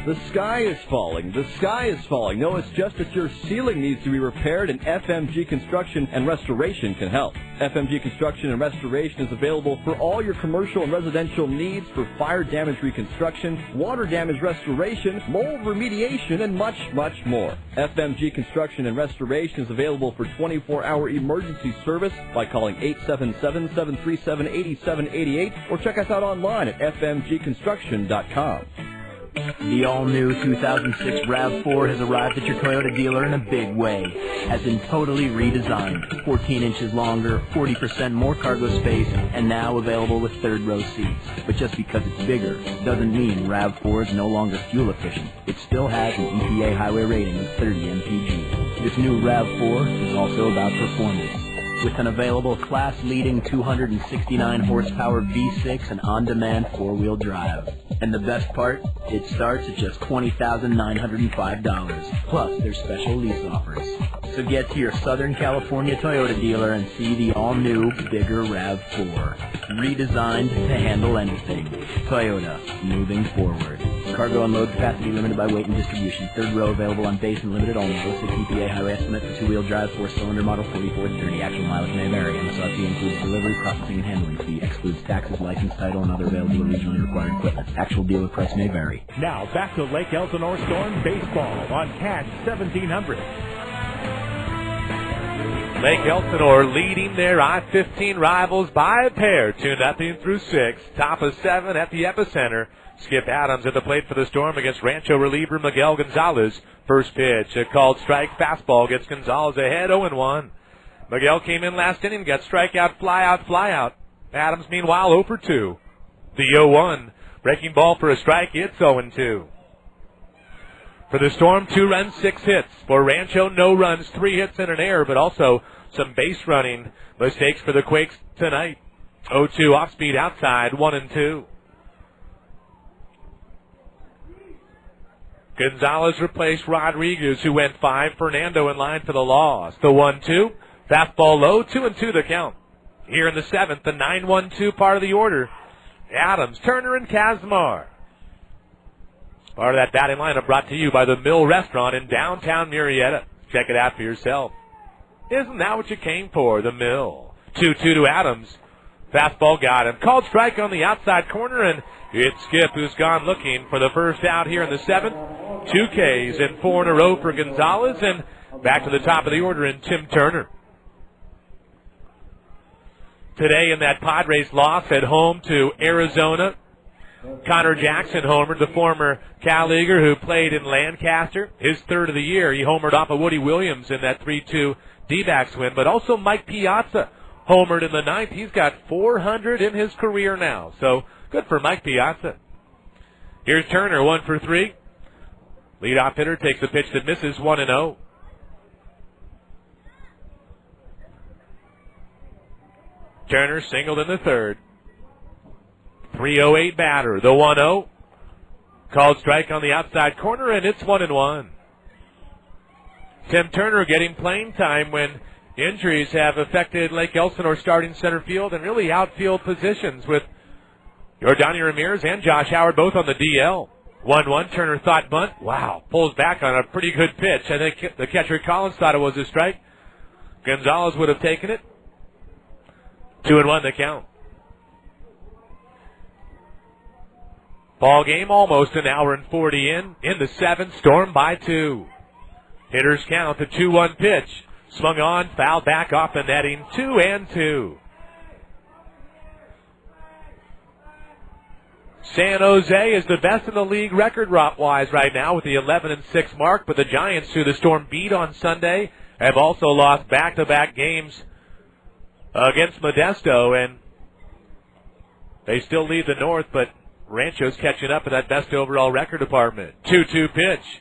The sky is falling. The sky is falling. No, it's just that your ceiling needs to be repaired, and FMG Construction and Restoration can help. FMG Construction and Restoration is available for all your commercial and residential needs for fire damage reconstruction, water damage restoration, mold remediation, and much, much more. FMG Construction and Restoration is available for 24-hour emergency service by calling 877-737-8788 or check us out online at fmgconstruction.com. The all-new 2006 RAV4 has arrived at your Toyota dealer in a big way. Has been totally redesigned. 14 inches longer, 40% more cargo space, and now available with third-row seats. But just because it's bigger doesn't mean RAV4 is no longer fuel efficient. It still has an EPA highway rating of 30 mpg. This new RAV4 is also about performance. With an available class-leading 269 horsepower V6 and on-demand four-wheel drive. And the best part? It starts at just $20,905. Plus, there's special lease offers. So get to your Southern California Toyota dealer and see the all-new, bigger RAV4. Redesigned to handle anything. Toyota, moving forward. Cargo and load capacity limited by weight and distribution. Third row available on base and limited only. 06 EPA highway estimate for two-wheel drive, 4-cylinder model 4430. Actual mileage may vary. MSRP includes delivery, processing, and handling fee. Excludes taxes, license, title, and other available or regionally required equipment. Actual dealer price may vary. Now back to Lake Elsinore Storm baseball on Cash 1700. Lake Elsinore leading their I-15 rivals by a pair, 2-0 through 6. Top of 7 at the epicenter. Skip Adams at the plate for the Storm against Rancho reliever Miguel González. First pitch, a called strike, fastball gets González ahead, 0-1. Miguel came in last inning, got strikeout, fly out. Adams, meanwhile, 0 for 2. The 0-1, breaking ball for a strike, it's 0-2. For the Storm, 2 runs, 6 hits. For Rancho, no runs, 3 hits and an error, but also some base running mistakes for the Quakes tonight. 0-2 off speed outside, 1-2. González replaced Rodriguez, who went 5. Fernando in line for the loss. The 1-2, fastball low, 2-2 the count. Here in the 7th, the 9-1-2 part of the order. Adams, Turner, and Kazmar. Part of that batting lineup brought to you by the Mill Restaurant in downtown Murrieta. Check it out for yourself. Isn't that what you came for, the Mill? 2-2 to Adams. Fastball got him. Called strike on the outside corner, and it's Skip who's gone looking for the first out here in the 7th. 2 Ks and 4 in a row for González, and back to the top of the order in Tim Turner. Today in that Padres loss at home to Arizona, Connor Jackson homered, the former Cal Leaguer who played in Lancaster. His 3rd of the year. He homered off of Woody Williams in that 3-2 D-backs win. But also Mike Piazza homered in the 9th. He's got 400 in his career now. So good for Mike Piazza. Here's Turner, 1 for 3. Leadoff hitter takes a pitch that misses, 1-0. Turner singled in the third. 3:08 batter. The 1-0. Called strike on the outside corner, and it's 1-1. Tim Turner getting playing time when injuries have affected Lake Elsinore starting center field and really outfield positions with Jordani Ramirez and Josh Howard both on the DL. 1-1. Turner thought bunt. Wow. Pulls back on a pretty good pitch. I think the catcher Collins thought it was a strike. Gonzalez would have taken it. 2-1 the count. Ball game almost an hour and 40 in the seventh, Storm by 2. Hitters count, the 2-1 pitch. Swung on, fouled back off the netting, 2-2. San Jose is the best in the league record-wise right now with the 11-6 mark, but the Giants, who the Storm beat on Sunday, have also lost back-to-back games against Modesto, and they still lead the North, but Rancho's catching up in that best overall record department. 2-2 pitch.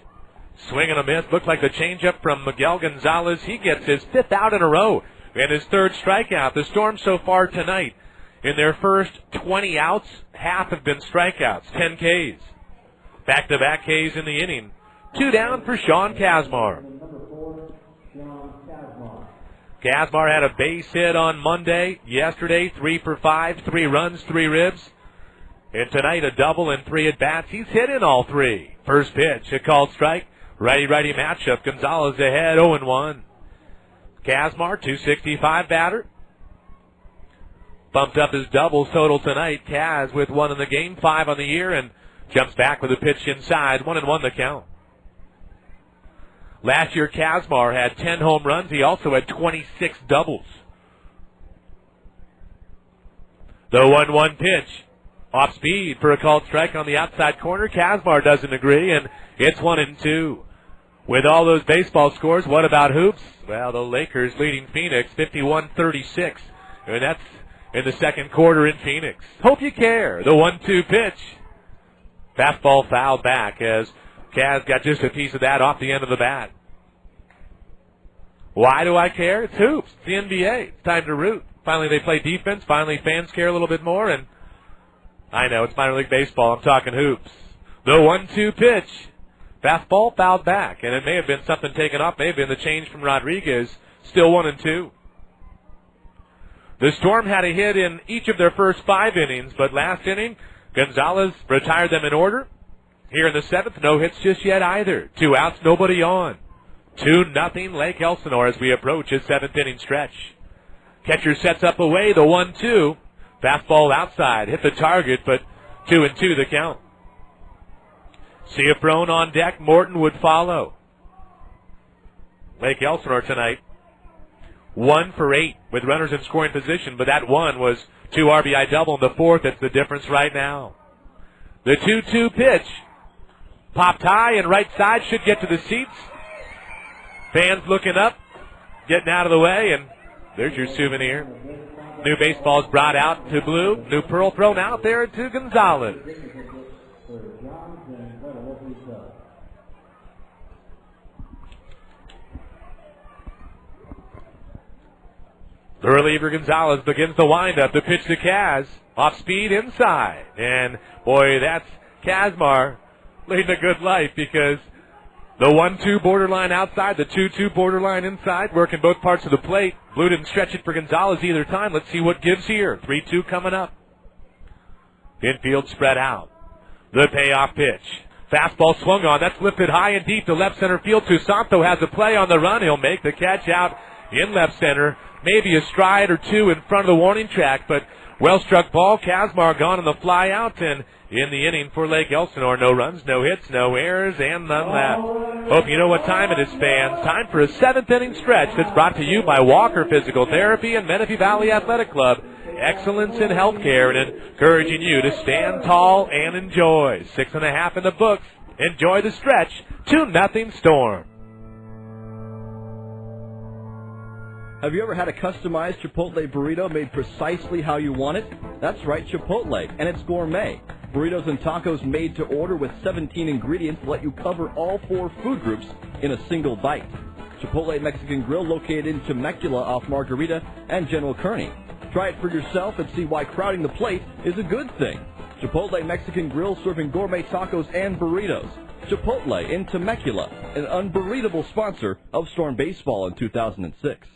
Swing and a miss. Looked like the changeup from Miguel González. He gets his 5th out in a row and his 3rd strikeout. The Storm so far tonight, in their first 20 outs, half have been strikeouts, 10 Ks. Back-to-back Ks in the inning. 2 down for Sean Kazmar. Kazmar had a base hit on Monday. Yesterday, 3 for 5, 3 runs, 3 ribs. And tonight, a double and 3 at-bats. He's hit in all 3. First pitch, a called strike. Righty-righty matchup. Gonzalez ahead, 0-1. Kazmar, 265 batter. Bumped up his doubles total tonight. Kaz with 1 in the game, 5 on the year, and jumps back with a pitch inside. 1-1 the count. Last year, Kazmar had 10 home runs. He also had 26 doubles. The 1-1 pitch. Off speed for a called strike on the outside corner. Kazmar doesn't agree, and it's 1-2. With all those baseball scores, what about hoops? Well, the Lakers leading Phoenix 51-36, and that's in the second quarter in Phoenix. Hope you care. The 1-2 pitch. Fastball fouled back as Kaz got just a piece of that off the end of the bat. Why do I care? It's hoops. It's the NBA. It's time to root. Finally, they play defense. Finally, fans care a little bit more, and I know, it's minor league baseball. I'm talking hoops. The 1-2 pitch. Fastball fouled back, and it may have been something taken off. May have been the change from Rodriguez. Still 1-2. The Storm had a hit in each of their first 5 innings, but last inning, Gonzalez retired them in order. Here in the 7th, no hits just yet either. 2 outs, nobody on. 2-0 Lake Elsinore as we approach his 7th inning stretch. Catcher sets up away, the 1-2. Fastball outside, hit the target, but 2-2 the count. Ciafrone on deck, Morton would follow. Lake Elsinore tonight, 1 for 8 with runners in scoring position, but that one was 2 RBI double in the 4th. That's the difference right now. The 2-2 pitch. Popped high and right side, should get to the seats. Fans looking up, getting out of the way, and there's your souvenir. New baseballs brought out to blue. New pearl thrown out there to Gonzalez. The reliever Gonzalez begins the windup. The pitch to Kaz. Off speed inside. And, boy, that's Kazmar leading a good life because the 1-2 borderline outside, the 2-2 borderline inside, working both parts of the plate. Blue didn't stretch it for Gonzalez either time. Let's see what gives here. 3-2 coming up. Infield spread out. The payoff pitch. Fastball swung on. That's lifted high and deep to left center field. Susanto has a play on the run. He'll make the catch out in left center. Maybe a stride or 2 in front of the warning track, but well-struck ball. Kazmar gone on the fly out, and in the inning for Lake Elsinore, no runs, no hits, no errors, and none left. Hope you know what time it is, fans. Time for a 7th inning stretch that's brought to you by Walker Physical Therapy and Menifee Valley Athletic Club. Excellence in healthcare and encouraging you to stand tall and enjoy. 6.5 in the books. Enjoy the stretch. 2-0 Storm. Have you ever had a customized Chipotle burrito made precisely how you want it? That's right, Chipotle, and it's gourmet. Burritos and tacos made to order with 17 ingredients let you cover all 4 food groups in a single bite. Chipotle Mexican Grill located in Temecula off Margarita and General Kearney. Try it for yourself and see why crowding the plate is a good thing. Chipotle Mexican Grill serving gourmet tacos and burritos. Chipotle in Temecula, an unburritable sponsor of Storm Baseball in 2006.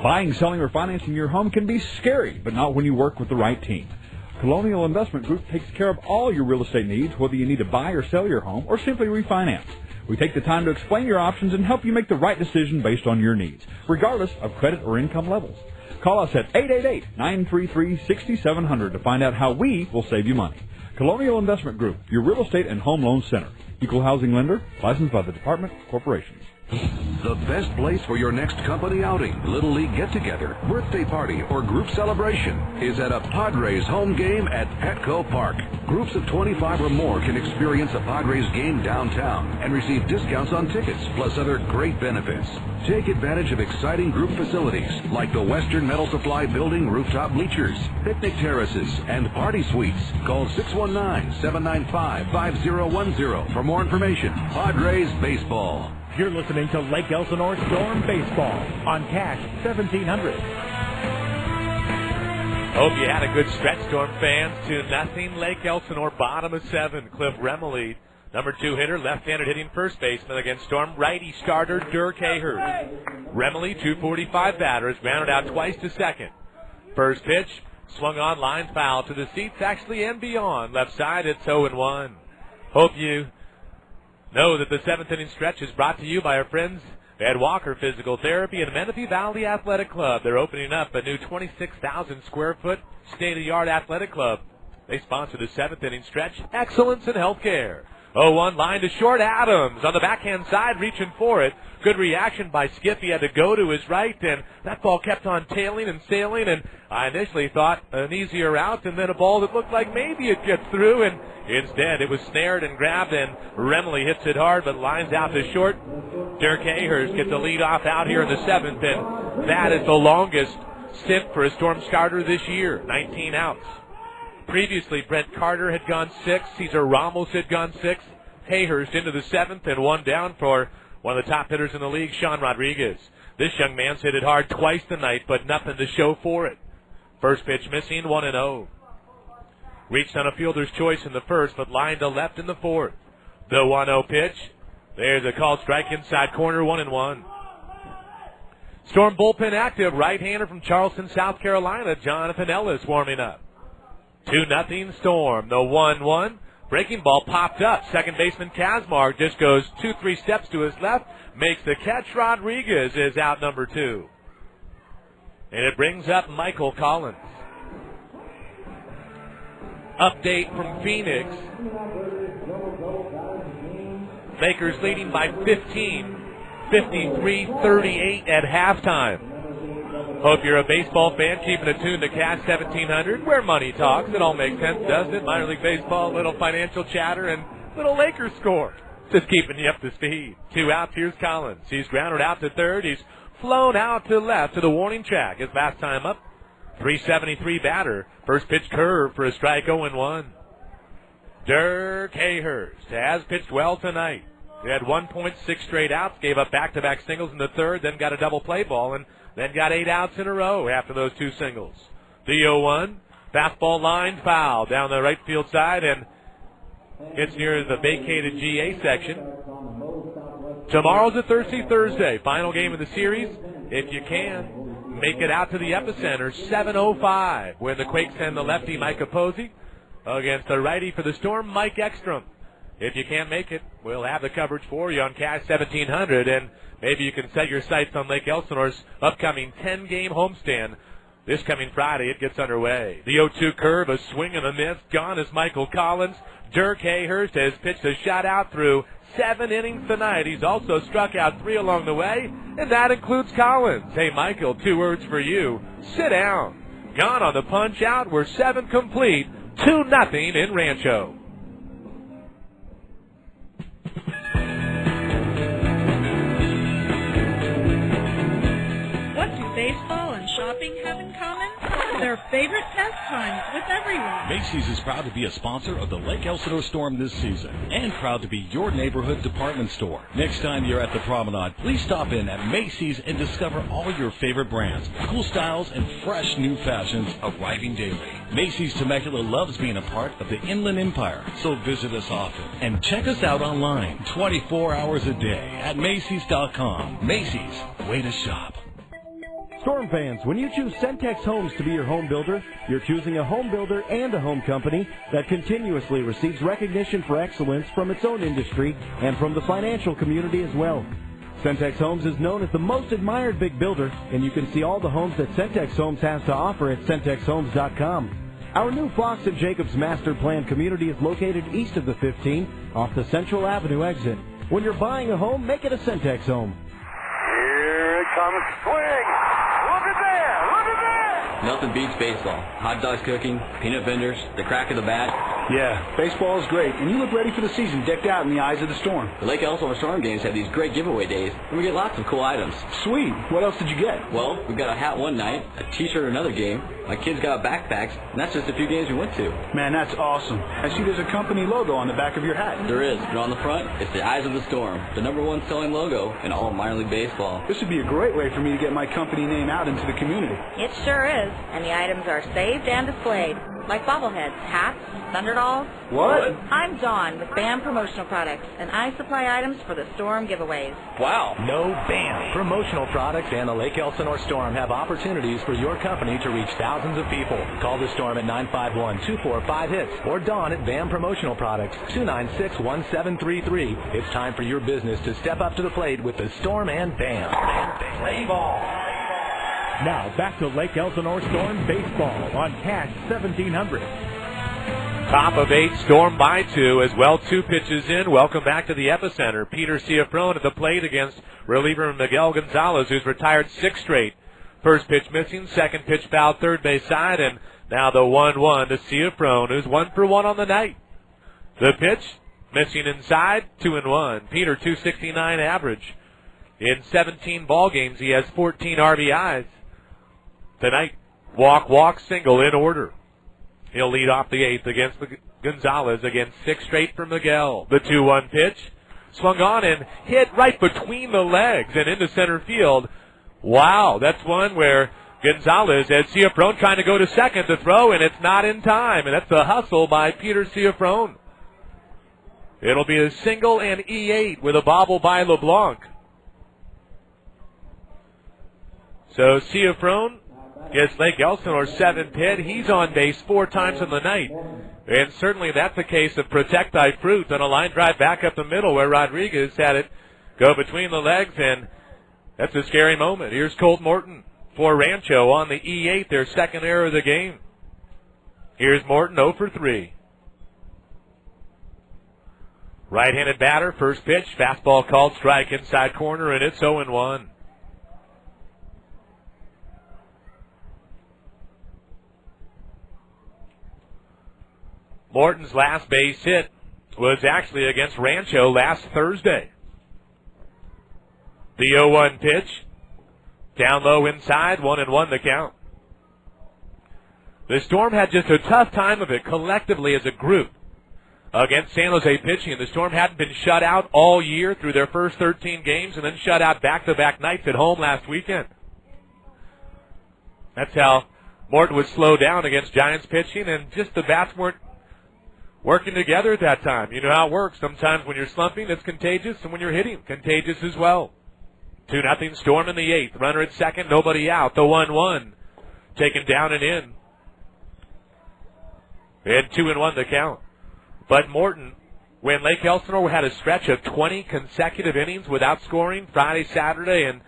Buying, selling, or financing your home can be scary, but not when you work with the right team. Colonial Investment Group takes care of all your real estate needs, whether you need to buy or sell your home or simply refinance. We take the time to explain your options and help you make the right decision based on your needs, regardless of credit or income levels. Call us at 888-933-6700 to find out how we will save you money. Colonial Investment Group, your real estate and home loan center. Equal housing lender, licensed by the Department of Corporations. The best place for your next company outing, Little League get-together, birthday party, or group celebration is at a Padres home game at Petco Park. Groups of 25 or more can experience a Padres game downtown and receive discounts on tickets, plus other great benefits. Take advantage of exciting group facilities like the Western Metal Supply Building rooftop bleachers, picnic terraces, and party suites. Call 619-795-5010 for more information. Padres Baseball. You're listening to Lake Elsinore Storm Baseball on Cash 1700. Hope you had a good stretch, Storm fans. 2-0 Lake Elsinore, bottom of 7. Cliff Remily, number 2 hitter, left-handed hitting first baseman against Storm righty starter Dirk Hayhurst. Remily, 245 batters, grounded out twice to second. First pitch, swung on, line foul to the seats, actually and beyond. Left side, it's 0-1. Hope you know that the 7th inning stretch is brought to you by our friends at Walker Physical Therapy and Menifee Valley Athletic Club. They're opening up a new 26,000 square foot state-of-the-art athletic club. They sponsor the 7th inning stretch. Excellence in healthcare. 0-1 line to short. Adams on the backhand side reaching for it. Good reaction by Skip. He had to go to his right, and that ball kept on tailing and sailing, and I initially thought an easier route, and then a ball that looked like maybe it gets through, and instead it was snared and grabbed, and Remily hits it hard but lines out to short. Dirk Hayhurst gets the lead off out here in the 7th, and that is the longest stint for a Storm starter this year, 19 outs. Previously, Brent Carter had gone 6. Cesar Ramos had gone 6. Hayhurst into the 7th and one down for one of the top hitters in the league, Sean Rodriguez. This young man's hit it hard twice tonight, but nothing to show for it. First pitch missing, 1-0. Reached on a fielder's choice in the first, but lined to left in the 4th. The 1-0 pitch. There's a called strike inside corner, 1-1. Storm bullpen active, right-hander from Charleston, South Carolina, Jonathan Ellis warming up. 2-0 Storm. The 1-1. Breaking ball popped up. Second baseman Kazmar just goes 2-3 steps to his left. Makes the catch. Rodriguez is out number 2. And it brings up Michael Collins. Update from Phoenix. Lakers leading by 15. 53-38 at halftime. Hope you're a baseball fan, keeping it tuned to Cash 1700, where money talks. It all makes sense, doesn't it? Minor league baseball, little financial chatter, and little Lakers score. Just keeping you up to speed. 2 outs, here's Collins. He's grounded out to third. He's flown out to left to the warning track. His last time up, 373 batter. First pitch curve for a strike, 0-1. Dirk Hayhurst has pitched well tonight. He had 1.6 straight outs, gave up back-to-back singles in the third, then got a double play ball, and then got 8 outs in a row after those 2 singles. The 0-1, fastball line foul down the right field side, and it's near the vacated GA section. Tomorrow's a Thirsty Thursday, final game of the series. If you can, make it out to the epicenter, 7:05, when the Quakes send the lefty Micah Posey against the righty for the Storm, Mike Ekstrom. If you can't make it, we'll have the coverage for you on Cash 1700, and maybe you can set your sights on Lake Elsinore's upcoming 10-game homestand. This coming Friday, it gets underway. The 0-2 curve, a swing and a miss. Gone is Michael Collins. Dirk Hayhurst has pitched a shutout through 7 innings tonight. He's also struck out 3 along the way, and that includes Collins. Hey, Michael, 2 words for you. Sit down. Gone on the punch out. We're 7 complete. 2-0 in Rancho. What do baseball and shopping have in common? their favorite pastimes with everyone. Macy's is proud to be a sponsor of the Lake Elsinore Storm this season and proud to be your neighborhood department store. Next time you're at the Promenade, please stop in at Macy's and discover all your favorite brands, cool styles, and fresh new fashions arriving daily. Macy's Temecula loves being a part of the Inland Empire, so visit us often and check us out online 24 hours a day at Macy's.com. Macy's, way to shop. Storm fans, when you choose Centex Homes to be your home builder, you're choosing a home builder and a home company that continuously receives recognition for excellence from its own industry and from the financial community as well. Centex Homes is known as the most admired big builder, and you can see all the homes that Centex Homes has to offer at CentexHomes.com. Our new Fox and Jacobs Master Plan community is located east of the 15 off the Central Avenue exit. When you're buying a home, make it a Centex home. Here it comes, swing! Look at there! Look at there! Nothing beats baseball. Hot dogs cooking, peanut vendors, the crack of the bat. Yeah, baseball is great, and you look ready for the season decked out in the eyes of the storm. The Lake Elsinore Storm games have these great giveaway days, and we get lots of cool items. Sweet. What else did you get? Well, we got a hat one night, a t-shirt another game. My kids got backpacks, and that's just a few games we went to. Man, that's awesome. I see there's a company logo on the back of your hat. There is, but on the front, it's the Eyes of the Storm, the #1 selling logo in all of minor league baseball. This would be a great way for me to get my company name out into the community. It sure is, and the items are saved and displayed, like bobbleheads, hats, thunderdolls. What? I'm Dawn with BAM Promotional Products, and I supply items for the Storm giveaways. Wow. No BAM. Promotional Products and the Lake Elsinore Storm have opportunities for your company to reach thousands of people. Call the Storm at 951-245-HITS or Dawn at BAM Promotional Products, 296-1733. It's time for your business to step up to the plate with the Storm and BAM. Play ball. Now back to Lake Elsinore Storm baseball on Cash 1700. Top of 8, Storm by 2 as well. 2 pitches in. Welcome back to the epicenter. Peter Ciafrone at the plate against reliever Miguel González, who's retired 6 straight. First pitch missing, second pitch fouled third base side, and now the 1-1 to Ciafrone, who's 1 for 1 on the night. The pitch missing inside, 2-1. Peter, .269 average. In 17 ball games, he has 14 RBIs. Tonight, walk, single in order. He'll lead off the 8th against González, again 6 straight for Miguel. The 2-1 pitch, swung on and hit right between the legs and into center field. Wow, that's one where González has Ciafrone trying to go to second to throw, and it's not in time, and that's a hustle by Peter Ciafrone. It'll be a single and E8 with a bobble by LeBlanc. So Ciafrone gets Lake Elsinore 7th hit. He's on base 4 times in the night. And certainly that's the case of Protect Thy Fruit on a line drive back up the middle where Rodriguez had it go between the legs, and that's a scary moment. Here's Colt Morton for Rancho on the E8, their second error of the game. Here's Morton 0 for 3. Right-handed batter, first pitch, fastball called strike inside corner, and it's 0-1. Morton's last base hit was actually against Rancho last Thursday. The 0-1 pitch, down low inside, 1-1 the count. The Storm had just a tough time of it collectively as a group against San Jose pitching. The Storm hadn't been shut out all year through their first 13 games and then shut out back-to-back nights at home last weekend. That's how Morton would slow down against Giants pitching, and just the bats weren't working together at that time. You know how it works. Sometimes when you're slumping, it's contagious, and when you're hitting, contagious as well. 2-0 Storm in the 8th. Runner at second, nobody out. The 1-1 taken down and in. And 2-1 the count. But Morton, when Lake Elsinore had a stretch of 20 consecutive innings without scoring Friday, Saturday, and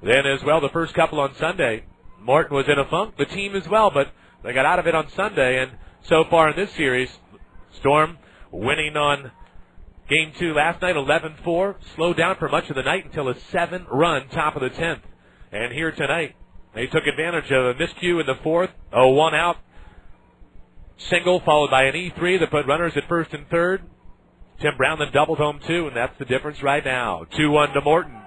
then as well the first couple on Sunday, Morton was in a funk. The team as well, but they got out of it on Sunday, and so far in this series, Storm winning on Game 2 last night, 11-4. Slowed down for much of the night until a 7-run top of the 10th. And here tonight, they took advantage of a miscue in the 4th, a 1-out single followed by an E3 that put runners at first and third. Tim Brown then doubled home 2, and that's the difference right now. 2-1 to Morton.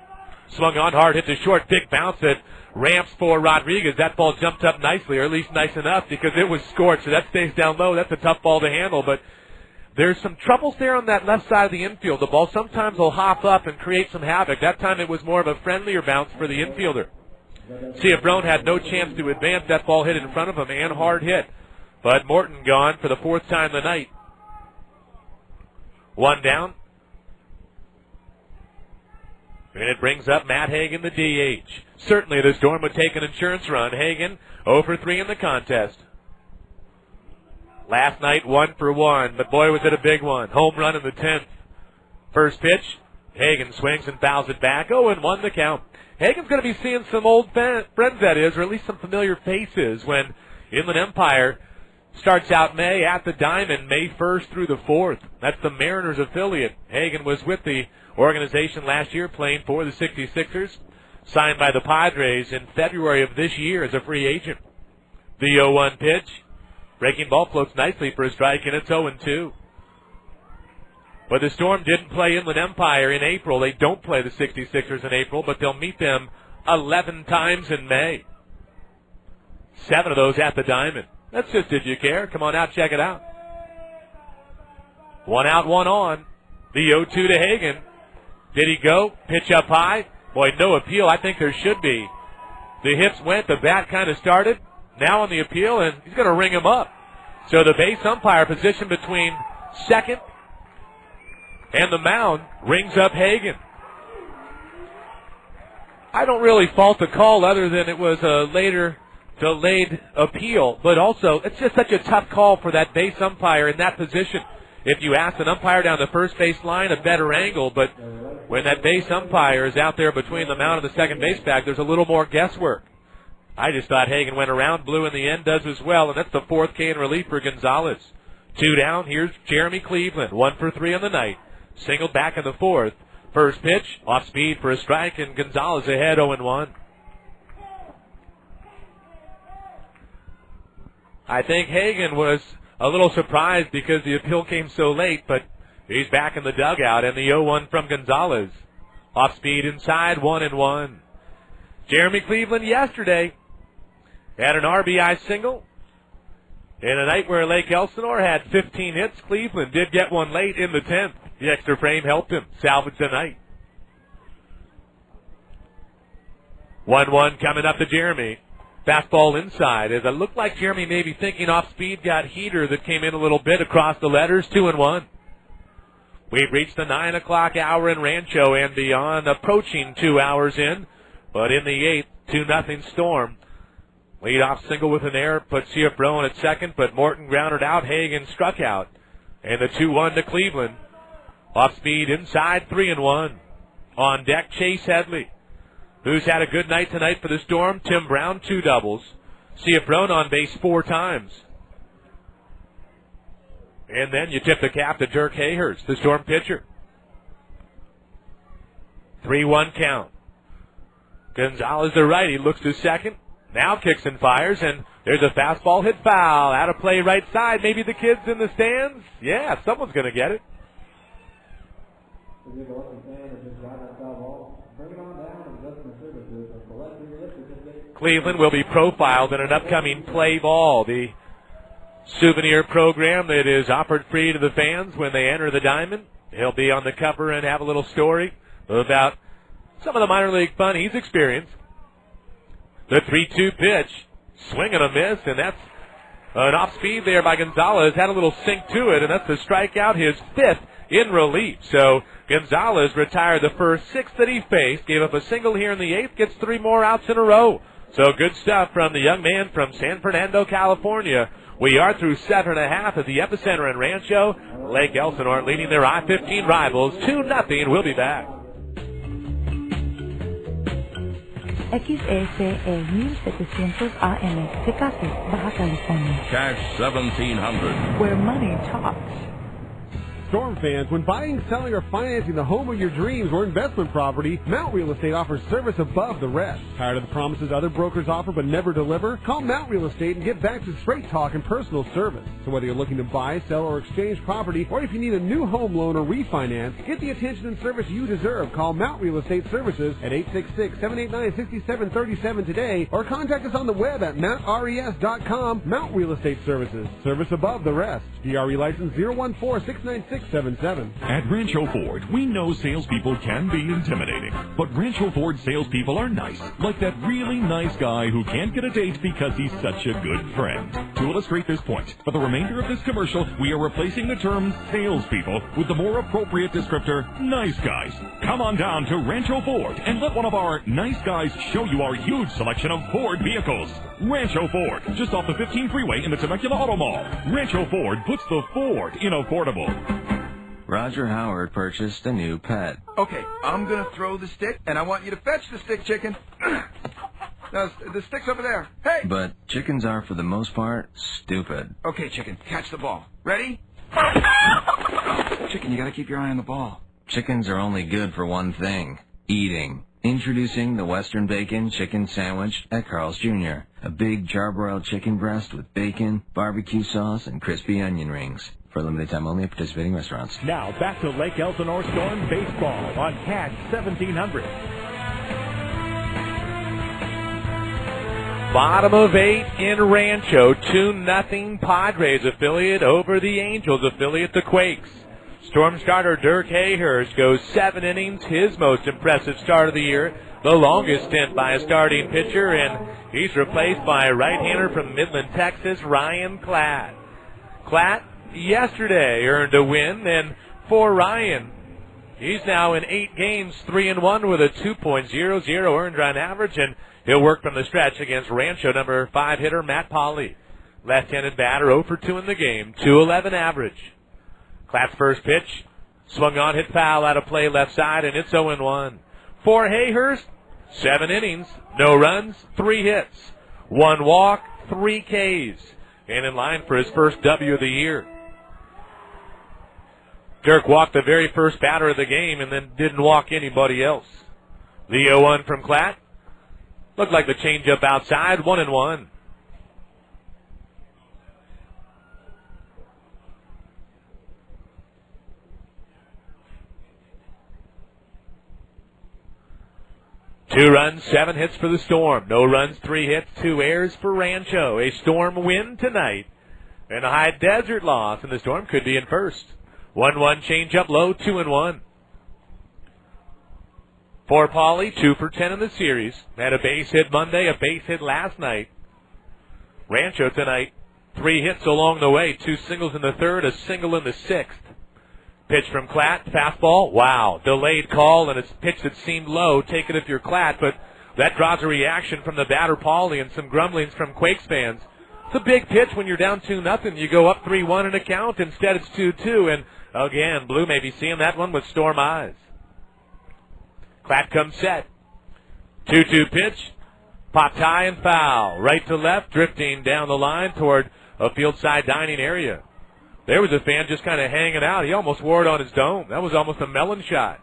Swung on hard, hit the short, big bounce at ramps for Rodriguez. That ball jumped up nicely, or at least nice enough, because it was scorched, so that stays down low. That's a tough ball to handle, but there's some troubles there on that left side of the infield. The ball sometimes will hop up and create some havoc. That time it was more of a friendlier bounce for the infielder. Ciabrone had no chance to advance. That ball hit in front of him and hard hit. But Morton gone for the fourth time tonight. One down. And it brings up Matt Hagan, the DH. Certainly the Storm would take an insurance run. Hagan 0 for 3 in the contest. Last night 1 for 1, but boy was it a big one. Home run in the 10th. First pitch, Hagan swings and fouls it back. 0-1 the count. Hagan's going to be seeing some old friends, that is, or at least some familiar faces when Inland Empire starts out May at the Diamond, May 1st through the 4th. That's the Mariners affiliate. Hagan was with the organization last year playing for the 66ers, signed by the Padres in February of this year as a free agent. The 0-1 pitch. Breaking ball floats nicely for a strike, and it's 0-2. But the Storm didn't play Inland Empire in April. They don't play the 66ers in April, but they'll meet them 11 times in May. 7 of those at the Diamond. That's just if you care. Come on out, check it out. 1 out, 1 on. The 0-2 to Hagan. Did he go? Pitch up high. Boy, no appeal. I think there should be. The hips went. The bat kind of started. Now on the appeal, and he's going to ring him up. So the base umpire position between second and the mound rings up Hagan. I don't really fault the call other than it was a later delayed appeal, but also it's just such a tough call for that base umpire in that position. If you ask an umpire down the first base line, a better angle, but when that base umpire is out there between the mound and the second base bag, there's a little more guesswork. I just thought Hagan went around, blue in the end, does as well, and that's the 4th K in relief for González. 2 down, here's Jeremy Cleveland, 1 for 3 on the night. Singled back in the 4th. First pitch, off speed for a strike, and González ahead 0-1. I think Hagan was a little surprised because the appeal came so late, but he's back in the dugout, and the 0-1 from González. Off speed inside, 1-1. Jeremy Cleveland yesterday had an RBI single. In a night where Lake Elsinore had 15 hits, Cleveland did get one late in the 10th. The extra frame helped him salvage the night. 1-1 coming up to Jeremy. Fastball inside as it looked like Jeremy maybe thinking off speed, got heater that came in a little bit across the letters, 2-1. We've reached the 9 o'clock hour in Rancho and beyond, approaching 2 hours in. But in the 8th, 2-0 Storm. Lead-off single with an error put Ciabrone at second, but Morton grounded out. Hagan struck out. And the 2-1 to Cleveland. Off speed inside, 3-1. On deck, Chase Headley, who's had a good night tonight for the Storm. Tim Brown, 2 doubles. Ciabrone on base 4 times. And then you tip the cap to Dirk Hayhurst, the Storm pitcher. 3-1 count. González, the righty, looks to second. Now kicks and fires, and there's a fastball hit foul. Out of play right side. Maybe the kids in the stands? Yeah, someone's going to get it. Cleveland will be profiled in an upcoming Play Ball, the souvenir program that is offered free to the fans when they enter the Diamond. He'll be on the cover and have a little story about some of the minor league fun he's experienced. The 3-2 pitch, swing and a miss, and that's an off speed there by González. Had a little sink to it, and that's the strikeout, his 5th in relief. So González retired the first 6 that he faced, gave up a single here in the 8th, gets 3 more outs in a row. So good stuff from the young man from San Fernando, California. We are through 7.5 at the Epicenter in Rancho. Lake Elsinore leading their I-15 rivals 2-0. We'll be back. XSE 1700 AM, Tecate, Baja California. Cash 1700. Where money talks. Storm fans, when buying, selling, or financing the home of your dreams or investment property, Mount Real Estate offers service above the rest. Tired of the promises other brokers offer but never deliver? Call Mount Real Estate and get back to straight talk and personal service. So whether you're looking to buy, sell, or exchange property, or if you need a new home loan or refinance, get the attention and service you deserve. Call Mount Real Estate Services at 866-789-6737 today, or contact us on the web at mountres.com. Mount Real Estate Services. Service above the rest. DRE license 014-69677. At Rancho Ford, we know salespeople can be intimidating, but Rancho Ford salespeople are nice, like that really nice guy who can't get a date because he's such a good friend. To illustrate this point, for the remainder of this commercial, we are replacing the term salespeople with the more appropriate descriptor, nice guys. Come on down to Rancho Ford and let one of our nice guys show you our huge selection of Ford vehicles. Rancho Ford, just off the 15 freeway in the Temecula Auto Mall. Rancho Ford puts the Ford in affordable. Roger Howard purchased a new pet. Okay, I'm going to throw the stick, and I want you to fetch the stick, chicken. Now, the stick's over there. Hey! But chickens are, for the most part, stupid. Okay, chicken, catch the ball. Ready? Chicken, you got to keep your eye on the ball. Chickens are only good for one thing, eating. Introducing the Western Bacon Chicken Sandwich at Carl's Jr. A big charbroiled chicken breast with bacon, barbecue sauce, and crispy onion rings. For a limited time only at participating restaurants. Now back to Lake Elsinore Storm baseball on Catch 1700. Bottom of 8 in Rancho. 2-0 Padres affiliate over the Angels affiliate, the Quakes. Storm starter Dirk Hayhurst goes 7 innings, his most impressive start of the year, the longest stint by a starting pitcher, and he's replaced by right-hander from Midland, Texas, Ryan Klatt. Klatt yesterday earned a win, and for Ryan, he's now in 8 games, 3-1 with a 2.00 earned run average, and he'll work from the stretch against Rancho number 5 hitter Matt Pauley. Left-handed batter 0 for 2 in the game, 2.11 average. Klatt's first pitch, swung on, hit foul out of play left side, and it's 0-1. For Hayhurst, 7 innings, no runs, 3 hits, 1 walk, 3 Ks, and in line for his first W of the year. Dirk walked the very first batter of the game and then didn't walk anybody else. The 0-1 from Klatt. Looked like the changeup outside, 1-1. Two runs, 7 hits for the Storm. No runs, 3 hits, 2 errors for Rancho. A Storm win tonight. And a High Desert loss, and the Storm could be in first. 1-1 changeup low, 2-1. For Pauley, 2 for 10 in the series. Had a base hit Monday, a base hit last night. Rancho tonight, 3 hits along the way. 2 singles in the third, a single in the sixth. Pitch from Klatt, fastball, wow, delayed call, and it's a pitch that seemed low. Take it if you're Klatt, but that draws a reaction from the batter Pauley and some grumblings from Quakes fans. It's a big pitch when you're down 2-0. You go up 3-1 in a count. Instead, it's 2-2, and again, Blue may be seeing that one with Storm eyes. Klatt comes set. 2-2 pitch, popped high and foul. Right to left, drifting down the line toward a field side dining area. There was a fan just kind of hanging out. He almost wore it on his dome. That was almost a melon shot.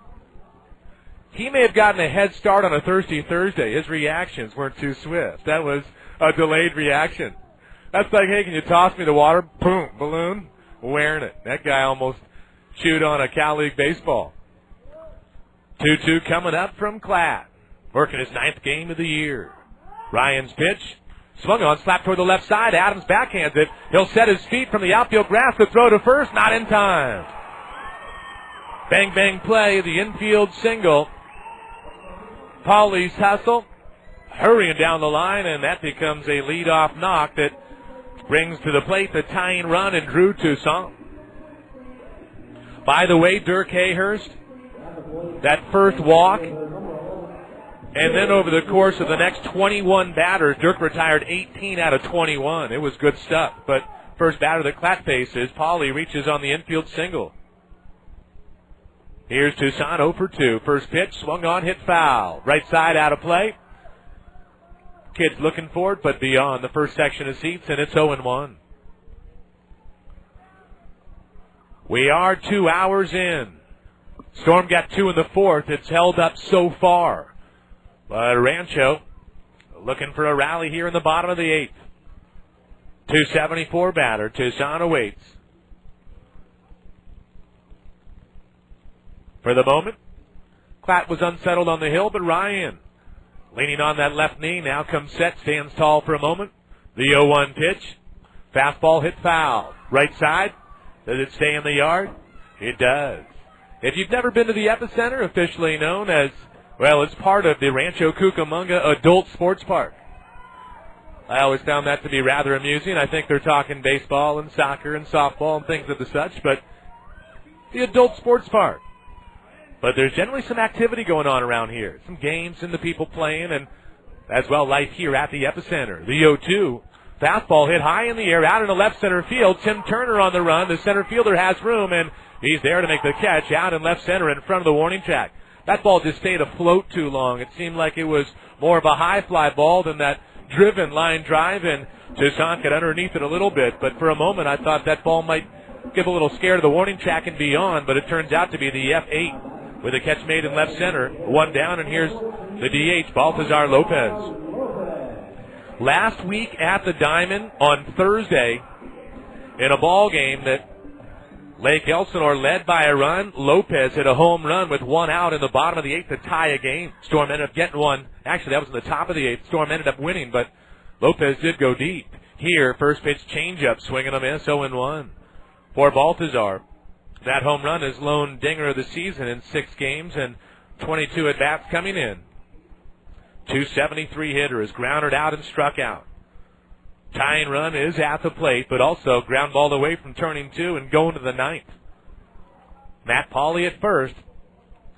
He may have gotten a head start on a Thirsty Thursday. His reactions weren't too swift. That was a delayed reaction. That's like, hey, can you toss me the water? Boom, balloon, wearing it. That guy almost chewed on a Cal League baseball. 2-2 coming up from Klatt. Working his 9th game of the year. Ryan's pitch. Swung on, slapped toward the left side. Adams backhands it. He'll set his feet from the outfield grass to throw to first. Not in time. Bang, bang play. The infield single. Pauley's hustle. Hurrying down the line, and that becomes a leadoff knock that brings to the plate the tying run and Drew Toussaint. By the way, Dirk Hayhurst, that first walk, and then over the course of the next 21 batters, Dirk retired 18 out of 21. It was good stuff. But first batter that Klatt faces, Pauley reaches on the infield single. Here's Toussaint 0 for 2. First pitch, swung on, hit foul. Right side out of play. Kid's looking for it, but beyond the first section of seats, and it's 0-1. We are 2 hours in. Storm got 2 in the fourth. It's held up so far. But Rancho looking for a rally here in the bottom of the eighth. 274 batter. Tucson awaits. For the moment, Klatt was unsettled on the hill, but Ryan leaning on that left knee, now comes set, stands tall for a moment. The 0-1 pitch. Fastball hit foul. Right side. Does it stay in the yard? It does. If you've never been to the Epicenter, officially known as, well, it's part of the Rancho Cucamonga Adult Sports Park. I always found that to be rather amusing. I think they're talking baseball and soccer and softball and things of the such, but the Adult Sports Park. But there's generally some activity going on around here. Some games and the people playing, and as well life here at the Epicenter. The 0-2. Fastball hit high in the air out in the left center field. Tim Turner on the run. The center fielder has room, and he's there to make the catch out in left center in front of the warning track. That ball just stayed afloat too long. It seemed like it was more of a high fly ball than that driven line drive, and Tucson got underneath it a little bit. But for a moment, I thought that ball might give a little scare to the warning track and beyond, but it turns out to be the F8 with a catch made in left center. One down, and here's the DH, Baltazar Lopez. Last week at the Diamond on Thursday, in a ball game that Lake Elsinore led by a run, Lopez hit a home run with 1 out in the bottom of the eighth to tie a game. Storm ended up getting one. Actually, that was in the top of the eighth. Storm ended up winning, but Lopez did go deep. Here, first pitch changeup, swinging a miss, 0-1 for Baltazar. That home run is lone dinger of the season in 6 games and 22 at-bats coming in. 273 hitter is grounded out and struck out. Tying run is at the plate, but also ground ball away from turning 2 and going to the ninth. Matt Pauley at first.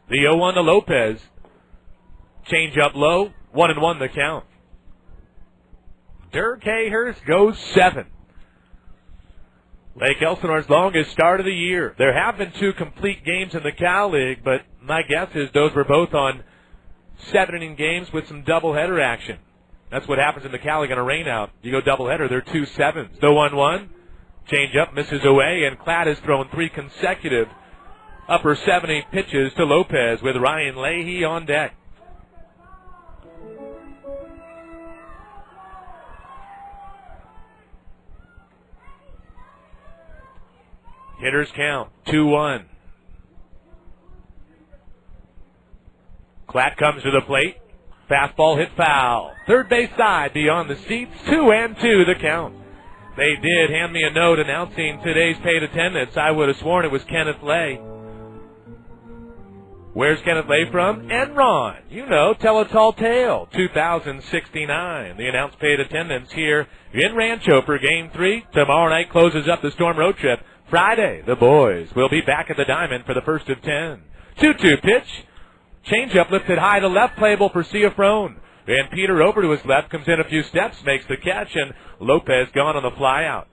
The 0-1 to Lopez. Change up low, 1-1 the count. Dirk Hayhurst goes 7. Lake Elsinore's longest start of the year. There have been 2 complete games in the Cal League, but my guess is those were both on 7-inning games with some doubleheader action. That's what happens in the Cal League on a rainout. You go doubleheader, they're 2 sevens. The 1-1, change up, misses away, and Klatt has thrown 3 consecutive upper 70 pitches to Lopez with Ryan Leahy on deck. Hitters count, 2-1. Klatt comes to the plate. Fastball hit foul. Third base side beyond the seats, 2-2 the count. They did hand me a note announcing today's paid attendance. I would have sworn it was Kenneth Lay. Where's Kenneth Lay from? Enron. You know, tell a tall tale. 2069. The announced paid attendance here in Rancho for Game 3. Tomorrow night closes up the Storm road trip. Friday, the boys will be back at the Diamond for the first of 10. 2-2 pitch. Changeup lifted high to left, playable for Ciafrone. And Peter over to his left, comes in a few steps, makes the catch, and Lopez gone on the fly out.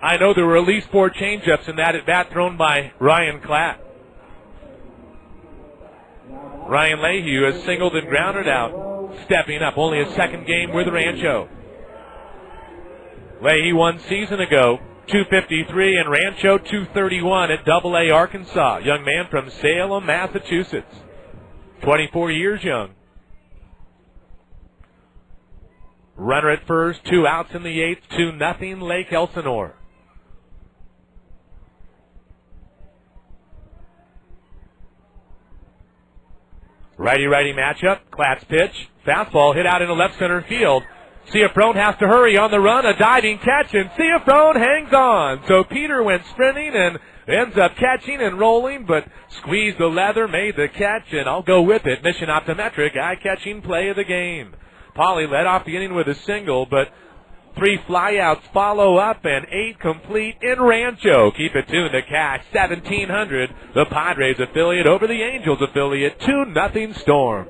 I know there were at least 4 changeups in that at-bat thrown by Ryan Klatt. Ryan Leahy has singled and grounded out, stepping up, only his second game with Rancho. Leahy 1 season ago, 253 in Rancho, 231 at AA Arkansas. Young man from Salem, Massachusetts. 24 years young. Runner at first, 2 outs in the 8th, 2-0 Lake Elsinore. Righty-righty matchup. Klatt's pitch. Fastball hit out into left center field. Ciafrone has to hurry on the run, a diving catch, and Ciafrone hangs on. So Peter went sprinting and ends up catching and rolling, but squeezed the leather, made the catch, and I'll go with it. Mission Optometric, eye-catching play of the game. Pauly led off the inning with a single, but 3 flyouts follow up and 8 complete in Rancho. Keep it tuned to Cash 1700, the Padres affiliate over the Angels affiliate, 2-0 Storm.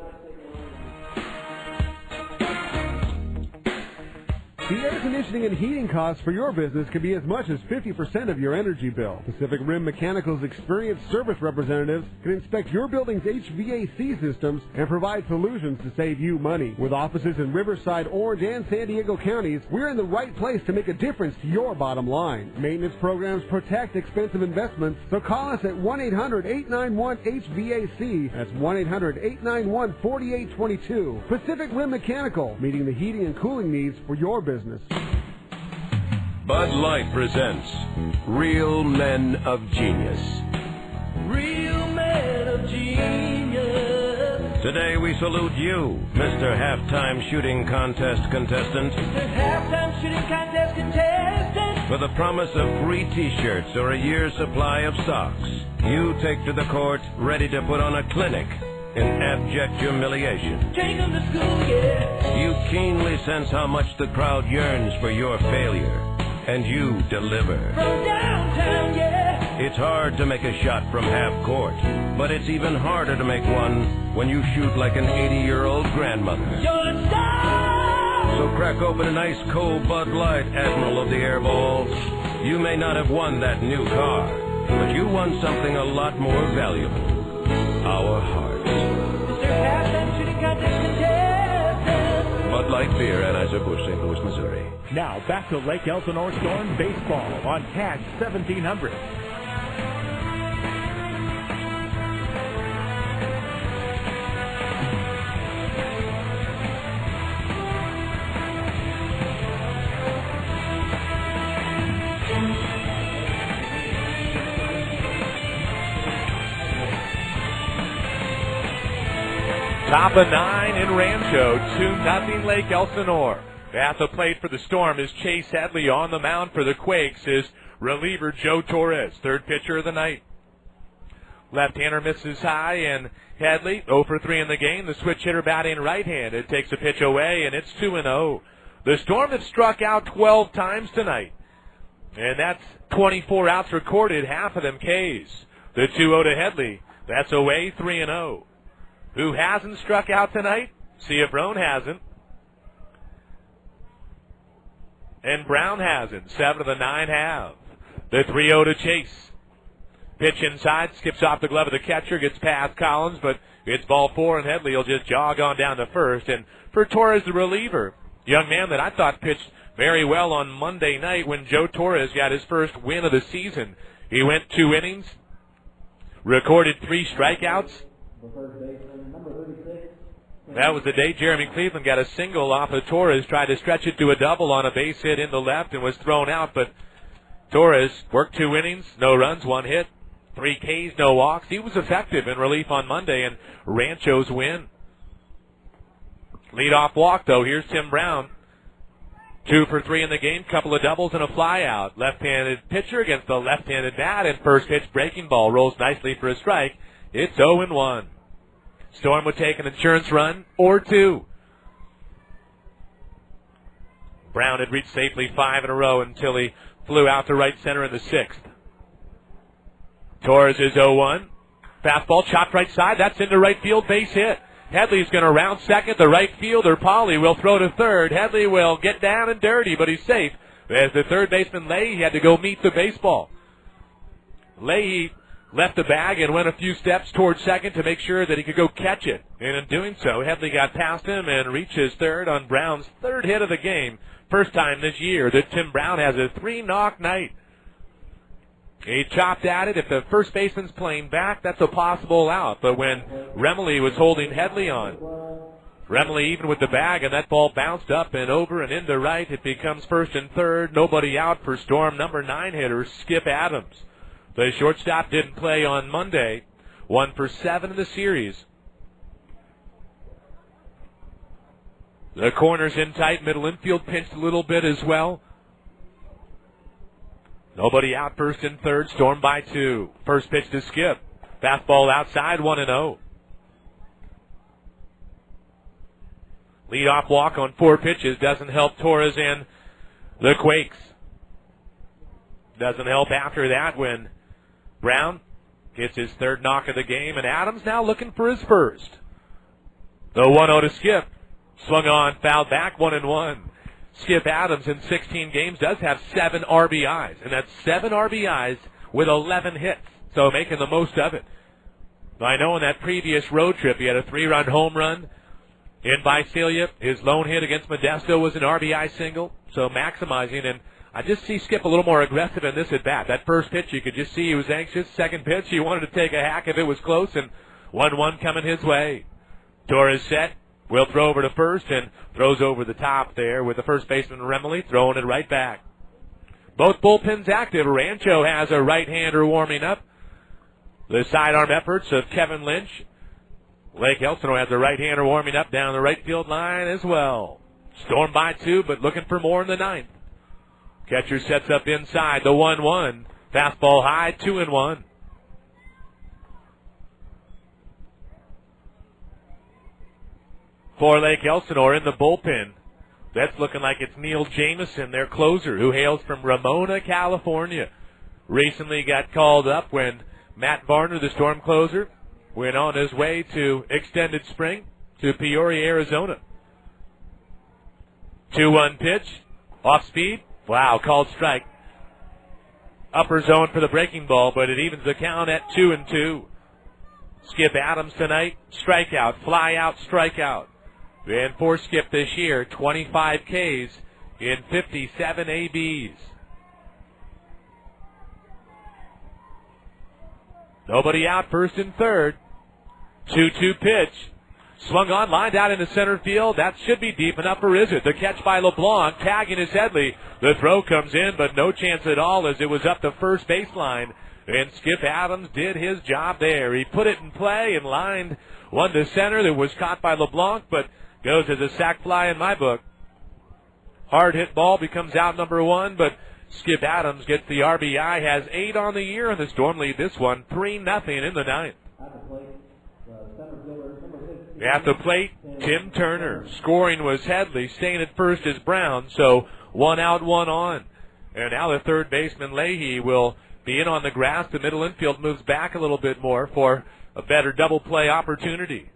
The air conditioning and heating costs for your business can be as much as 50% of your energy bill. Pacific Rim Mechanical's experienced service representatives can inspect your building's HVAC systems and provide solutions to save you money. With offices in Riverside, Orange, and San Diego counties, we're in the right place to make a difference to your bottom line. Maintenance programs protect expensive investments, so call us at 1-800-891-HVAC. That's 1-800-891-4822. Pacific Rim Mechanical, meeting the heating and cooling needs for your business. Bud Light presents Real Men of Genius. Real Men of Genius. Today we salute you, Mr. Halftime Shooting Contest contestant. Mr. Halftime Shooting Contest contestant. For the promise of free t-shirts or a year's supply of socks, you take to the court ready to put on a clinic in abject humiliation. Take them to school, yeah. You keenly sense how much the crowd yearns for your failure, and you deliver. From downtown, yeah. It's hard to make a shot from half court, but it's even harder to make one when you shoot like an 80-year-old grandmother. You're a star. So crack open an ice cold Bud Light, Admiral of the Airballs. You may not have won that new car, but you won something a lot more valuable. Our hearts. Mr. Halftime Shooting Contest contestant. Bud Light Beer, Anheuser-Busch, St. Louis, Missouri. Now back to Lake Elsinore Storm baseball on Cash 1700. Top of 9 in Rancho, 2-0 Lake Elsinore. At the plate for the Storm is Chase Headley. On the mound for the Quakes is reliever Joe Torres, third pitcher of the night. Left-hander misses high, and Headley 0 for 3 in the game. The switch hitter batting right-handed takes a pitch away, and it's 2-0. The Storm have struck out 12 times tonight, and that's 24 outs recorded, half of them Ks. The 2-0 to Headley. That's away, 3-0. Who hasn't struck out tonight? See if Roan hasn't. And Brown hasn't. 7 of the 9 have. The 3-0 to Chase. Pitch inside, skips off the glove of the catcher, gets past Collins, but it's ball 4, and Headley will just jog on down to first. And for Torres, the reliever, young man that I thought pitched very well on Monday night when Joe Torres got his first win of the season. He went 2 innings, recorded 3 strikeouts. That was the day Jeremy Cleveland got a single off of Torres, tried to stretch it to a double on a base hit in the left and was thrown out, but Torres worked 2 innings, no runs, 1 hit, 3 Ks, no walks. He was effective in relief on Monday, and Rancho's win. Leadoff walk, though. Here's Tim Brown. 2 for 3 in the game, couple of doubles and a fly out. Left-handed pitcher against the left-handed bat, and first pitch breaking ball rolls nicely for a strike. It's 0-1. Storm would take an insurance run or 2. Brown had reached safely 5 in a row until he flew out to right center in the 6th. Torres is 0-1. Fastball chopped right side. That's into right field, base hit. Headley's going to round second. The right fielder, Pauly, will throw to third. Headley will get down and dirty, but he's safe. As the third baseman, Leahy, had to go meet the baseball. Leahy left the bag and went a few steps towards second to make sure that he could go catch it. And in doing so, Headley got past him and reached his third on Brown's third hit of the game. First time this year that Tim Brown has a 3-knock night. He chopped at it. If the first baseman's playing back, that's a possible out. But when Remley was holding Headley on, Remley even with the bag, and that ball bounced up and over and into right, it becomes first and third. Nobody out for Storm number 9 hitter, Skip Adams. The shortstop didn't play on Monday. 1 for 7 in the series. The corner's in tight. Middle infield pinched a little bit as well. Nobody out, first and third. Storm by 2. First pitch to Skip. Fastball outside, 1-0. Leadoff walk on 4 pitches doesn't help Torres and the Quakes. Doesn't help after that when Brown gets his third knock of the game, and Adams now looking for his first. The 1-0 to Skip. Swung on, fouled back, 1-1. Skip Adams in 16 games does have 7 RBIs, and that's 7 RBIs with 11 hits, so making the most of it. I know in that previous road trip he had a 3-run home run in Visalia. His lone hit against Modesto was an RBI single, so maximizing. And I just see Skip a little more aggressive in this at-bat. That first pitch, you could just see he was anxious. Second pitch, he wanted to take a hack if it was close, and 1-1 coming his way. Torres set, will throw over to first, and throws over the top there with the first baseman Remley throwing it right back. Both bullpens active. Rancho has a right-hander warming up. The sidearm efforts of Kevin Lynch. Lake Elsinore has a right-hander warming up down the right field line as well. Storm by 2, but looking for more in the 9th. Catcher sets up inside, the 1-1. Fastball high, 2-1. For Lake Elsinore in the bullpen, that's looking like it's Neil Jamison, their closer, who hails from Ramona, California. Recently got called up when Matt Varner, the Storm closer, went on his way to extended spring to Peoria, Arizona. 2-1 pitch, off speed. Wow, called strike. Upper zone for the breaking ball, but it evens the count at 2-2. Skip Adams tonight, strikeout, fly out, strikeout. And for Skip this year, 25 Ks in 57 ABs. Nobody out, first and third. 2-2 pitch. Swung on, lined out into center field. That should be deep enough, or is it? The catch by LeBlanc, tagging is Headley. The throw comes in, but no chance at all as it was up the first baseline. And Skip Adams did his job there. He put it in play and lined one to center that was caught by LeBlanc, but goes as a sac fly in my book. Hard hit ball becomes out number 1, but Skip Adams gets the RBI, has 8 on the year, and the Storm lead this one 3-0 in the 9th. At the plate, Tim Turner. Scoring was Headley. Staying at first is Brown, so 1 out, 1 on. And now the third baseman, Leahy, will be in on the grass. The middle infield moves back a little bit more for a better double play opportunity.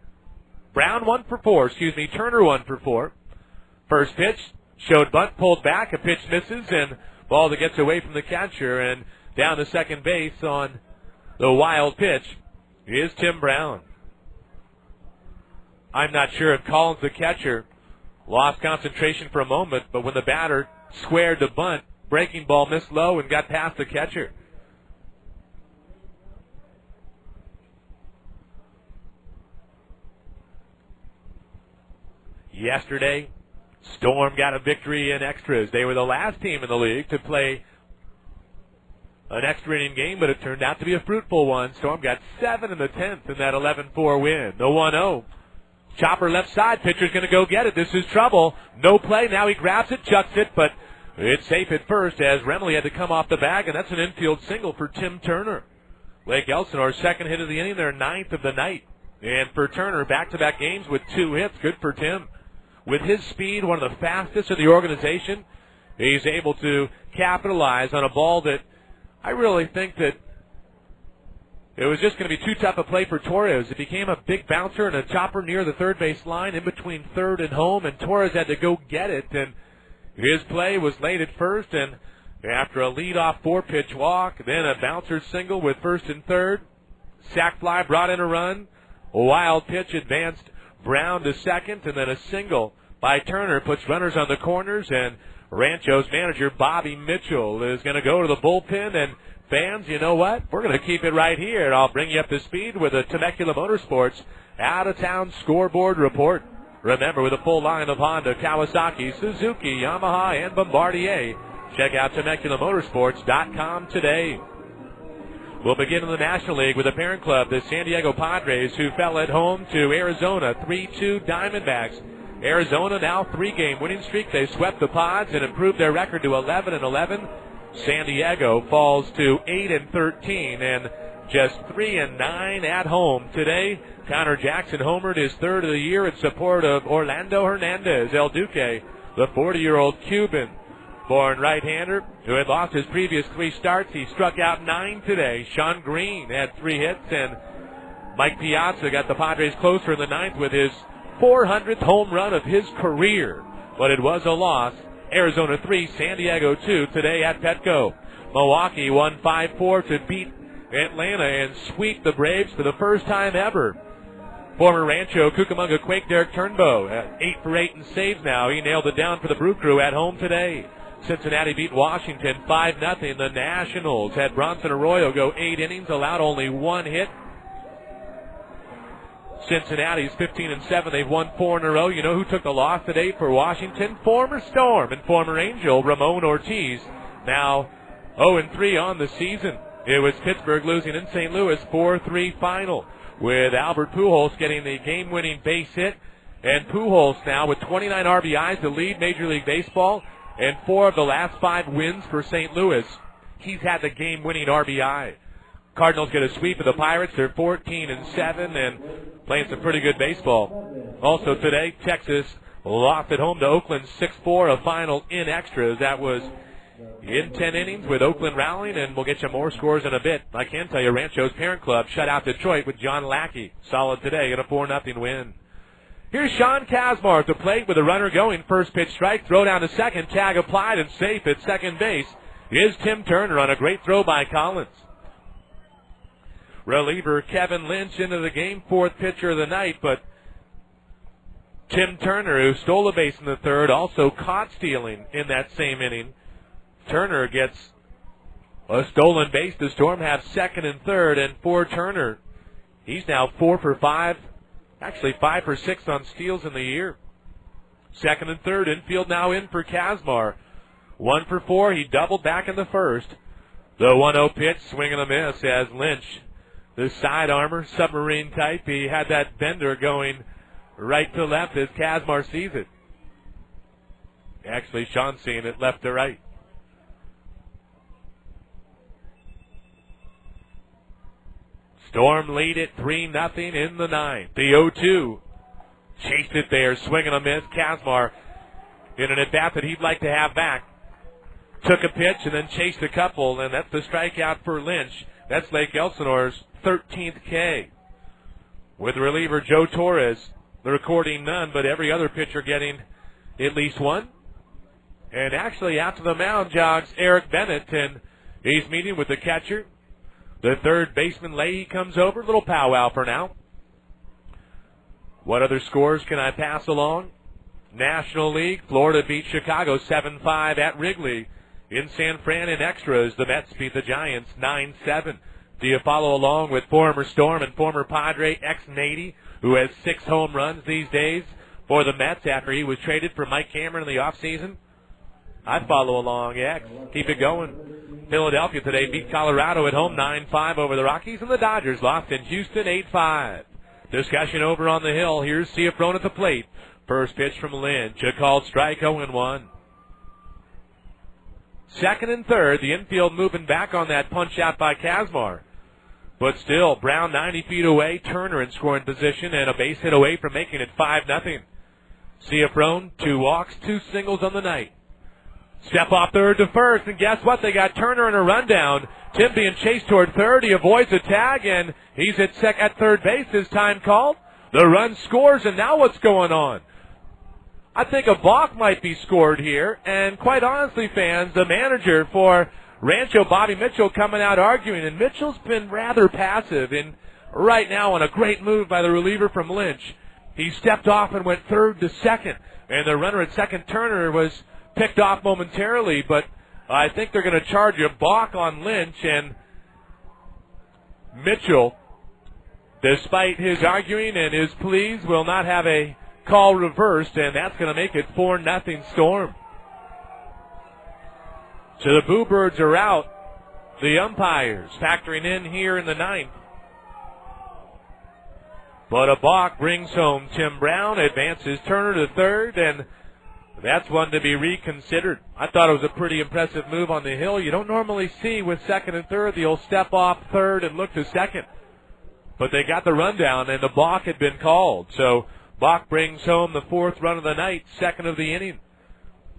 Turner 1 for 4. First pitch, showed bunt, pulled back, a pitch misses, and ball that gets away from the catcher, and down to second base on the wild pitch is Tim Brown. I'm not sure if Collins, the catcher, lost concentration for a moment, but when the batter squared the bunt, breaking ball missed low and got past the catcher. Yesterday, Storm got a victory in extras. They were the last team in the league to play an extra inning game, but it turned out to be a fruitful one. Storm got 7 in the 10th in that 11-4 win. The 1-0. Chopper left side. Pitcher's going to go get it. This is trouble. No play. Now he grabs it, chucks it, but it's safe at first as Remley had to come off the bag, and that's an infield single for Tim Turner. Lake Elsinore, second hit of the inning, their 9th of the night. And for Turner, back-to-back games with 2 hits. Good for Tim. With his speed, one of the fastest in the organization, he's able to capitalize on a ball that I really think that it was just going to be too tough a play for Torres. It became a big bouncer and a chopper near the third base line in between third and home, and Torres had to go get it, and his play was laid at first, and after a leadoff 4-pitch walk, then a bouncer single with first and third, sac fly brought in a run, a wild pitch advanced Brown to second, and then a single by Turner puts runners on the corners, and Rancho's manager, Bobby Mitchell, is going to go to the bullpen, and fans, you know what? We're going to keep it right here, and I'll bring you up to speed with a Temecula Motorsports out-of-town scoreboard report. Remember, with a full line of Honda, Kawasaki, Suzuki, Yamaha, and Bombardier, check out TemeculaMotorsports.com today. We'll begin in the National League with the parent club, the San Diego Padres, who fell at home to Arizona, 3-2 Diamondbacks. Arizona now 3-game winning streak. They swept the Pods and improved their record to 11-11. San Diego falls to 8-13 and just 3-9 at home today. Connor Jackson homered his third of the year in support of Orlando Hernandez. El Duque, the 40-year-old Cuban, born right-hander, who had lost his previous 3 starts. He struck out 9 today. Sean Green had 3 hits, and Mike Piazza got the Padres closer in the 9th with his 400th home run of his career. But it was a loss Arizona 3, San Diego 2 today at Petco. Milwaukee won 5-4 to beat Atlanta and sweep the Braves for the first time ever. Former Rancho Cucamonga Quake Derek Turnbow, 8 for 8 in saves now. He nailed it down for the Brew Crew at home today. Cincinnati beat Washington 5-0. The Nationals had Bronson Arroyo go 8 innings, allowed only 1 hit. Cincinnati's 15-7. They've won 4 in a row. You know who took the loss today for Washington? Former Storm and former Angel Ramon Ortiz. Now 0-3 on the season. It was Pittsburgh losing in St. Louis 4-3 final, with Albert Pujols getting the game-winning base hit. And Pujols now with 29 RBIs to lead Major League Baseball, and 4 of the last 5 wins for St. Louis. He's had the game-winning RBI. Cardinals get a sweep of the Pirates. They're 14-7 and playing some pretty good baseball. Also today, Texas lost at home to Oakland 6-4, a final in extras. That was in 10 innings with Oakland rallying, and we'll get you more scores in a bit. I can tell you Rancho's parent club shut out Detroit with John Lackey. Solid today in a 4-0 win. Here's Sean Kazmar at the plate with a runner going. First pitch strike, throw down to second, tag applied and safe at second base is Tim Turner on a great throw by Collins. Reliever Kevin Lynch into the game, 4th pitcher of the night, but Tim Turner, who stole a base in the 3rd, also caught stealing in that same inning. Turner gets a stolen base. The Storm have 2nd and 3rd, and for Turner, he's now 4 for 5. Actually 5 for 6 on steals in the year. 2nd and 3rd, infield now in for Kazmar. 1 for 4, he doubled back in the 1st. The 1-0 pitch, swing and a miss as Lynch, the side armor, submarine type, he had that bender going right to left as Kazmar sees it. Actually, Sean's seeing it left to right. Storm lead it 3-0 in the 9th. The 0-2 chased it there, swing and a miss. Kazmar in an at-bat that he'd like to have back. Took a pitch and then chased a couple, and that's the strikeout for Lynch. That's Lake Elsinore's 13th K. With reliever Joe Torres, they're recording none, but every other pitcher getting at least one. And actually out to the mound jogs Eric Bennett, and he's meeting with the catcher. The 3rd baseman Leahy comes over. Little powwow for now. What other scores can I pass along? National League, Florida beat Chicago 7-5 at Wrigley. In San Fran in extras, the Mets beat the Giants 9-7. Do you follow along with former Storm and former Padre ex-Nady, who has 6 home runs these days for the Mets after he was traded for Mike Cameron in the offseason? I follow along, yeah. Keep it going. Philadelphia today beat Colorado at home 9-5 over the Rockies, and the Dodgers lost in Houston 8-5. Discussion over on the hill. Here's Ciafrone at the plate. First pitch from Lynch, a called strike, 0-1. 2nd and 3rd, the infield moving back on that punch out by Kazmar. But still, Brown 90 feet away, Turner in scoring position, and a base hit away from making it 5-0. Ciafrone, 2 walks, 2 singles on the night. Step off third to first, and guess what? They got Turner in a rundown. Tim being chased toward third. He avoids a tag, and he's at third base. His time called. The run scores, and now what's going on? I think a balk might be scored here, and quite honestly, fans, the manager for Rancho, Bobby Mitchell, coming out arguing, and Mitchell's been rather passive, and right now on a great move by the reliever from Lynch. He stepped off and went 3rd to 2nd, and the runner at 2nd, Turner, was picked off momentarily, but I think they're going to charge a balk on Lynch, and Mitchell, despite his arguing and his pleas, will not have a call reversed, and that's going to make it 4-0 Storm. So the Boo Birds are out. The umpires factoring in here in the 9th. But a balk brings home Tim Brown, advances Turner to 3rd, and that's one to be reconsidered. I thought it was a pretty impressive move on the hill. You don't normally see with 2nd and 3rd. They'll step off 3rd and look to 2nd. But they got the rundown, and the balk had been called. So balk brings home the 4th run of the night, 2nd of the inning.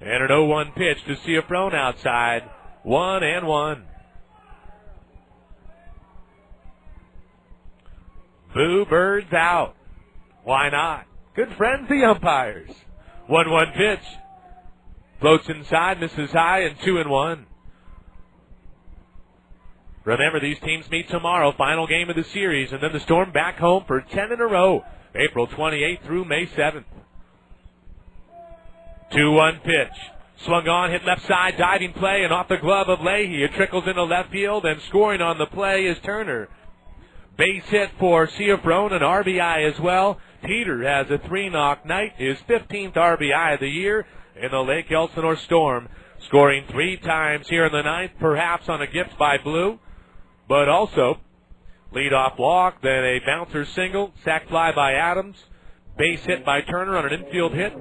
And an 0-1 pitch to Ciafrone outside. 1-1. Boo Birds out. Why not? Good friends, the umpires. 1-1 pitch. Floats inside, misses high, and 2-1. Remember, these teams meet tomorrow, final game of the series, and then the Storm back home for 10 in a row, April 28th through May 7th. 2-1 pitch. Swung on, hit left side, diving play, and off the glove of Leahy. It trickles into left field, and scoring on the play is Turner. Base hit for Ciafrone, an RBI as well. Peter has a 3-knock night, his 15th RBI of the year in the Lake Elsinore Storm. Scoring 3 times here in the ninth, perhaps on a gift by Blue, but also leadoff walk, then a bouncer single, sac fly by Adams, base hit by Turner on an infield hit.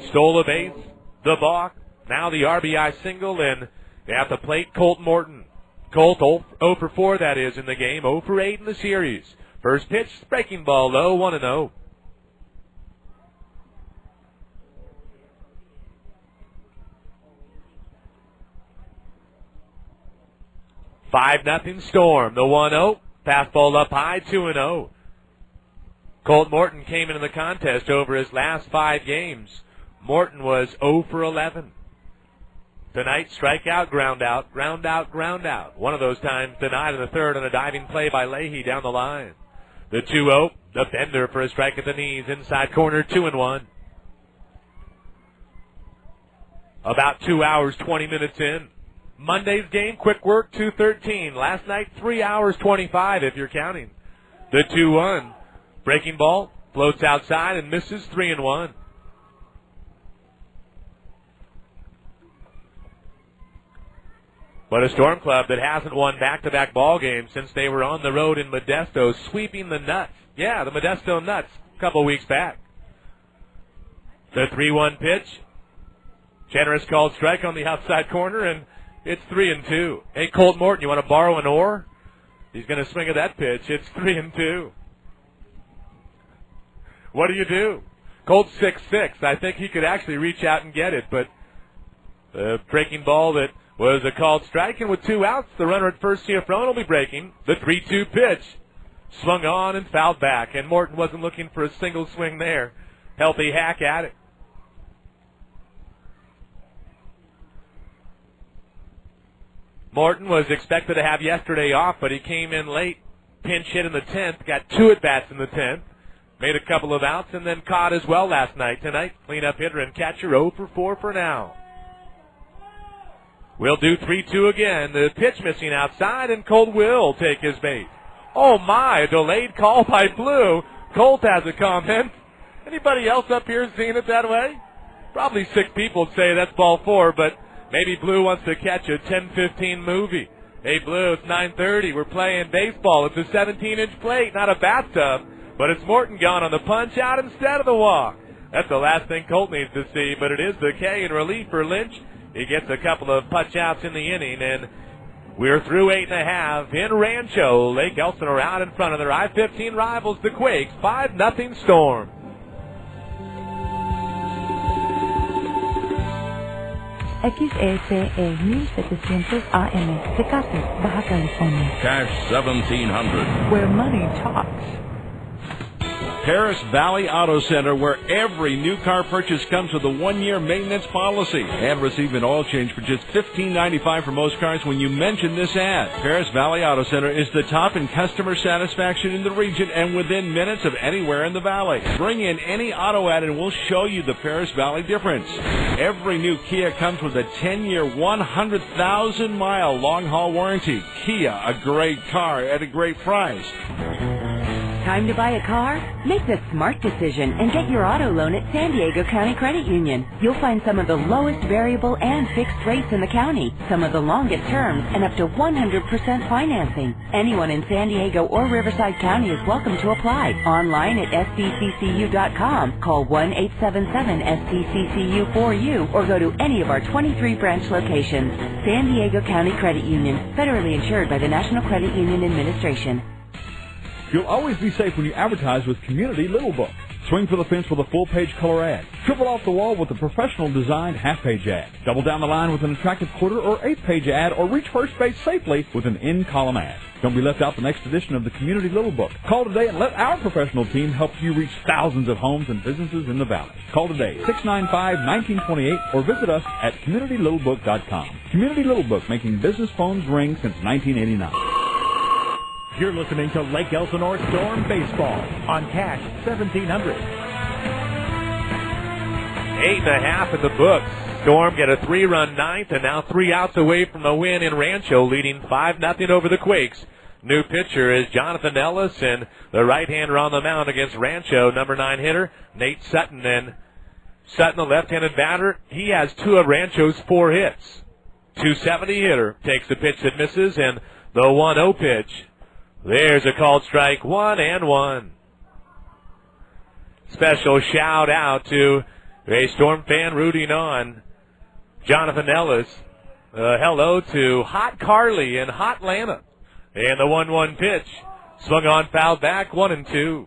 Stole a base, the balk, now the RBI single, and at the plate, Colt Morton. Colt 0 for 4, that is, in the game, 0 for 8 in the series. First pitch, breaking ball low, 1-0. 5-0 Storm, the 1-0. Fastball up high, 2-0. Colt Morton came into the contest over his last 5 games. Morton was 0 for 11. Tonight, strikeout, ground out, ground out, ground out. One of those times denied in the third on a diving play by Leahy down the line. The 2-0, the bender for a strike at the knees, inside corner, 2-1. About 2 hours, 20 minutes in. Monday's game, quick work, 2:13. Last night, 3 hours, 25 if you're counting. The 2-1, breaking ball, floats outside and misses, 3-1. But a Storm club that hasn't won back-to-back ball games since they were on the road in Modesto, sweeping the Nuts. Yeah, the Modesto Nuts, a couple weeks back. The 3-1 pitch. Generous called strike on the outside corner, and it's 3-2. Hey, Colt Morton, you want to borrow an oar? He's going to swing at that pitch. It's 3-2. What do you do? Colt's 6'6". I think he could actually reach out and get it, but the breaking ball that was a called strike, and with 2 outs, the runner at first, Ciafrone, will be breaking. The 3-2 pitch. Swung on and fouled back, and Morton wasn't looking for a single swing there. Healthy hack at it. Morton was expected to have yesterday off, but he came in late, pinch hit in the 10th, got 2 at-bats in the 10th, made a couple of outs, and then caught as well last night. Tonight, cleanup hitter and catcher 0 for 4 for now. We'll do 3-2 again. The pitch missing outside, and Colt will take his bait. Oh, my, a delayed call by Blue. Colt has a comment. Anybody else up here seeing it that way? Probably 6 people would say that's ball 4, but maybe Blue wants to catch a 10-15 movie. Hey, Blue, it's 9:30. We're playing baseball. It's a 17-inch plate, not a bathtub. But it's Morton gone on the punch out instead of the walk. That's the last thing Colt needs to see, but it is the K in relief for Lynch. He gets a couple of punch outs in the inning, and we're through 8.5 in Rancho. Lake Elsinore out in front of their I-15 rivals, the Quakes, 5-0 Storm. XECE 1700 AM, Tecate, Baja California. Cash 1700. Where money talks. Paris Valley Auto Center, where every new car purchase comes with a 1-year maintenance policy. And receive an oil change for just $15.95 for most cars when you mention this ad. Paris Valley Auto Center is the top in customer satisfaction in the region and within minutes of anywhere in the valley. Bring in any auto ad and we'll show you the Paris Valley difference. Every new Kia comes with a 10-year, 100,000-mile long-haul warranty. Kia, a great car at a great price. Time to buy a car? Make the smart decision and get your auto loan at San Diego County Credit Union. You'll find some of the lowest variable and fixed rates in the county, some of the longest terms, and up to 100% financing. Anyone in San Diego or Riverside County is welcome to apply. Online at sdccu.com. Call 1-877-SDCCU4U or go to any of our 23 branch locations. San Diego County Credit Union, federally insured by the National Credit Union Administration. You'll always be safe when you advertise with Community Little Book. Swing for the fence with a full-page color ad. Triple off the wall with a professional designed half-page ad. Double down the line with an attractive quarter or eighth-page ad, or reach first base safely with an in-column ad. Don't be left out the next edition of the Community Little Book. Call today and let our professional team help you reach thousands of homes and businesses in the Valley. Call today, 695-1928, or visit us at CommunityLittleBook.com. Community Little Book, making business phones ring since 1989. You're listening to Lake Elsinore Storm Baseball on Cash 1700. 8.5 in the books. Storm get a 3-run ninth, and now 3 outs away from the win in Rancho, leading 5-0 over the Quakes. New pitcher is Jonathan Ellis, and the right-hander on the mound against Rancho, number 9 hitter, Nate Sutton. And Sutton, the left-handed batter, he has 2 of Rancho's 4 hits. 270 hitter takes the pitch that misses, and the 1-0 pitch. There's a called strike, 1-1. Special shout out to a Storm fan rooting on Jonathan Ellis. Hello to Hot Carly in Hot Atlanta. And the 1-1 pitch. Swung on, fouled back, 1-2.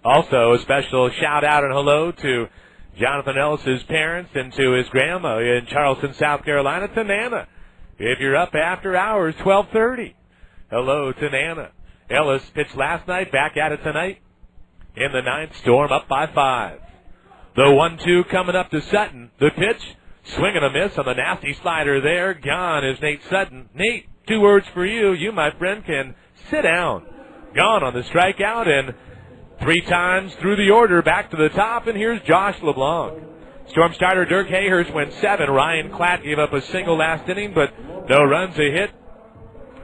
Also, a special shout out and hello to Jonathan Ellis's parents and to his grandma in Charleston, South Carolina, to Nana. If you're up after hours, 12:30. Hello to Nana. Ellis pitched last night, back at it tonight. In the 9th, Storm up by 5. The 1-2 coming up to Sutton. The pitch, swing and a miss on the nasty slider there. Gone is Nate Sutton. Nate, 2 words for you. You, my friend, can sit down. Gone on the strikeout, and 3 times through the order, back to the top, and here's Josh LeBlanc. Storm starter Dirk Hayhurst went 7. Ryan Klatt gave up a single last inning, but no runs, a hit.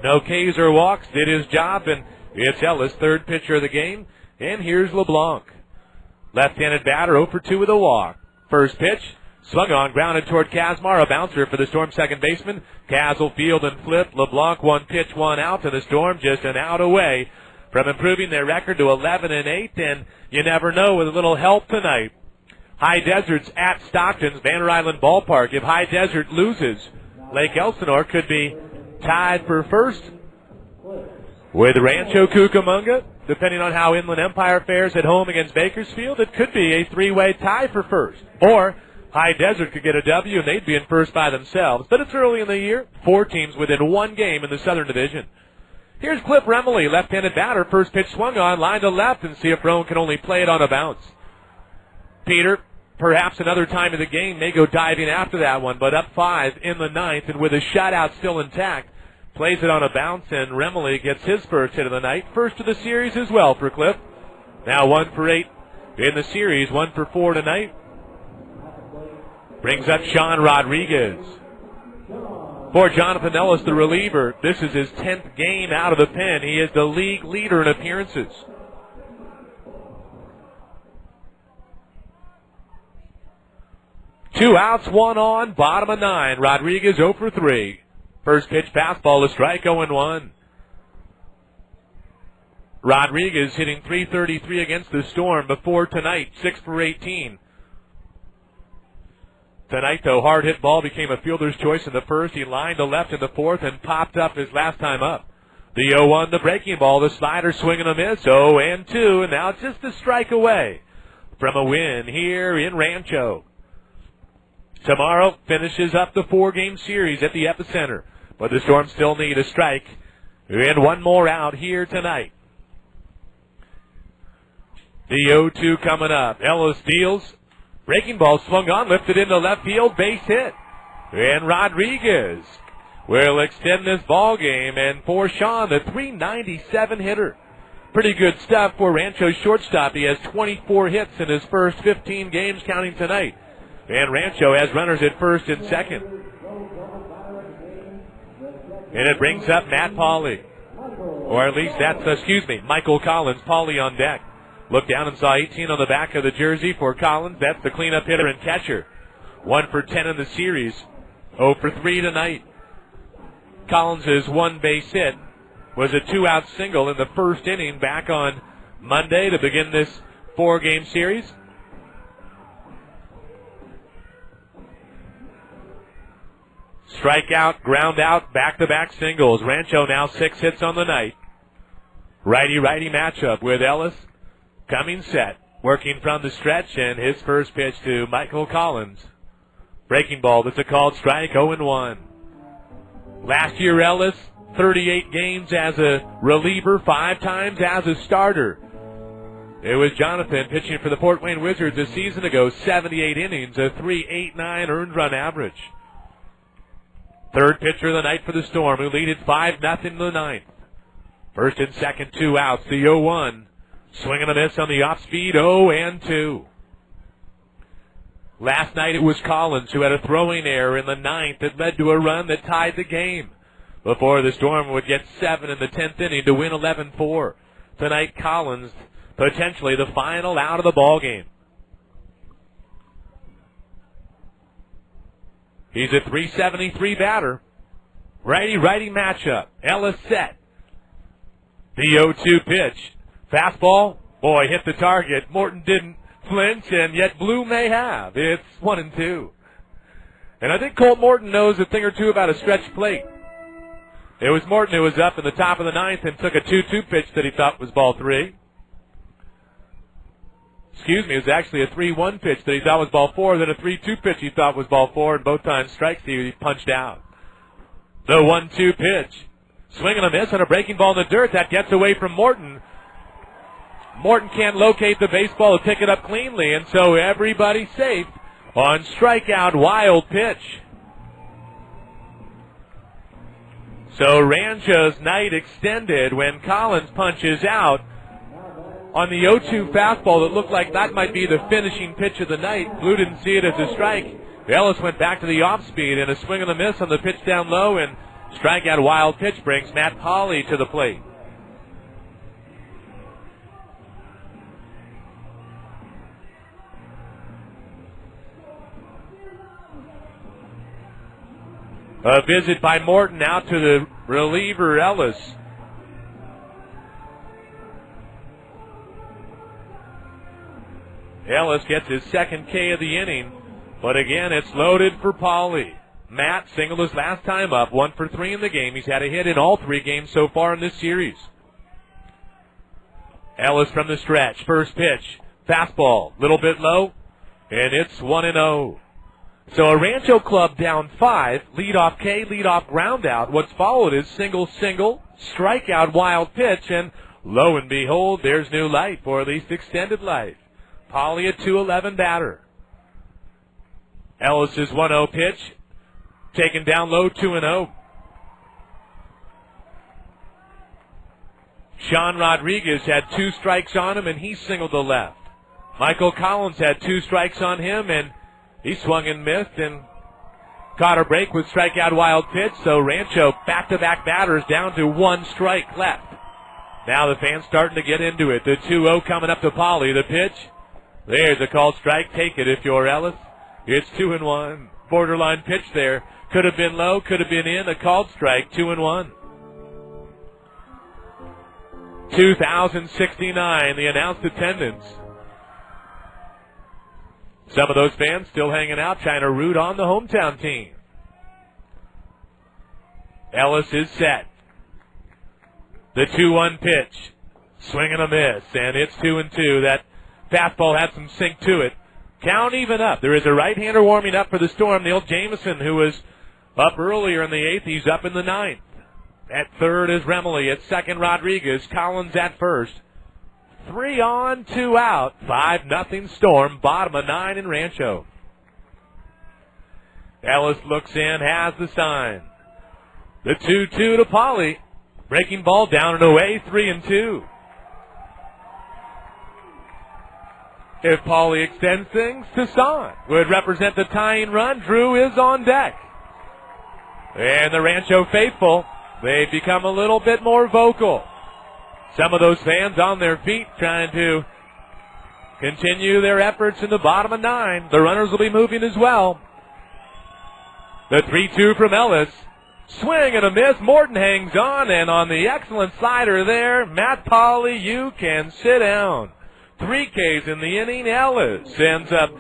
No Ks or walks, did his job, and it's Ellis, 3rd pitcher of the game, and here's LeBlanc. Left-handed batter, 0 for 2 with a walk. First pitch, swung on, grounded toward Kazmar, a bouncer for the Storm second baseman. Kaz will field and flip. LeBlanc 1 pitch, 1 out, and the Storm just an out away from improving their record to 11-8, and you never know with a little help tonight. High Desert's at Stockton's Banner Island Ballpark. If High Desert loses, Lake Elsinore could be tied for first with Rancho Cucamonga. Depending on how Inland Empire fares at home against Bakersfield, it could be a 3-way tie for first. Or High Desert could get a W, and they'd be in first by themselves. But it's early in the year. 4 teams within 1 game in the Southern Division. Here's Cliff Remley, left-handed batter. First pitch swung on, line to left, and Ciafrone can only play it on a bounce. Peter, perhaps another time of the game, may go diving after that one, but up 5 in the 9th, and with a shutout still intact, plays it on a bounce, and Remley gets his first hit of the night. First of the series as well for Cliff. Now 1 for 8 in the series, 1 for 4 tonight. Brings up Sean Rodriguez. For Jonathan Ellis, the reliever, this is his 10th game out of the pen. He is the league leader in appearances. Two outs, 1 on, bottom of 9. Rodriguez 0 for 3. First pitch fastball, a strike, 0-1. Rodriguez hitting .333 against the Storm before tonight, 6 for 18. Tonight, though, hard hit ball became a fielder's choice in the first. He lined to left in the 4th and popped up his last time up. The 0-1, the breaking ball, the slider, swing and a miss, 0-2, and now just a strike away from a win here in Rancho. Tomorrow finishes up the 4-game series at the Epicenter. But the Storm still need a strike and 1 more out here tonight. The 0-2 coming up. Ellis deals. Breaking ball swung on, lifted into left field, base hit. And Rodriguez will extend this ball game. And for Sean, the .397 hitter. Pretty good stuff for Rancho's shortstop. He has 24 hits in his first 15 games counting tonight. And Rancho has runners at first and second. And it brings up Matt Pauley. Or at least that's, Michael Collins. Pauley on deck. Looked down and saw 18 on the back of the jersey for Collins. That's the cleanup hitter and catcher. 1 for 10 in the series. 0 for 3 tonight. Collins' 1 base hit was a 2-out single in the first inning back on Monday to begin this 4-game series. Strikeout, ground out, back-to-back singles. Rancho now 6 hits on the night. Righty-righty matchup with Ellis coming set. working from the stretch, and his first pitch to Michael Collins. Breaking ball, that's a called strike, 0-1. Last year, Ellis, 38 games as a reliever, 5 times as a starter. It was Jonathan pitching for the Fort Wayne Wizards a season ago, 78 innings, a 3.89 earned run average. Third pitcher of the night for the Storm, who lead it 5-0 in the ninth. First and second, 2 outs, the 0-1. Swing and a miss on the off-speed, 0-2. Last night it was Collins who had a throwing error in the ninth that led to a run that tied the game before the Storm would get 7 in the 10th inning to win 11-4. Tonight, Collins, potentially the final out of the ball game. He's a .373 batter. Righty-righty matchup. Ellis set. The 0-2 pitch. Fastball. Boy, hit the target. Morton didn't flinch, and yet Blue may have. It's 1-2. And I think Colt Morton knows a thing or two about a stretch plate. It was Morton who was up in the top of the ninth and took a 2-2 pitch that he thought was ball 3. Excuse me, it was actually a 3-1 pitch that he thought was ball 4, then a 3-2 pitch he thought was ball 4, and both times strikes he punched out. The 1-2 pitch. Swing and a miss on a breaking ball in the dirt. That gets away from Morton. Morton can't locate the baseball to pick it up cleanly, and so everybody's safe on strikeout wild pitch. So Rancho's night extended when Collins punches out on the 0-2 fastball that looked like that might be the finishing pitch of the night. Blue didn't see it as a strike. Ellis went back to the off-speed, and a swing and a miss on the pitch down low, and strikeout wild pitch brings Matt Pauley to the plate. A visit by Morton out to the reliever Ellis. Ellis gets his second K of the inning, but again it's loaded for Pauley. Matt singled his last time up, 1 for 3 in the game. He's had a hit in all 3 games so far in this series. Ellis from the stretch, first pitch, fastball, little bit low, and it's 1-0. So a Rancho club down 5, leadoff K, leadoff ground out. What's followed is single, strikeout wild pitch, and lo and behold, there's new life, or at least extended life. Pauley a .211 batter. Ellis's 1-0 pitch, taken down low, 2-0. Sean Rodriguez had 2 strikes on him, and he singled to left. Michael Collins had 2 strikes on him, and he swung and missed and caught a break with strikeout wild pitch, so Rancho back-to-back batters down to 1 strike left. Now the fans starting to get into it. The 2-0 coming up to Pauley. The pitch. There's a called strike. Take it if you're Ellis. It's 2-1. Borderline pitch there. Could have been low, could have been in. A called strike, 2-1. 2,069, the announced attendance. Some of those fans still hanging out, trying to root on the hometown team. Ellis is set. The 2-1 pitch. Swing and a miss, and it's 2-2. That fastball had some sink to it. Count even up. There is a right-hander warming up for the Storm, Neil Jamison, who was up earlier in the 8th. He's up in the 9th. At third is Remley. At second, Rodriguez. Collins at first. 3 on, 2 out. 5-0 Storm. Bottom of 9 in Rancho. Ellis looks in, has the sign. The 2-2 to Pauley. Breaking ball down and away, 3-2. If Pauley extends things, Toussaint would represent the tying run. Drew is on deck. And the Rancho faithful, they've become a little bit more vocal. Some of those fans on their feet trying to continue their efforts in the bottom of 9. The runners will be moving as well. The 3-2 from Ellis. Swing and a miss. Morton hangs on, and on the excellent slider there, Matt Pauley, you can sit down. 3 Ks in the inning. Ellis ends up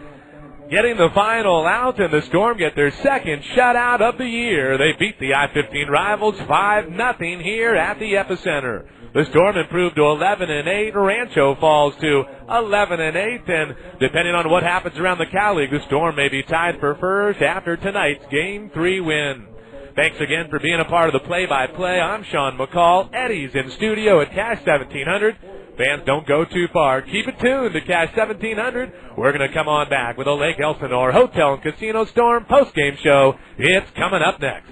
getting the final out, and the Storm get their second shutout of the year. They beat the I-15 rivals 5-0 here at the Epicenter. The Storm improved to 11-8. Rancho falls to 11-8, and depending on what happens around the Cal League, the Storm may be tied for first after tonight's Game 3 win. Thanks again for being a part of the play-by-play. I'm Sean McCall. Eddie's in studio at Cash 1700. Fans, don't go too far. Keep it tuned to Cash 1700. We're going to come on back with a Lake Elsinore Hotel and Casino Storm post-game show. It's coming up next.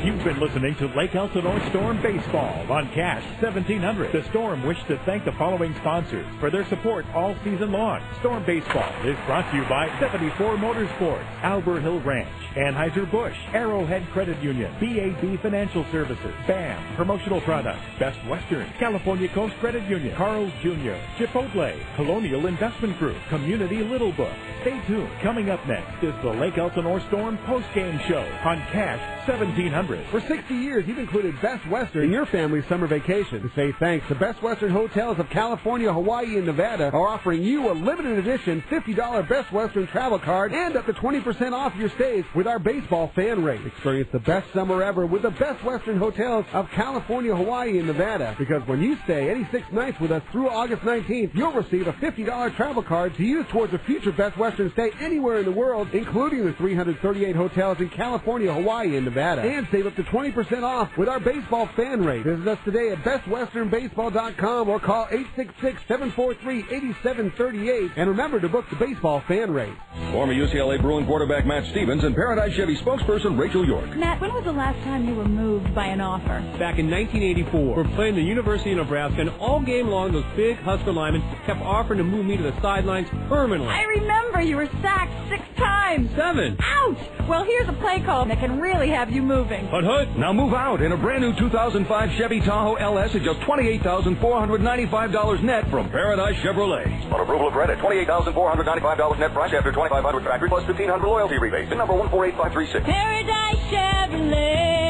You've been listening to Lake Elsinore Storm Baseball on Cash 1700. The Storm wish to thank the following sponsors for their support all season long. Storm Baseball is brought to you by 74 Motorsports, Albert Hill Ranch, Anheuser-Busch, Arrowhead Credit Union, BAB Financial Services, BAM, Promotional Products, Best Western, California Coast Credit Union, Carl's Jr., Chipotle, Colonial Investment Group, Community Little Book. Stay tuned. Coming up next is the Lake Elsinore Storm post-game show on Cash 1700. For 60 years, you've included Best Western in your family's summer vacation. To say thanks, the Best Western Hotels of California, Hawaii, and Nevada are offering you a limited edition $50 Best Western travel card and up to 20% off your stays with our baseball fan rate. Experience the best summer ever with the Best Western Hotels of California, Hawaii, and Nevada. Because when you stay any 6 nights with us through August 19th, you'll receive a $50 travel card to use towards a future Best Western stay anywhere in the world, including the 338 hotels in California, Hawaii, and Nevada. And save up to 20% off with our baseball fan rate. Visit us today at bestwesternbaseball.com or call 866-743-8738. And remember to book the baseball fan rate. Former UCLA Bruin quarterback Matt Stevens and Paradise Chevy spokesperson Rachel York. Matt, when was the last time you were moved by an offer? Back in 1984. We're playing the University of Nebraska, and all game long, those big Husker linemen kept offering to move me to the sidelines permanently. I remember you were sacked 6 times. 7. Ouch! Well, here's a play call that can really have you moving. Hut, hut. Now move out in a brand new 2005 Chevy Tahoe LS at just $28,495 net from Paradise Chevrolet. On approval of credit, $28,495 net price after $2,500 factory plus $1,500 loyalty rebate. The number 148536. Paradise Chevrolet.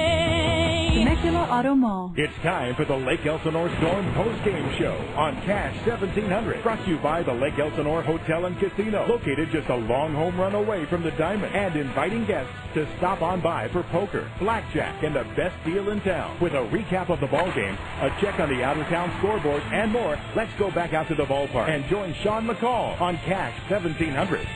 Temecula Auto Mall. It's time for the Lake Elsinore Storm post-game show on Cash 1700. Brought to you by the Lake Elsinore Hotel and Casino, located just a long home run away from the Diamond, and inviting guests to stop on by for poker, blackjack, and the best deal in town. With a recap of the ball game, a check on the out-of-town scoreboard, and more, let's go back out to the ballpark and join Sean McCall on Cash 1700.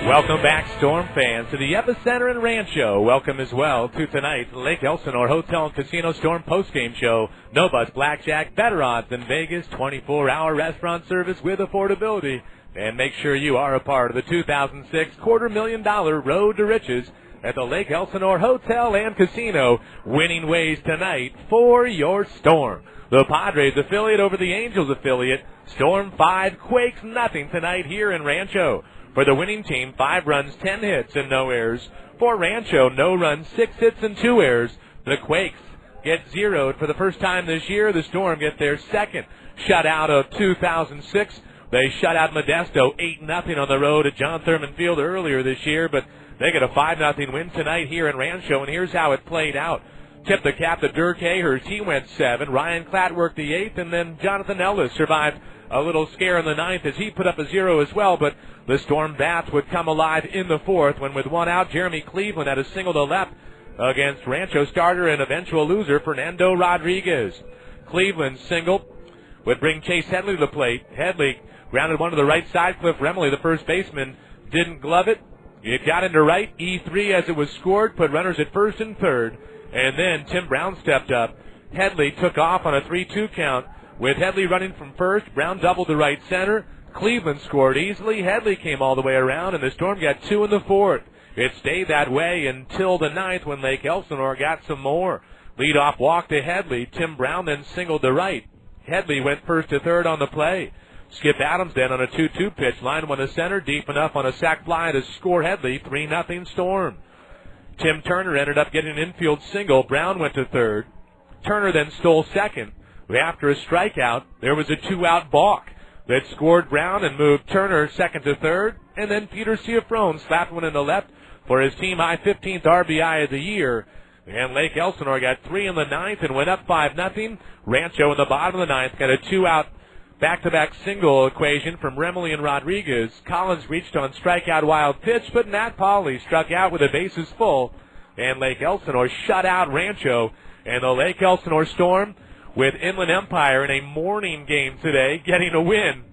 Welcome back, Storm fans, to the Epicenter in Rancho. Welcome as well to tonight's Lake Elsinore Hotel and Casino Storm postgame show. No bus blackjack, better odds than Vegas, 24-hour restaurant service with affordability. And make sure you are a part of the 2006 $250,000 Road to Riches at the Lake Elsinore Hotel and Casino. Winning ways tonight for your Storm. The Padres affiliate over the Angels affiliate. Storm 5, Quakes nothing tonight here in Rancho. For the winning team, 5 runs, 10 hits, and no errors. For Rancho, no runs, 6 hits, and 2 errors. The Quakes get zeroed for the first time this year. The Storm get their second shutout of 2006. They shut out Modesto 8-0 on the road at John Thurman Field earlier this year, but they get a 5-0 win tonight here in Rancho, and here's how it played out. Tip the cap to Dirk Hayhurst. He went 7. Ryan Klatt worked the 8th, and then Jonathan Ellis survived a little scare in the 9th as he put up a 0 as well, but the Storm bats would come alive in the 4th when with 1 out, Jeremy Cleveland had a single to left against Rancho starter and eventual loser Fernando Rodriguez. Cleveland's single would bring Chase Headley to the plate. Headley grounded one to the right side. Cliff Remley, the first baseman, didn't glove it. It got into right, E3 as it was scored, put runners at first and third, and then Tim Brown stepped up. Headley took off on a 3-2 count. With Headley running from first, Brown doubled to right center. Cleveland scored easily. Headley came all the way around, and the Storm got 2 in the 4th. It stayed that way until the 9th when Lake Elsinore got some more. Leadoff walk to Headley. Tim Brown then singled to right. Headley went first to third on the play. Skip Adams then on a 2-2 pitch. Line one to center, deep enough on a sac fly to score Headley. 3-0 Storm. Tim Turner ended up getting an infield single. Brown went to third. Turner then stole second. After a strikeout, there was a 2-out balk that scored Brown and moved Turner second to third, and then Peter Ciafrone slapped one in the left for his team high 15th RBI of the year. And Lake Elsinore got 3 in the 9th and went up 5-0. Rancho in the bottom of the 9th got a 2-out back-to-back single equation from Remley and Rodriguez. Collins reached on strikeout wild pitch, but Matt Pauley struck out with the bases full, and Lake Elsinore shut out Rancho. And the Lake Elsinore Storm with Inland Empire in a morning game today, getting a win.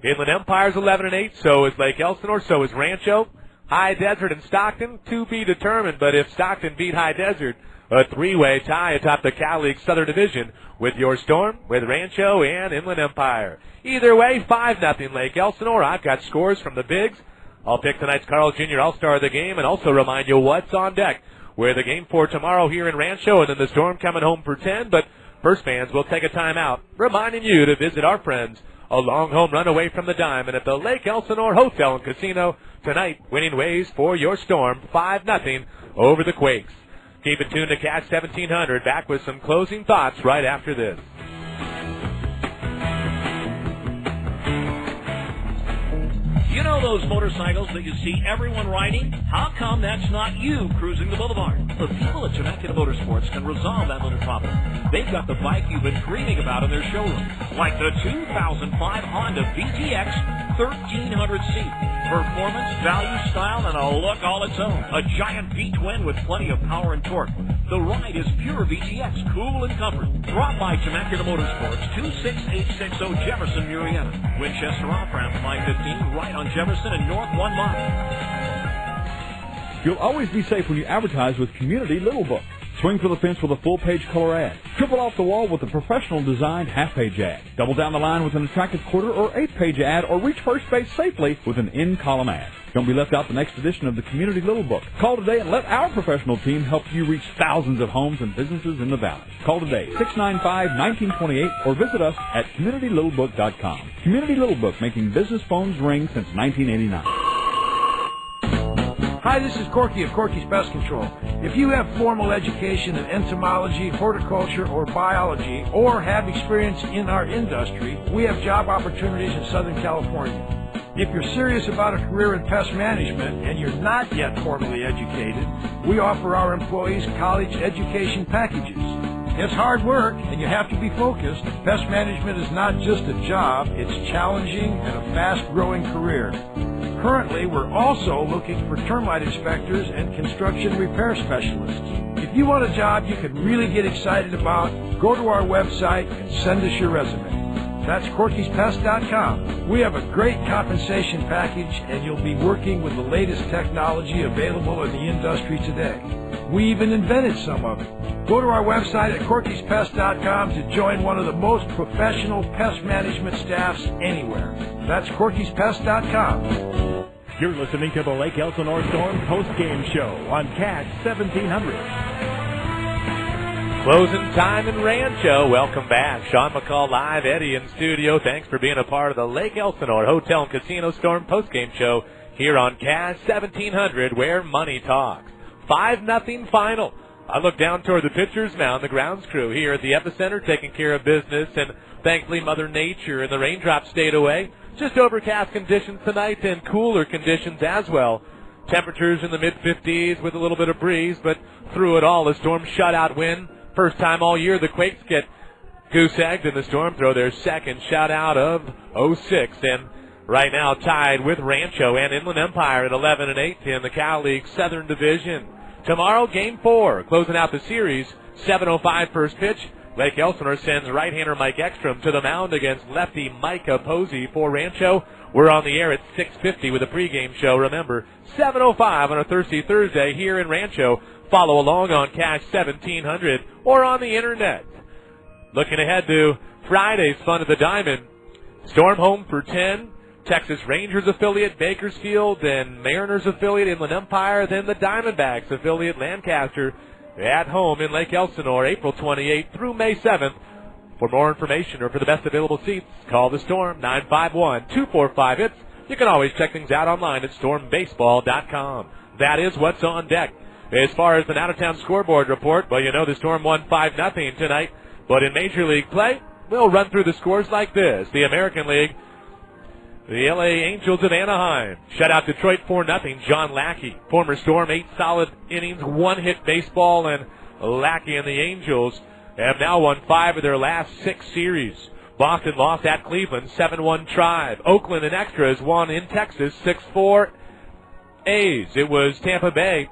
Inland Empire's 11-8, so is Lake Elsinore, so is Rancho. High Desert and Stockton, to be determined, but if Stockton beat High Desert, a three-way tie atop the Cal League Southern Division with your Storm, with Rancho, and Inland Empire. Either way, 5-0 Lake Elsinore. I've got scores from the Bigs. I'll pick tonight's Carl Jr. All-Star of the game and also remind you what's on deck with the game for tomorrow here in Rancho, and then the Storm coming home for 10. But first, fans, we'll take a timeout, reminding you to visit our friends a long home run away from the diamond at the Lake Elsinore Hotel and Casino tonight, winning ways for your Storm 5-0 over the Quakes. Keep it tuned to Cash 1700. Back with some closing thoughts right after this. You know those motorcycles that you see everyone riding? How come that's not you cruising the boulevard? The people at Temecula Motorsports can resolve that little problem. They've got the bike you've been dreaming about in their showroom, like the 2005 Honda VTX 1300C. Performance, value, style, and a look all its own. A giant V-twin with plenty of power and torque. The ride is pure VTX, cool and comfort. Drop by Temecula Motorsports, 26860 Jefferson, Murrieta. Winchester off-ramp, 515, right on Jefferson and North 1 mile. You'll always be safe when you advertise with Community Little Book. Swing for the fence with a full-page color ad. Triple off the wall with a professional-designed half-page ad. Double down the line with an attractive quarter or eighth-page ad, or reach first base safely with an in-column ad. Don't be left out the next edition of the Community Little Book. Call today and let our professional team help you reach thousands of homes and businesses in the valley. Call today, 695-1928, or visit us at CommunityLittleBook.com. Community Little Book, making business phones ring since 1989. Hi, this is Corky of Corky's Pest Control. If you have formal education in entomology, horticulture, or biology, or have experience in our industry, we have job opportunities in Southern California. If you're serious about a career in pest management and you're not yet formally educated, we offer our employees college education packages. It's hard work, and you have to be focused. Pest management is not just a job, it's challenging and a fast-growing career. Currently, we're also looking for termite inspectors and construction repair specialists. If you want a job you can really get excited about, go to our website and send us your resume. That's Corky'sPest.com. We have a great compensation package, and you'll be working with the latest technology available in the industry today. We even invented some of it. Go to our website at Corky'sPest.com to join one of the most professional pest management staffs anywhere. That's Corky'sPest.com. You're listening to the Lake Elsinore Storm post-game show on Cash 1700. Closing time in Rancho. Welcome back. Sean McCall live, Eddie in studio. Thanks for being a part of the Lake Elsinore Hotel and Casino Storm postgame show here on Cash 1700, where money talks. 5-0 final. I look down toward the pitcher's mound, the grounds crew here at the epicenter taking care of business, and thankfully Mother Nature and the raindrops stayed away. Just overcast conditions tonight and cooler conditions as well. Temperatures in the mid-50s with a little bit of breeze, but through it all, a Storm shutout win. First time all year the Quakes get goose-egged, and the Storm throw their second shutout of 06. And right now tied with Rancho and Inland Empire at 11-8 in the Cal League Southern Division. Tomorrow, Game 4, closing out the series, 7:05 first pitch. Lake Elsinore sends right-hander Mike Ekstrom to the mound against lefty Micah Posey for Rancho. We're on the air at 6:50 with a pregame show. Remember, 7:05 on a Thirsty Thursday here in Rancho. Follow along on Cash 1700 or on the internet. Looking ahead to Friday's fun at the Diamond. Storm home for 10. Texas Rangers affiliate Bakersfield, then Mariners affiliate Inland Empire, then the Diamondbacks affiliate Lancaster at home in Lake Elsinore, April 28th through May 7th. For more information or for the best available seats, call the Storm, 951-245-HITS. You can always check things out online at stormbaseball.com. That is what's on deck. As far as an out-of-town scoreboard report, well, you know the Storm won 5-0 tonight. But in Major League play, we'll run through the scores like this. The American League, the LA Angels of Anaheim shut out Detroit 4-0. John Lackey, former Storm, 8 solid innings, 1-hit baseball, and Lackey and the Angels have now won 5 of their last 6 series. Boston lost at Cleveland, 7-1 Tribe. Oakland in extras won in Texas, 6-4 A's. It was Tampa Bay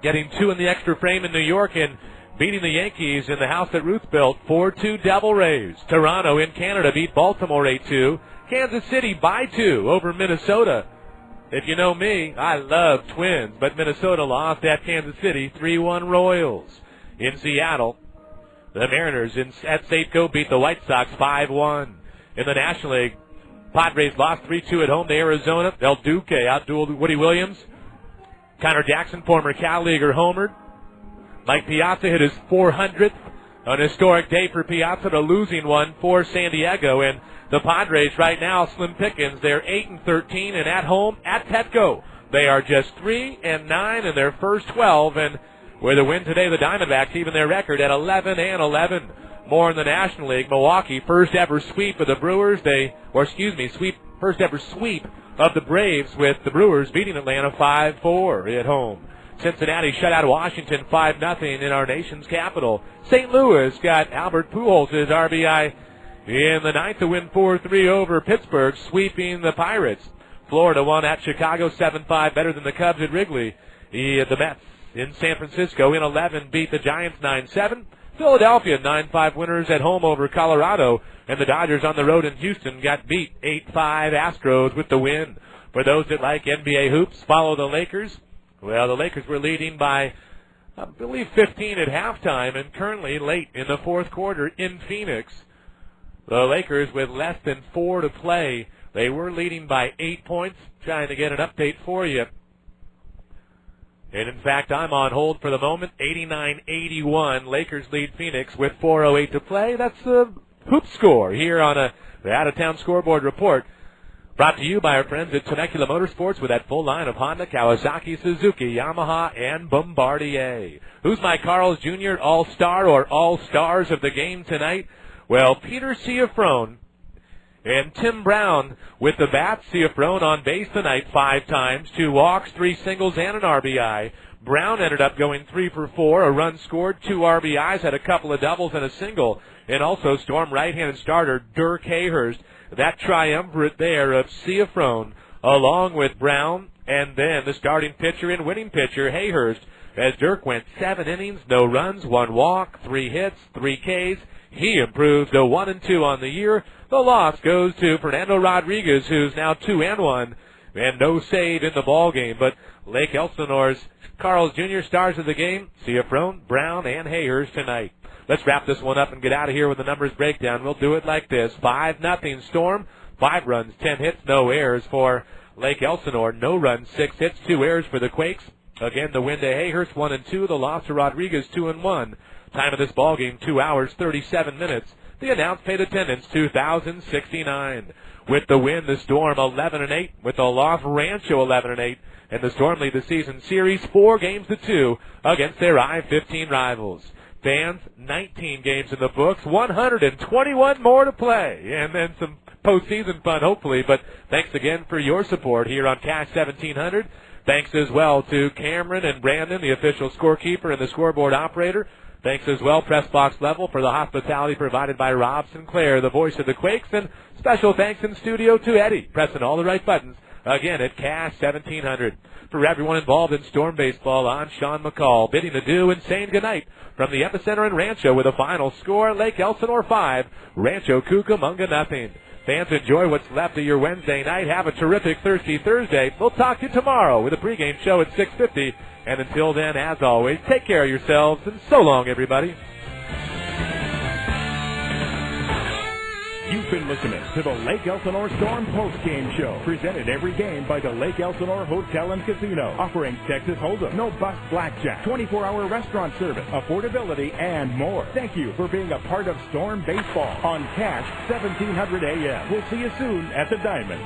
getting 2 in the extra frame in New York and beating the Yankees in the house that Ruth built, 4-2 Devil Rays. Toronto in Canada beat Baltimore 8-2. Kansas City by 2 over Minnesota. If you know me, I love Twins, but Minnesota lost at Kansas City, 3-1 Royals. In Seattle, the Mariners at Safeco beat the White Sox 5-1. In the National League, Padres lost 3-2 at home to Arizona. El Duque outdueled Woody Williams. Connor Jackson, former Cal Leaguer, homered. Mike Piazza hit his 400th, an historic day for Piazza, a losing one for San Diego. And the Padres right now, slim pickings, they're 8-13, and at home at Petco, they are just 3-9 in their first 12. And with a win today, the Diamondbacks even their record at 11-11. More in the National League. Milwaukee, first ever sweep of the Brewers. First ever sweep of the Braves with the Brewers beating Atlanta 5-4 at home. Cincinnati shut out Washington 5-0 in our nation's capital. St. Louis got Albert Pujols' RBI in the ninth to win 4-3 over Pittsburgh, sweeping the Pirates. Florida won at Chicago 7-5, better than the Cubs at Wrigley. The Mets in San Francisco in 11 beat the Giants 9-7. Philadelphia 9-5 winners at home over Colorado, and the Dodgers on the road in Houston got beat 8-5 Astros with the win. For those that like NBA hoops, follow the Lakers. Well, the Lakers were leading by, I believe, 15 at halftime, and currently late in the fourth quarter in Phoenix. The Lakers with less than 4 to play. They were leading by 8 points. Trying to get an update for you. And, in fact, I'm on hold for the moment. 89-81. Lakers lead Phoenix with 4:08 to play. That's the hoop score here on the out-of-town scoreboard report. Brought to you by our friends at Temecula Motorsports with that full line of Honda, Kawasaki, Suzuki, Yamaha, and Bombardier. Who's my Carl's Jr. All-Star or All-Stars of the game tonight? Well, Peter Ciafrone and Tim Brown with the bats. Ciafrone on base tonight 5 times, 2 walks, 3 singles, and an RBI. Brown ended up going 3 for 4, a run scored, 2 RBIs, had a couple of doubles and a single, and also Storm right-handed starter Dirk Hayhurst. That triumvirate there of Ciafrone, along with Brown, and then the starting pitcher and winning pitcher, Hayhurst, as Dirk went 7 innings, no runs, 1 walk, 3 hits, 3 Ks. He improves to 1-2 on the year. The loss goes to Fernando Rodriguez, who's now 2-1, and no save in the ball game. But Lake Elsinore's Carl's Jr. stars of the game, Ciafrone, Brown, and Hayhurst tonight. Let's wrap this one up and get out of here with the numbers breakdown. We'll do it like this. 5-0 Storm. 5 runs, 10 hits, no errors for Lake Elsinore. No runs, 6 hits, 2 errors for the Quakes. Again, the win to Hayhurst, 1-2. The loss to Rodriguez, 2-1. Time of this ballgame, 2 hours, 37 minutes. The announced paid attendance, 2,069. With the win, the Storm 11-8. With the loss, Rancho 11-8. And the Storm lead the season series 4-2 against their I-15 rivals. Fans, 19 games in the books, 121 more to play, and then some postseason fun, hopefully. But thanks again for your support here on Cash 1700. Thanks as well to Cameron and Brandon, the official scorekeeper and the scoreboard operator. Thanks as well, Press Box Level, for the hospitality provided by Rob Sinclair, the voice of the Quakes. And special thanks in studio to Eddie, pressing all the right buttons, again at Cash 1700. For everyone involved in Storm baseball, I'm Sean McCall, bidding adieu and saying goodnight from the epicenter in Rancho with a final score, Lake Elsinore 5, Rancho Cucamonga nothing. Fans, enjoy what's left of your Wednesday night. Have a terrific Thirsty Thursday. We'll talk to you tomorrow with a pregame show at 6:50. And until then, as always, take care of yourselves, and so long, everybody. You've been listening to the Lake Elsinore Storm Post-Game Show, presented every game by the Lake Elsinore Hotel and Casino, offering Texas Hold'em, no-bust blackjack, 24-hour restaurant service, affordability, and more. Thank you for being a part of Storm Baseball on Cash 1700 AM. We'll see you soon at the Diamond.